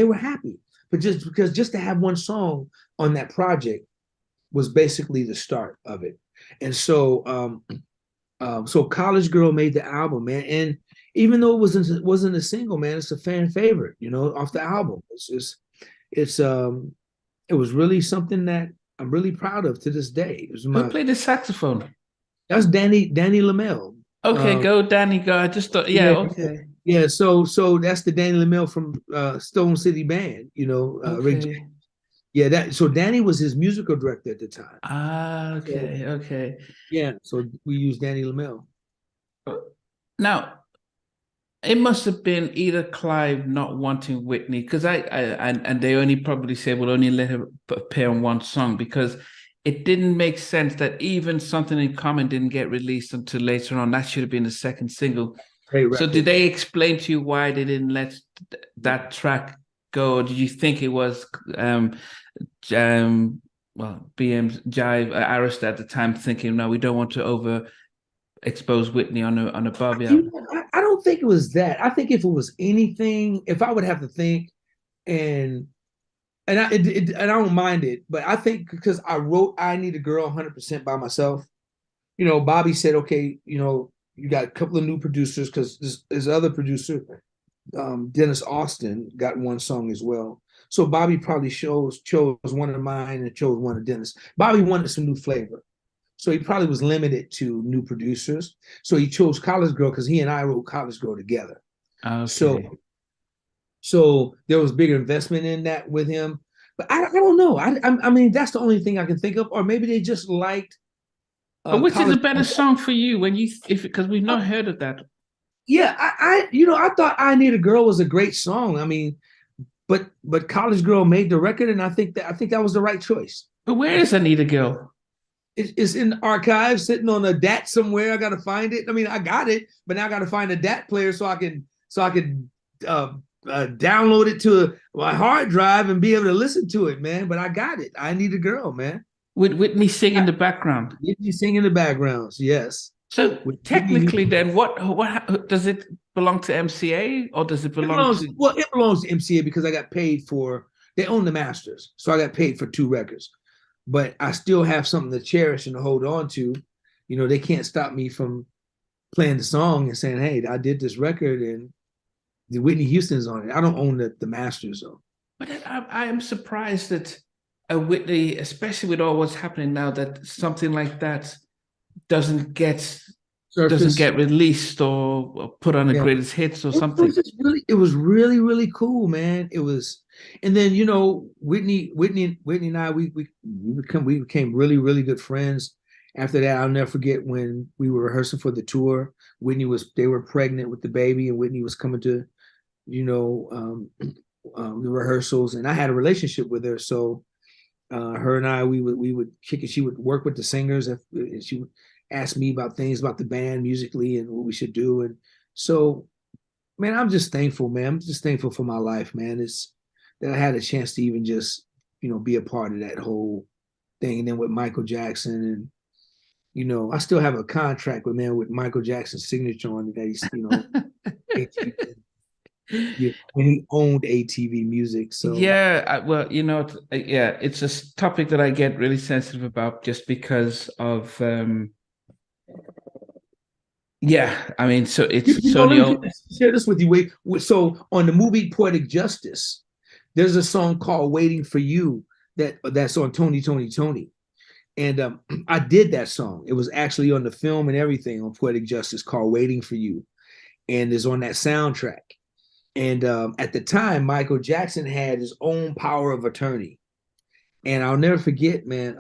were happy, but just to have one song on that project was basically the start of it. And so, so College Girl made the album, man, and even though it wasn't a single, man, it's a fan favorite, off the album. It was really something that I'm really proud of to this day. Who played the saxophone? That's Danny Lamel. Okay, go Danny. Go. I just thought, okay. Yeah, so that's the Danny Lamel from Stone City Band. Okay. So Danny was his musical director at the time. Okay. Yeah, so we used Danny Lamel. Now, it must have been either Clive not wanting Whitney, because and they only probably said we'll only let her appear on one song, because it didn't make sense that even Something in Common didn't get released until later on. That should have been the second single. So did they explain to you why they didn't let that track go? Or did you think it was BM's Jive Arista at the time thinking, no, we don't want to expose Whitney on a Bobby album? I don't think it was that. I think if it was anything, if I would have to think, and I don't mind it, but I think because I wrote I Need a Girl 100% by myself, Bobby said, okay, you got a couple of new producers, because his other producer, Dennis Austin, got one song as well. So Bobby probably chose one of mine and chose one of Dennis. Bobby wanted some new flavor. So he probably was limited to new producers. So he chose College Girl because he and I wrote College Girl together. Okay. So there was bigger investment in that with him. But I don't know. I mean, that's the only thing I can think of. Or maybe they just liked. But which is a better song for you because we've not heard of that? Yeah, I thought I Need a Girl was a great song. I mean, but College Girl made the record, and I think that was the right choice. But where is I Need a Girl? It's in the archives, sitting on a DAT somewhere. I got to find it. I mean, I got it, but now I got to find a DAT player so I can download it to my hard drive and be able to listen to it, man. But I got it. I Need a Girl, man. With Whitney sing in the background. Whitney sing in the backgrounds, yes. So technically, then, what does it belong to MCA or does it belong to? Well, it belongs to MCA because I got paid for. They own the masters, so I got paid for 2 records. But I still have something to cherish and to hold on to. You know, they can't stop me from playing the song and saying, "Hey, I did this record and the Whitney Houston's on it." I don't own the masters though. But I am surprised that a Whitney, especially with all what's happening now, that something like that doesn't get released or put on the greatest hits or something. It was really cool, man. It was, and then you know, Whitney and I, we became really good friends. After that, I'll never forget when we were rehearsing for the tour. They were pregnant with the baby, and Whitney was coming to, you know, the rehearsals, and I had a relationship with her, so her and I, we would kick it. She would work with the singers, and she would ask me about things about the band musically and what we should do. And so, man, I'm just thankful, man. I'm just thankful for my life, man. It's that I had a chance to even just, you know, be a part of that whole thing. And then with Michael Jackson, and you know, I still have a contract with Michael Jackson's signature on it that he's, you know, when he owned ATV Music. So well, you know, it's a topic that I get really sensitive about just because of I mean, so it's share this with you. So on the movie Poetic Justice, there's a song called "Waiting for You" that's on Tony. And I did that song. It was actually on the film and everything on Poetic Justice, called "Waiting for You," and is on that soundtrack. And at the time, Michael Jackson had his own power of attorney. And I'll never forget, man,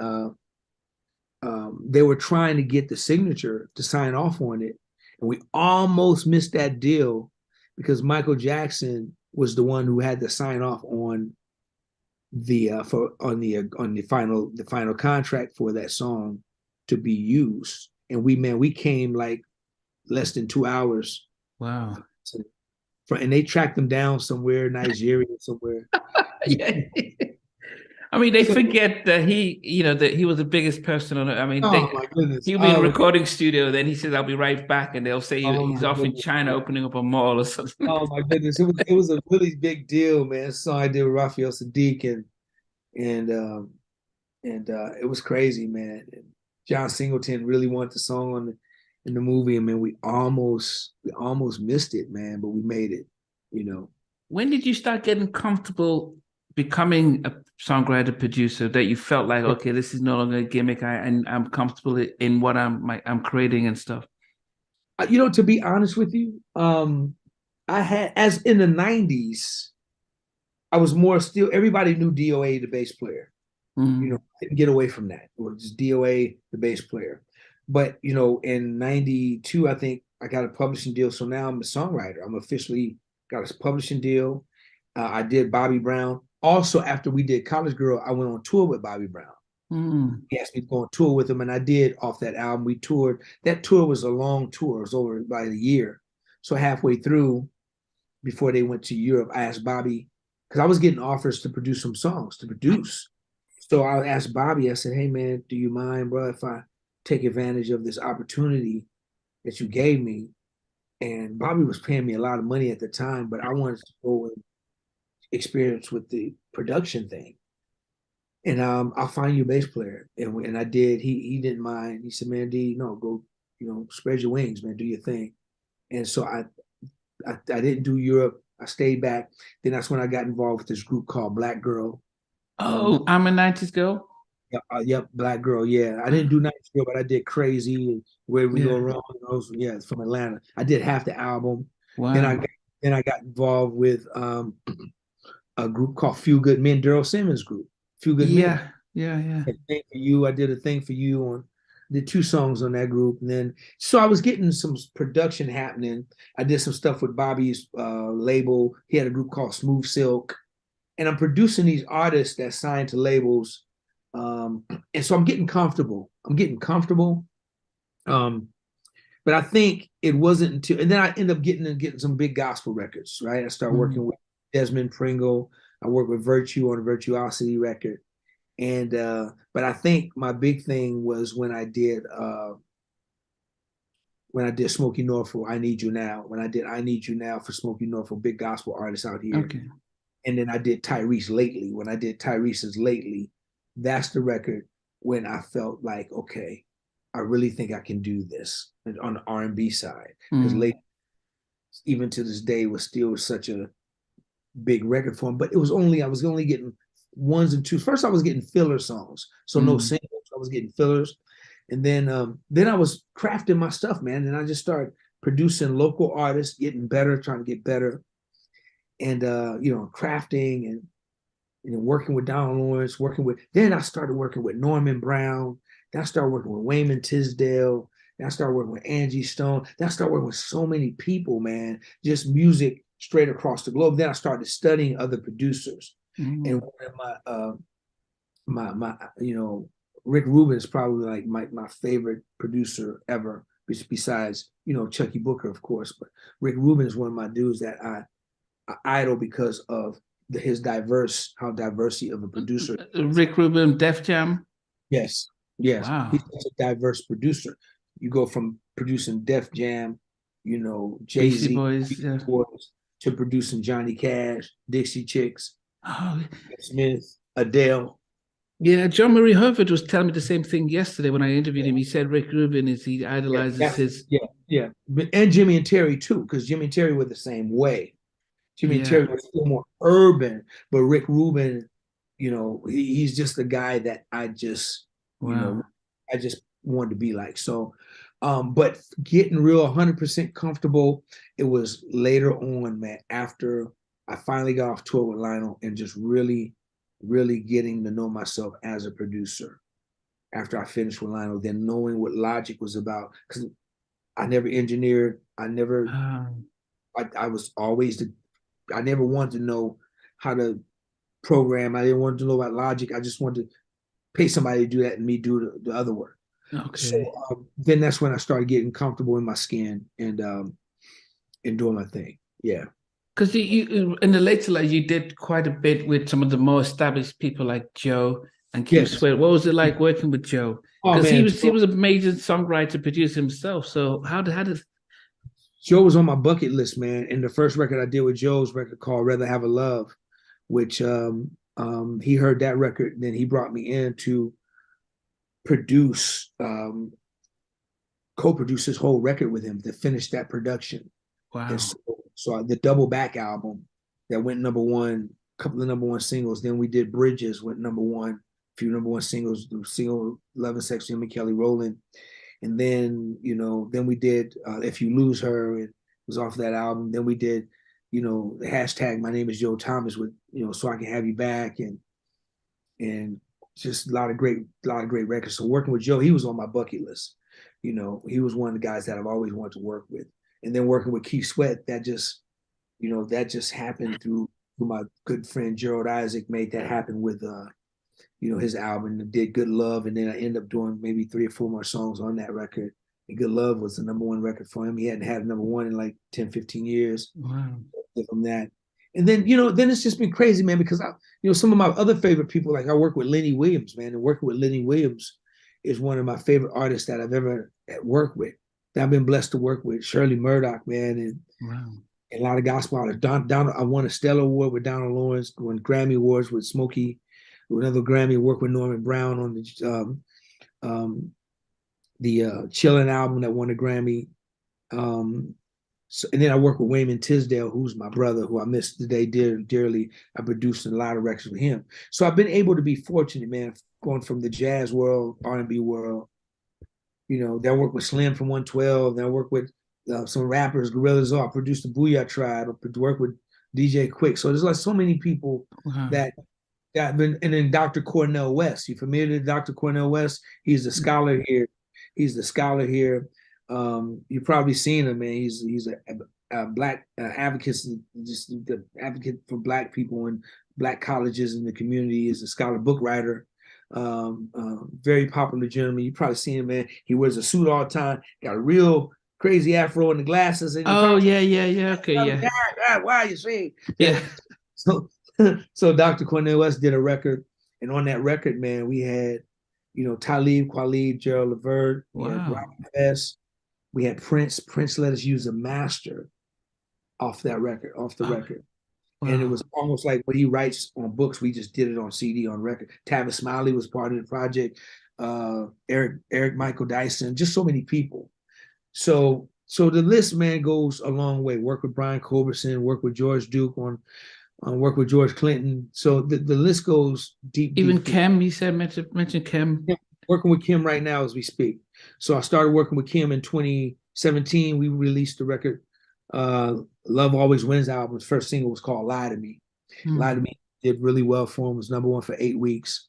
they were trying to get the signature to sign off on it. And we almost missed that deal because Michael Jackson was the one who had to sign off on the final contract for that song to be used. And we came like less than 2 hours. Wow. And they tracked them down somewhere, Nigeria, somewhere. Yeah. I mean, they forget that he was the biggest person on it. I mean, my goodness. He'll be in a recording studio, then he says, "I'll be right back," and they'll say he's off in China opening up a mall or something. Oh my goodness, it was a really big deal, man. So I did with Raphael Sadiq, and it was crazy, man. And John Singleton really wanted the song in the movie, and man, we almost missed it, man, but we made it, you know. When did you start getting comfortable becoming a songwriter producer, that you felt like, okay, this is no longer a gimmick, I'm comfortable in what I'm creating and stuff? You know, to be honest with you, I had, as in the 90s, I was more still, everybody knew DOA, the bass player. You know, I didn't get away from that. It was just DOA, the bass player. But, you know, in 92, I think I got a publishing deal. So now I'm a songwriter. I'm officially got a publishing deal. I did Bobby Brown. Also, after we did College Girl, I went on tour with Bobby Brown. He asked me to go on tour with him, and I did. Off that album, we toured. That tour was a long tour. It was over about a year. So halfway through, before they went to Europe, I asked Bobby, because I was getting offers to produce some songs, to produce. So I asked Bobby, I said, "Hey, man, do you mind, bro, if I take advantage of this opportunity that you gave me?" And Bobby was paying me a lot of money at the time, but I wanted to go and experience with the production thing. And I'll find you a bass player. And I did. He didn't mind. He said, "Man, D, no, go, you know, spread your wings, man, do your thing." And so I didn't do Europe. I stayed back. Then that's when I got involved with this group called Black Girl. Oh, I'm a 90s Girl? Yep, Black Girl, yeah. I didn't do 90s Girl, but I did Crazy and Where We Go Wrong. Yeah, it's from Atlanta. I did half the album. Wow. Then I got involved with a group called Few Good Men, Daryl Simmons group. Few Good Men. Yeah. A Thing for You. I did A Thing for You did 2 songs on that group. And then, so I was getting some production happening. I did some stuff with Bobby's label. He had a group called Smooth Silk. And I'm producing these artists that signed to labels. And so I'm getting comfortable. But I think it wasn't until, and then I end up getting some big gospel records, right? I started working with Desmond Pringle. I worked with Virtue on a Virtuosity record. And but I think my big thing was when I did Smokey Norfolk, I Need You Now. When I did I Need You Now for Smokey Norfolk, big gospel artist out here. Okay. And then I did Tyrese Lately. When I did Tyrese's Lately, that's the record when I felt like, okay, I really think I can do this on the R&B side. Because Lately, even to this day, was still such a big record for him. But I was only getting ones and twos. First, I was getting filler songs, so no singles. I was getting fillers, and then I was crafting my stuff, man. And I just started producing local artists, getting better, trying to get better, and crafting and working with Donald Lawrence, Then I started working with Norman Brown. Then I started working with Wayman Tisdale. Then I started working with Angie Stone. Then I started working with so many people, man. Just music straight across the globe. Then I started studying other producers. And one of my Rick Rubin is probably like my favorite producer ever, besides Chuckii Booker, of course. But Rick Rubin is one of my dudes that I idol because of his diversity of a producer. Rick Rubin, Def Jam. Yes. Wow. He's such a diverse producer. You go from producing Def Jam, Jay-Z, Beastie Boys, yeah, to producing Johnny Cash, Dixie Chicks, Oh, Smith, Adele. Yeah, John Marie Herford was telling me the same thing yesterday when I interviewed him. He said Rick Rubin he idolizes his. Yeah. And Jimmy and Terry too, because Jimmy and Terry were the same way. Jimmy and Terry were still more urban, but Rick Rubin, he's just the guy that I just, I just wanted to be like. So, but getting real 100% comfortable, it was later on, man, after I finally got off tour with Lionel and just really getting to know myself as a producer. After I finished with Lionel, then knowing what Logic was about, because I never engineered. I never, I was always I never wanted to know how to program. I didn't want to know about Logic. I just wanted to pay somebody to do that and me do the other work. Okay. So then that's when I started getting comfortable in my skin and doing my thing. Yeah. Because you in the later life, you did quite a bit with some of the more established people like Joe and Keith Sweat. What was it like working with Joe? Because he was a major songwriter, producer himself. So how did Joe was on my bucket list, man. And the first record I did with Joe's record called Rather Have a Love, which he heard that record, and then he brought me in to produce, co-produce his whole record with him to finish that production. Wow. So the Double Back album that went number one, a couple of number one singles. Then we did Bridges, went number one, a few number one singles, the single Love and Sex, Jimmy Kelly Rowland. And then, then we did If You Lose Her, it was off that album. Then we did, the hashtag My Name is Joe Thomas with, So I Can Have You Back, and just a lot of great records. So working with Joe, he was on my bucket list. He was one of the guys that I've always wanted to work with. And then working with Keith Sweat, that just happened through my good friend Gerald Isaac, made that happen with his album, did Good Love, and then I ended up doing maybe 3 or 4 more songs on that record. And Good Love was the number one record for him. He hadn't had a number one in like 10, 15 years. Wow. From that. And then, then it's just been crazy, man, because some of my other favorite people, like I work with Lenny Williams, man, and working with Lenny Williams is one of my favorite artists that I've ever worked with. That I've been blessed to work with. Shirley Murdoch, man, and a lot of gospel artists. I won a Stellar Award with Donald Lawrence, won Grammy Awards with Smokey, another Grammy, worked with Norman Brown on the Chillin' album that won a Grammy. And then I work with Wayman Tisdale, who's my brother, who I miss today dearly. I produced a lot of records with him. So I've been able to be fortunate, man, going from the jazz world, R&B world. Then I work with Slim from 112. Then I work with some rappers, Gorillaz. I produced the Booyah Tribe. I work with DJ Quick. So there's like so many people that I've been. And then Dr. Cornel West. You familiar with Dr. Cornel West? He's the scholar here. You've probably seen him, man. He's a black advocate, just the advocate for black people in black colleges in the community. He's a scholar, book writer. Very popular gentleman. You probably seen him, man. He wears a suit all the time. Got a real crazy afro and the glasses. And yeah. Okay, yeah. Why you saying? Yeah. So, so Dr. Cornel West did a record, and on that record, man, we had, Talib Kweli, Gerald Levert, we had Rob Wow. S, we had Prince. Prince let us use a master off that record, off the Oh, record. And it wow. was almost like what he writes on books, we just did it on CD, on record. Tavis Smiley was part of the project. Eric Michael Dyson, just so many people. So the list, man, goes a long way. Work with Brian Culbertson, work with George Duke on work with George Clinton. So the list goes deep, Even deep, deep. Kim, you said mention Kim. Yeah, working with Kim right now as we speak. So I started working with Kim in 2017. We released the record, Love Always Wins album. The first single was called Lie to Me. Lie to Hmm. Me did really well for him, was #1 for 8 weeks.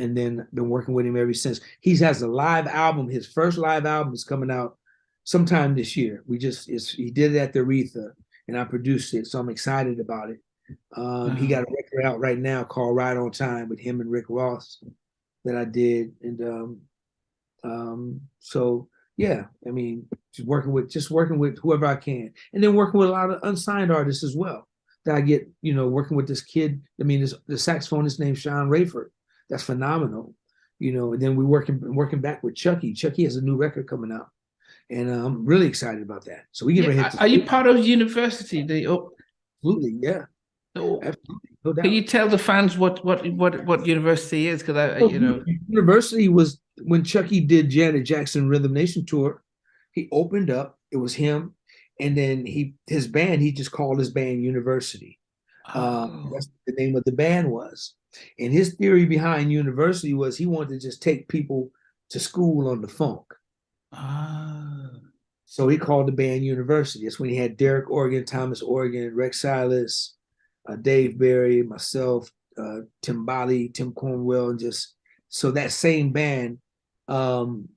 And then been working with him ever since. He has a live album. His first live album is coming out sometime this year. He did it at the Aretha, and I produced it, so I'm excited about it. He got a Wow. record out right now called Right on Time with him and Rick Ross that I did, and so yeah, I mean, just working with whoever I can, and then working with a lot of unsigned artists as well. That I get, working with this kid. I mean, the saxophonist named Sean Rayford. That's phenomenal, And then we're working back with Chucky. Chucky has a new record coming out, and I'm really excited about that. So we get ready to hit Yeah. the Are you stage. part of university? Absolutely, yeah, Oh, absolutely, no can doubt. you tell the fans what university is? Because Well, University was when Chucky did Janet Jackson Rhythm Nation tour. He opened up. It was him, and then his band. He just called his band University. Oh, That's what the name of the band was. And his theory behind University was he wanted to just take people to school on the funk. ah, So he called the band University. That's when he had Derek Organ, Thomas Organ, Rex Silas, Dave Berry, myself, Tim Body, Tim Cornwell, and just so that same band. Um,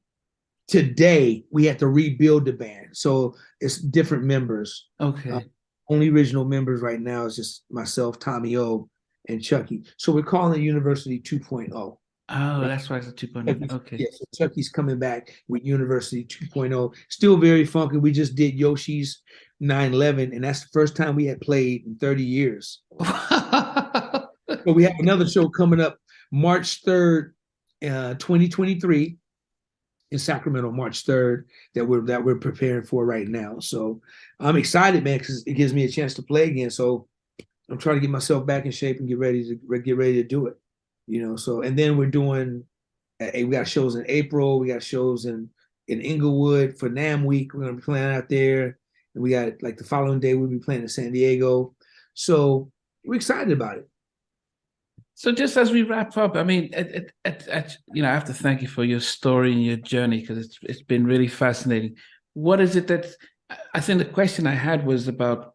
Today we had to rebuild the band, so it's different members. Uh, okay. Only original members right now is just myself, Tommy O, and Chucky. So we're calling it University 2.0. Oh, Right? that's why it's a 2.0. Chucky's, Okay. yeah, so Chucky's coming back with University 2.0. Still very funky. We just did Yoshi's 9/11, and that's the first time we had played in 30 years. But we have another show coming up March 3rd, 2023 in Sacramento, March 3rd, that we're preparing for right now. So I'm excited, man, because it gives me a chance to play again. So I'm trying to get myself back in shape and get ready to do it. So and then we're doing we got shows in April. We got shows in Inglewood for NAMM Week. We're gonna be playing out there, and we got like the following day we'll be playing in San Diego. So we're excited about it. So just as we wrap up, I mean, I have to thank you for your story and your journey because it's been really fascinating. What is it that I think the question I had was about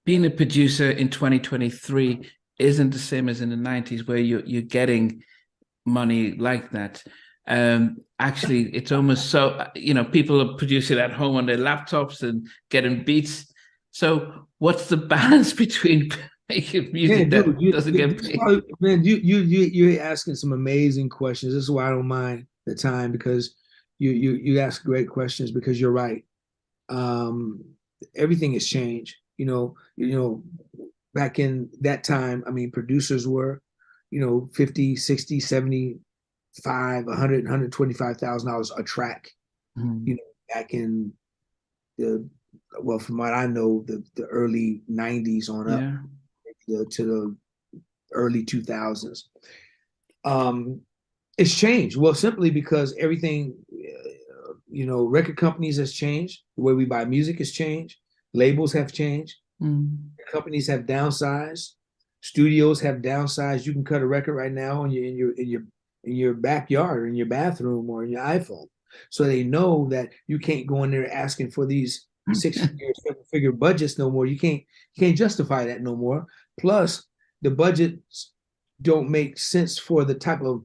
being a producer in 2023 isn't the same as in the 90s where you're getting money like that. Actually, it's almost so, people are producing at home on their laptops and getting beats. So what's the balance between making music Man, dude, that doesn't get paid? man, you're asking some amazing questions. This is why I don't mind the time because you ask great questions because you're right. Um, Everything has changed. Back in that time, I mean, producers were, 50, 60, 75, 100, $125,000 a track, Mm, back in the, well, from what I know, the early 90s on up yeah. to the early 2000s. Um, it's changed. Well, simply because everything, record companies has changed. The way we buy music has changed. Labels have changed. Mm, Companies have downsized. Studios have downsized. You can cut a record right now in your backyard, or in your bathroom, or in your iPhone. So they know that you can't go in there asking for these six-figure, seven-figure budgets no more. You can't justify that no more. Plus, the budgets don't make sense for the type of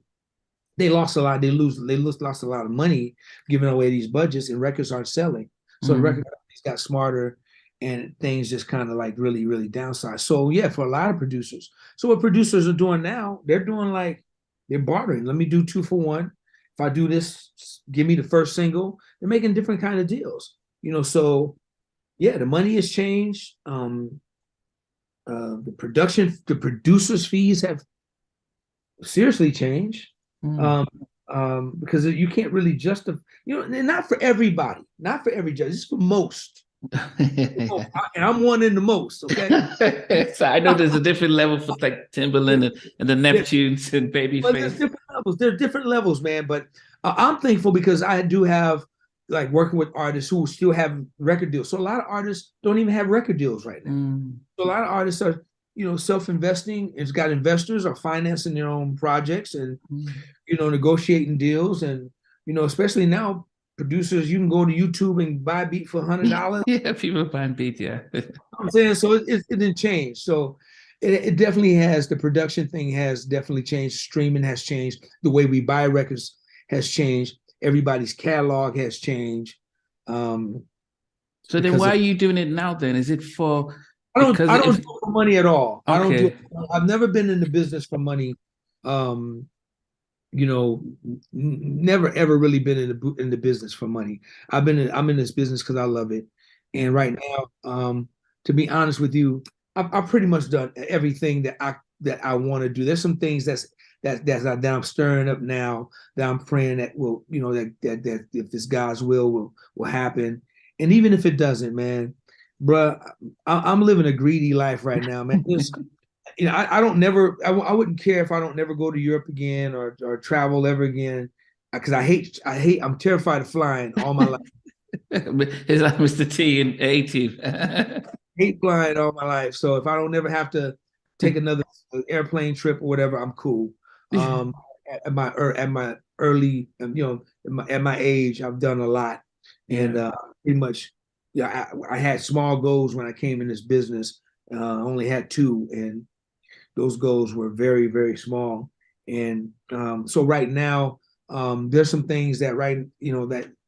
they lost a lot. Lost a lot of money giving away these budgets, and records aren't selling. So the record mm. companies got smarter, and things just kind of like really, really downsized. So yeah, for a lot of producers. So what producers are doing now, they're doing like they're bartering. Let me do 2 for 1. If I do this, give me the first single. They're making different kind of deals. So yeah, the money has changed. the producers' fees have seriously changed. Because you can't really justify, and not for everybody, not for every judge, it's for most. And I'm one in the most, okay? So I know there's a different level for like Timbaland and the Neptunes and Babyface. Well, there's different levels. There are different levels, man. But I'm thankful because I do have like working with artists who still have record deals. So a lot of artists don't even have record deals right now. So a lot of artists are, self-investing. It's got investors are financing their own projects and, negotiating deals. And, especially now, producers, you can go to YouTube and buy a beat for $100. Yeah, people buying beats, yeah. I'm saying, so it didn't change. So it definitely has, the production thing has definitely changed. Streaming has changed. The way we buy records has changed. Everybody's catalog has changed. So then why are you doing it now then? Is it for... I don't do it for money at all. Okay. I've never been in the business for money. Never ever really been in the business for money. I'm in this business because I love it. And right now, to be honest with you, I've pretty much done everything that I want to do. There's some things that I'm stirring up now that I'm praying that will, that if this God's will happen. And even if it doesn't, man, bruh, I'm living a greedy life right now, man. I wouldn't care if I don't never go to Europe again or travel ever again, because I'm terrified of flying all my life. Is that Mr. T and A-Team? Hate flying all my life. So if I don't ever have to take another airplane trip or whatever, I'm cool. At my early, at my age, I've done a lot, and pretty much, I had small goals when I came in this business. I only had two, and those goals were very, very small. And so right now, there's some things that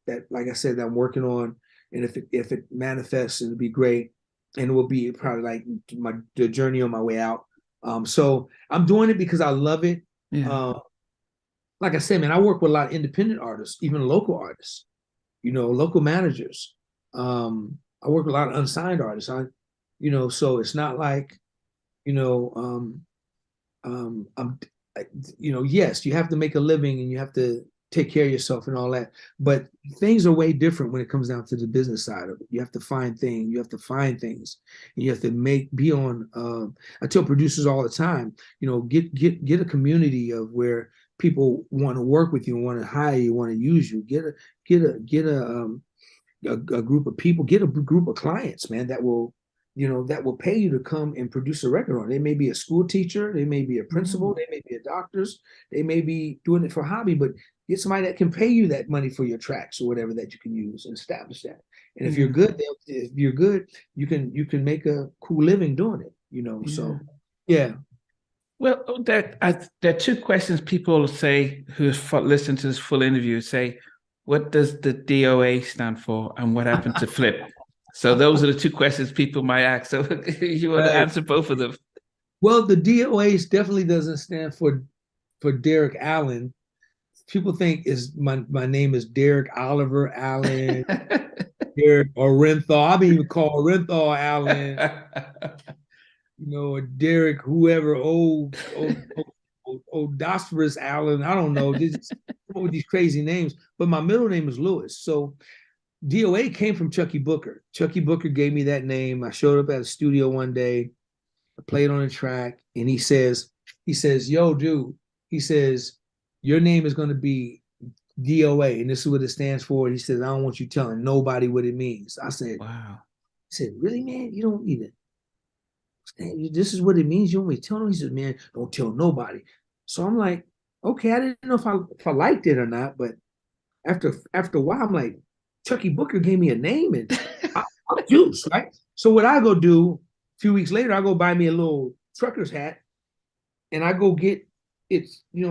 that like I said, that I'm working on, and if it manifests, it'll be great, and it will be probably like the journey on my way out. So I'm doing it because I love it. Yeah. Like I said, man, I work with a lot of independent artists, even local artists, local managers. I work with a lot of unsigned artists. So it's not like, yes, you have to make a living and you have to take care of yourself and all that, but things are way different when it comes down to the business side of it. You have to find things, and you have to be on. I tell producers all the time, get a community of where people want to work with you, want to hire you, want to use you. Get a group of people, get a group of clients, man, that will pay you to come and produce a record on. They may be a school teacher, they may be a principal, they may be a doctors, they may be doing it for hobby, but get somebody that can pay you that money for your tracks or whatever that you can use and establish that. And if you're good, you can make a cool living doing it, So yeah. Well, there are two questions people say who listen to this full interview say, what does the DOA stand for and what happened to Flip? So those are the two questions people might ask. So you want to answer both of them? Well, the DOA definitely doesn't stand for Derek Allen. People think my name is Derek Oliver Allen, Derek or Renthal. I've been even called Renthal Allen, or Derek whoever, old Dosphorus Allen. I don't know. Just with these crazy names. But my middle name is Lewis. So DOA came from Chuckii Booker. Chuckii Booker gave me that name. I showed up at a studio one day, I played on a track, and he says, yo, dude, he says, your name is going to be DOA, and this is what it stands for. He says, I don't want you telling nobody what it means. I said, wow. I said, really, man? You don't need it. This is what it means. You want me to tell him? He said, man, don't tell nobody. So I'm like, okay, I didn't know if I liked it or not, but after a while, I'm like, Chuckii Booker gave me a name, and I'm juice, right? So what I go do a few weeks later, I go buy me a little trucker's hat, and I go get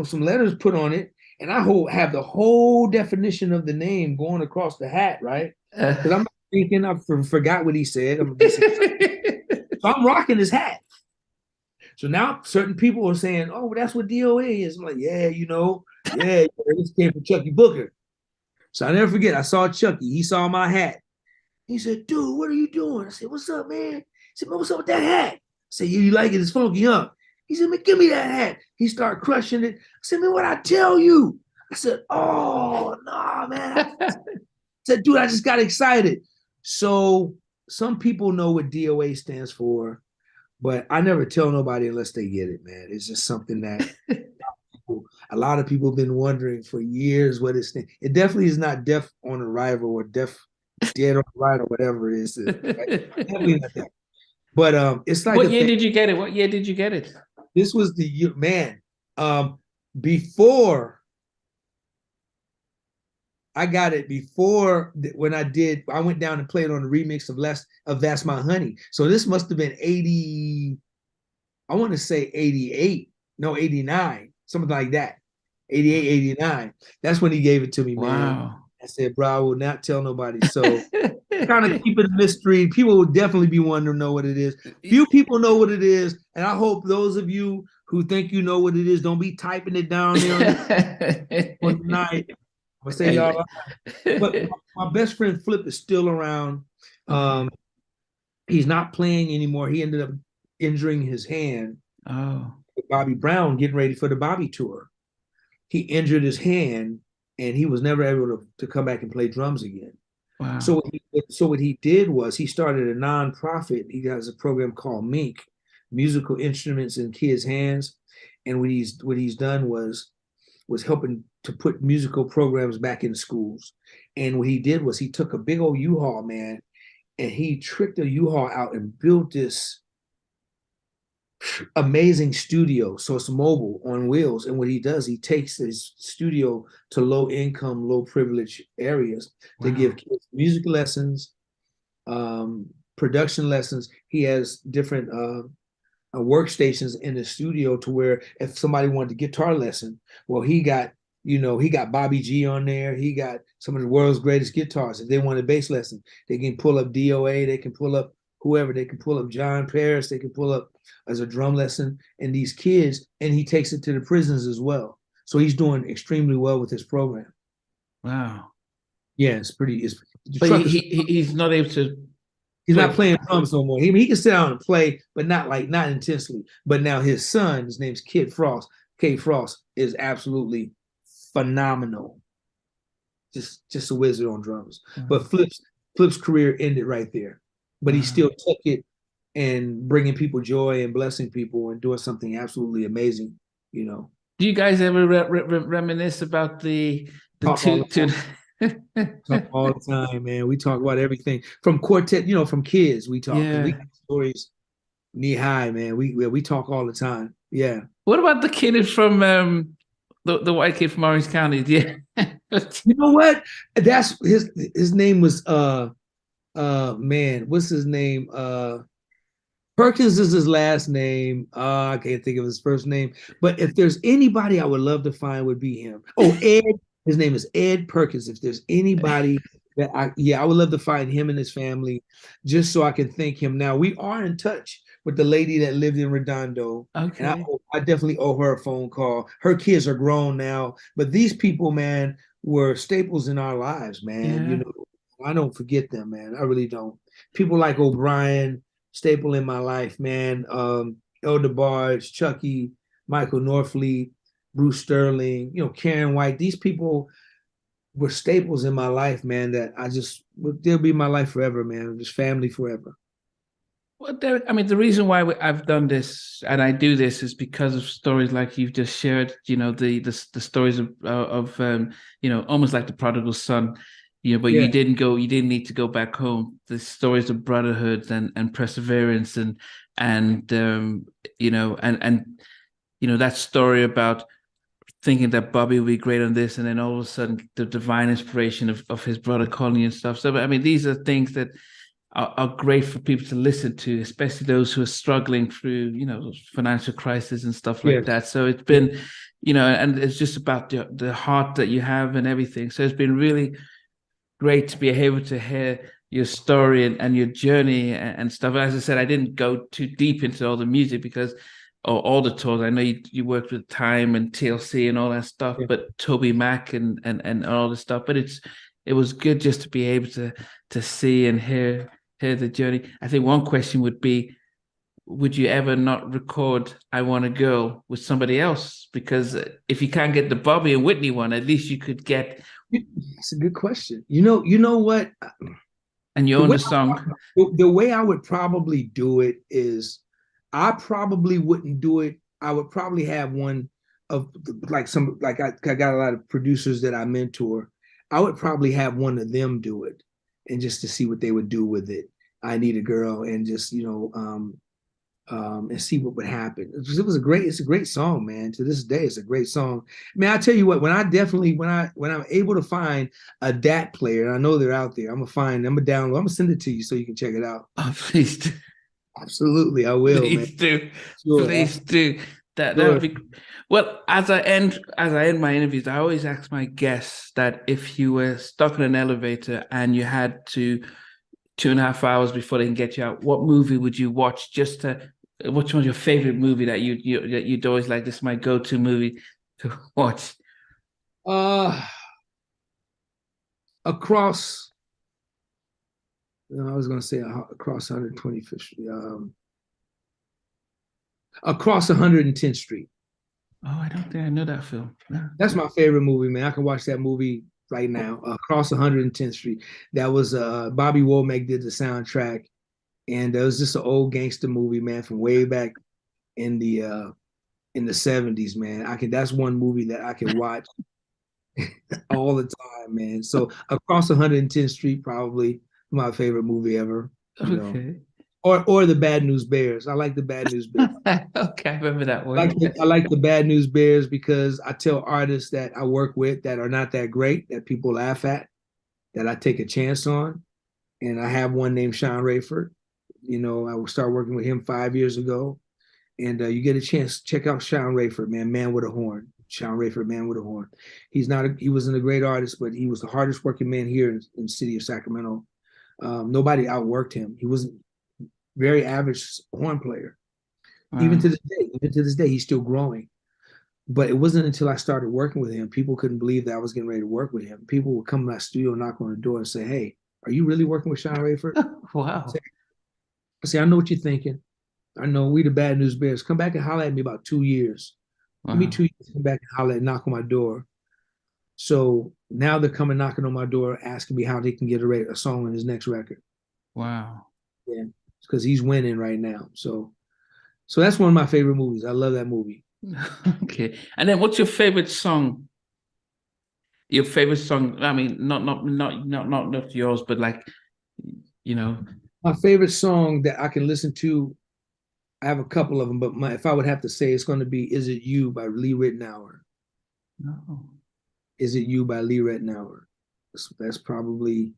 some letters put on it, and I have the whole definition of the name going across the hat, right? Because I'm thinking I forgot what he said. So I'm rocking his hat. So now certain people are saying, "Oh, that's what DOA is." I'm like, "Yeah, this came from Chuckii Booker." So I never forget. I saw Chucky. He saw my hat. He said, "Dude, what are you doing?" I said, "What's up, man?" He said, "What's up with that hat?" I said, you like it? It's funky, huh? He said, man, give me that hat. He started crushing it. I said, man, what I tell you? I said, oh, no, man. I said, dude, I just got excited. So some people know what DOA stands for, but I never tell nobody unless they get it, man. It's just something that a lot of people have been wondering for years what it's. It definitely is not Deaf on Arrival or Dead on Arrival or whatever it is. Definitely not that. But it's like what year did you get it? What year did you get it? This was the year, man. Before I got it, before when I went down and played on the remix of That's My Honey. So this must have been 80. I want to say 88, no 89, something like that. 88, 89. That's when he gave it to me, man. Wow. I said, bro, I will not tell nobody. So kind of keep it a mystery. People will definitely be wanting to know what it is. Few people know what it is. And I hope those of you who think you know what it is, don't be typing it down there on the night. I'm gonna say y'all. But my best friend Flip is still around. He's not playing anymore. He ended up injuring his hand. Oh. Bobby Brown getting ready for the Bobby tour. He injured his hand and he was never able to come back and play drums again. Wow. So what he did was he started a nonprofit. He has a program called Mink, Musical Instruments in Kids' Hands. And what he's done was helping to put musical programs back in schools. And what he did was he took a big old U-Haul, man, and he tricked a U-Haul out and built this amazing studio. So it's mobile on wheels. And what he does, he takes his studio to low income, low privilege areas to give kids music lessons, production lessons. He has different workstations in the studio to where if somebody wanted a guitar lesson, well, he got Bobby G on there. He got some of the world's greatest guitars. If they want a bass lesson, they can pull up DOA. They can pull up whoever. They can pull up John Paris. They can pull up as a drum lesson. And these kids, and he takes it to the prisons as well. So he's doing extremely well with his program. Wow. Yeah, it's pretty. But he's not able to. He's not playing drums no more. He can sit down and play, but not intensely. But now his son, his name's Kid Frost. K Frost is absolutely phenomenal. Just a wizard on drums. Mm-hmm. But Flip's career ended right there. But he still took it and bringing people joy and blessing people and doing something absolutely amazing. You know. Do you guys ever reminisce about the two? Talk all the time, man. We talk about everything from quartet, from kids. We talk. Yeah. We got stories knee high, man. We talk all the time. Yeah. What about the kid from the white kid from Orange County? Yeah. You know what? That's his name was man. What's his name? Perkins is his last name. I can't think of his first name. But if there's anybody I would love to find, would be him. Oh, Ed. His name is Ed Perkins. If there's anybody that I would love to find him and his family, just so I can thank him. Now we are in touch with the lady that lived in Redondo. Okay. And I definitely owe her a phone call. Her kids are grown now, but these people, man, were staples in our lives, man. Yeah. I don't forget them, man. I really don't. People like O'Brien, staple in my life, man. Elder Barge, Chucky, Michael Norfleet, Bruce Sterling, Karyn White. These people were staples in my life, man, that they'll be my life forever, man. Just family forever. Well, Derek, the reason why I've done this and I do this is because of stories like you've just shared, the stories of almost like the prodigal son, but yeah. You didn't need to go back home. The stories of brotherhood and perseverance and that story about thinking that Bobby would be great on this, and then all of a sudden the divine inspiration of his brother Connie and stuff. So, these are things that are great for people to listen to, especially those who are struggling through, financial crisis and stuff like that. So it's been, and it's just about the heart that you have and everything. So it's been really great to be able to hear your story and your journey and stuff. As I said, I didn't go too deep into all the music because all the tours. I know you worked with Time and TLC and all that stuff, but Toby Mac and all this stuff. But it was good just to be able to see and hear the journey. I think one question would be, would you ever not record I Want a Girl with somebody else? Because if you can't get the Bobby and Whitney one, at least you could get. It's a good question. You know what? And you own the song. The way I would probably do it is I probably wouldn't do it. I would probably have one of I got a lot of producers that I mentor. I would probably have one of them do it and just to see what they would do with it. I Need a Girl and just, and see what would happen. It's a great song, man. To this day, it's a great song. Man, I tell you what, when I'm able to find a DAT player, and I know they're out there, I'm gonna download, I'm gonna send it to you so you can check it out. Oh, please do. Absolutely, I will. Please man. do. Sure. Please do. That would be well. As I end my interviews, I always ask my guests that if you were stuck in an elevator and you had to 2.5 hours before they can get you out, what movie would you watch? Which one's your favorite movie that you'd always like? This is my go-to movie to watch. Across. I was going to say across 125th Street. Across 110th Street. Oh, I don't think I know that film. No. That's my favorite movie, man. I can watch that movie right now. Across 110th Street. That was Bobby Womack did the soundtrack, and it was just an old gangster movie, man, from way back in the 70s, man. That's one movie that I can watch all the time, man. So Across 110th Street, probably my favorite movie ever. Okay. Or the Bad News Bears. I like the Bad News Bears. Okay, I remember that one. I like the Bad News Bears because I tell artists that I work with that are not that great, that people laugh at, that I take a chance on. And I have one named Sean Rayford. I will start working with him 5 years ago. And you get a chance, check out Sean Rayford, man with a horn. Sean Rayford, man with a horn. He wasn't a great artist, but he was the hardest working man here in the city of Sacramento. Nobody outworked him. He wasn't very average horn player. Wow. Even to this day, he's still growing. But it wasn't until I started working with him, people couldn't believe that I was getting ready to work with him. People would come to my studio, knock on the door and say, "Hey, are you really working with Sean Rayford?" Wow. I say, "I know what you're thinking. I know we the Bad News Bears. Come back and holler at me about 2 years. Wow. Give me 2 years to come back and holler and knock on my door." So now they're coming knocking on my door, asking me how they can get a song on his next record. Wow. Yeah, because he's winning right now. So that's one of my favorite movies. I love that movie. Okay. And then what's your favorite song? Your favorite song? I mean, not yours, but like, My favorite song that I can listen to, I have a couple of them, but if I would have to say, it's going to be "Is It You" by Lee Ritenour. No. "Is It You" by Lee Ritenour. That's probably,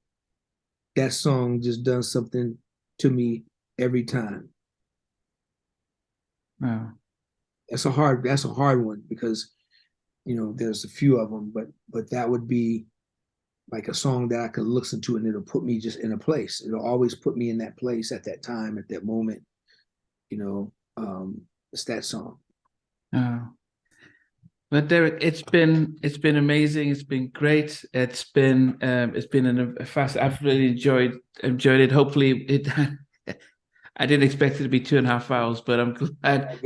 that song just does something to me every time. Wow. That's a hard one because, there's a few of them, but that would be like a song that I could listen to and it'll put me just in a place. It'll always put me in that place at that time, at that moment. It's that song. Oh. But Derek, it's been amazing. It's been great. It's been a fast. I've really enjoyed it. Hopefully, I didn't expect it to be 2.5 hours, but I'm glad.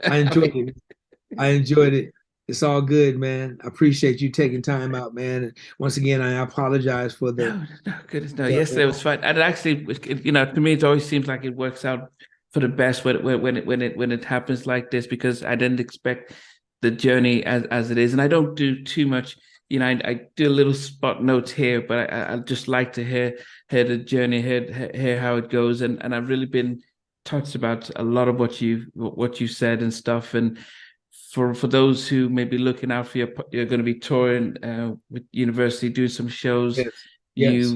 I enjoyed it. It's all good, man. I appreciate you taking time out, man. And once again, I apologize for the. No, goodness, no. Yesterday was fun, and actually, to me, it always seems like it works out for the best when it happens like this, because I didn't expect the journey as it is, and I don't do too much. I do a little spot notes here, but I just like to hear the journey, hear how it goes, and I've really been touched about a lot of what you said and stuff. And for those who may be looking out for you're going to be touring with university, doing some shows. Yes.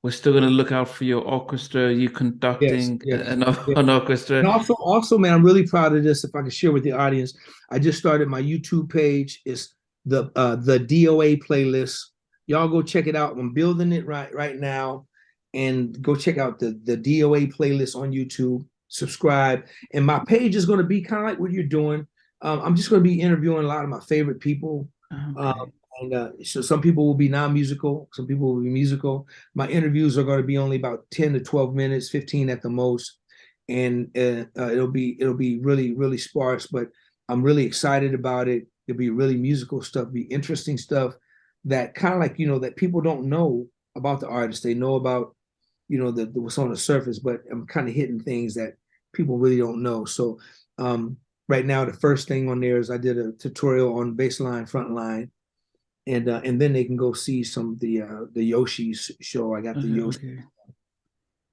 We're still going to look out for your orchestra. You conducting an orchestra. And also, man, I'm really proud of this. If I can share with the audience, I just started my YouTube page. It's the DOA playlist. Y'all go check it out. I'm building it right now, and go check out the DOA playlist on YouTube. Subscribe, and my page is going to be kind of like what you're doing. I'm just going to be interviewing a lot of my favorite people. Okay. So some people will be non-musical, some people will be musical. My interviews are going to be only about 10 to 12 minutes, 15 at the most. and it'll be really, really sparse. But I'm really excited about it. It'll be really musical stuff, be interesting stuff that kind of like, that people don't know about the artist. They know about, the what's on the surface, but I'm kind of hitting things that people really don't know. So right now, the first thing on there is I did a tutorial on bass line, front line, and then they can go see some of the Yoshi's show. I got the Yoshi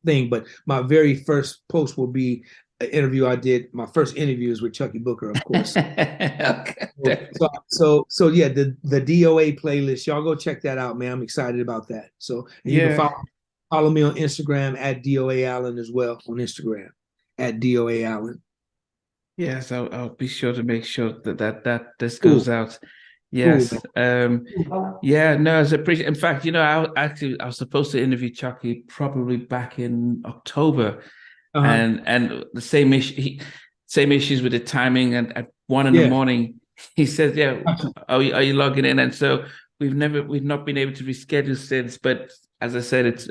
thing, but my very first post will be an interview I did. My first interview is with Chuckii Booker, of course. So yeah, the DOA playlist, y'all go check that out, man. I'm excited about that. So you can follow me on Instagram at DOA Allen as well, on Instagram at DOA Allen. Yes, I'll be sure to make sure that this goes out. Yes. Cool. Yeah, no, I appreciate. In fact, I was supposed to interview Chucky probably back in October, and the same issues with the timing. And at 1 in the morning, he says, "Yeah, are you logging in?" And so we've not been able to reschedule since. But as I said, it's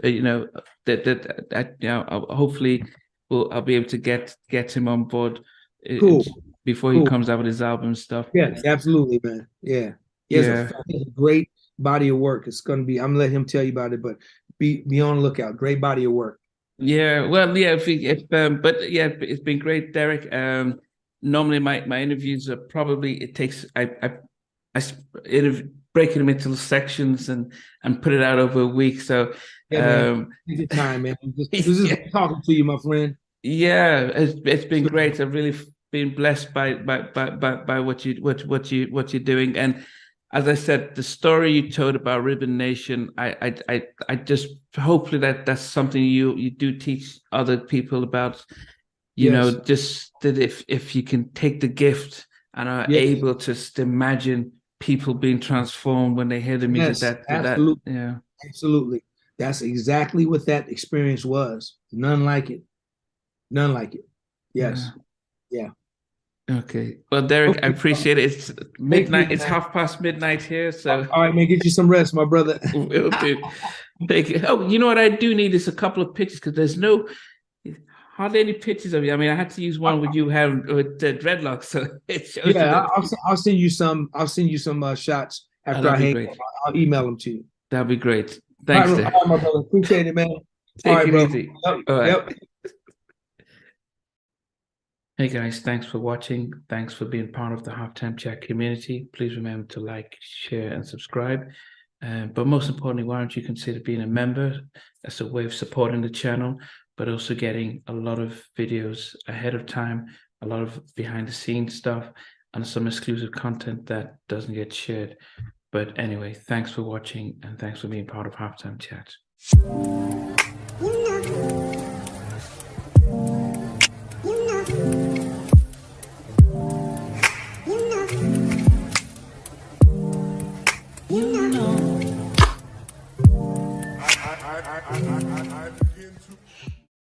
hopefully I'll be able to get him on board. Cool. Before he comes out with his album stuff. Yes, absolutely, man. Yeah. He has a great body of work. It's going to be, I'm going to let him tell you about it, but be on the lookout. Great body of work. Yeah. Well, yeah, but yeah, it's been great, Derek. Normally my interviews are probably, I break them into sections and put it out over a week. So take your time, man. This is talking to you, my friend. Yeah, it's been great. I've really been blessed by what you're doing. And as I said, the story you told about Ribbon Nation, I just hopefully that's something you do teach other people about. Just that if you can take the gift and are able to just imagine people being transformed when they hear the music. Absolutely. Absolutely. That's exactly what that experience was. None like it. None like it. Yes. Yeah. Okay. Well, Derek, I appreciate it. It's midnight. It's midnight here. So all right, man, get you some rest, my brother. Will do. Thank you. Oh, you know what I do need is a couple of pictures because there's hardly any pictures of you. I mean, I had to use one with you having with dreadlocks, so it shows. Yeah, I'll send you some. I'll send you some shots after I hang. I'll email them to you. That'd be great. Thanks, all right, my brother. Appreciate it, man. Take it easy. All right. Yep. Hey guys, thanks for watching. Thanks for being part of the Halftime Chat community. Please remember to like, share, and subscribe. But most importantly, why don't you consider being a member? That's a way of supporting the channel, but also getting a lot of videos ahead of time, a lot of behind the scenes stuff, and some exclusive content that doesn't get shared. But anyway, thanks for watching and thanks for being part of Halftime Chat. I begin to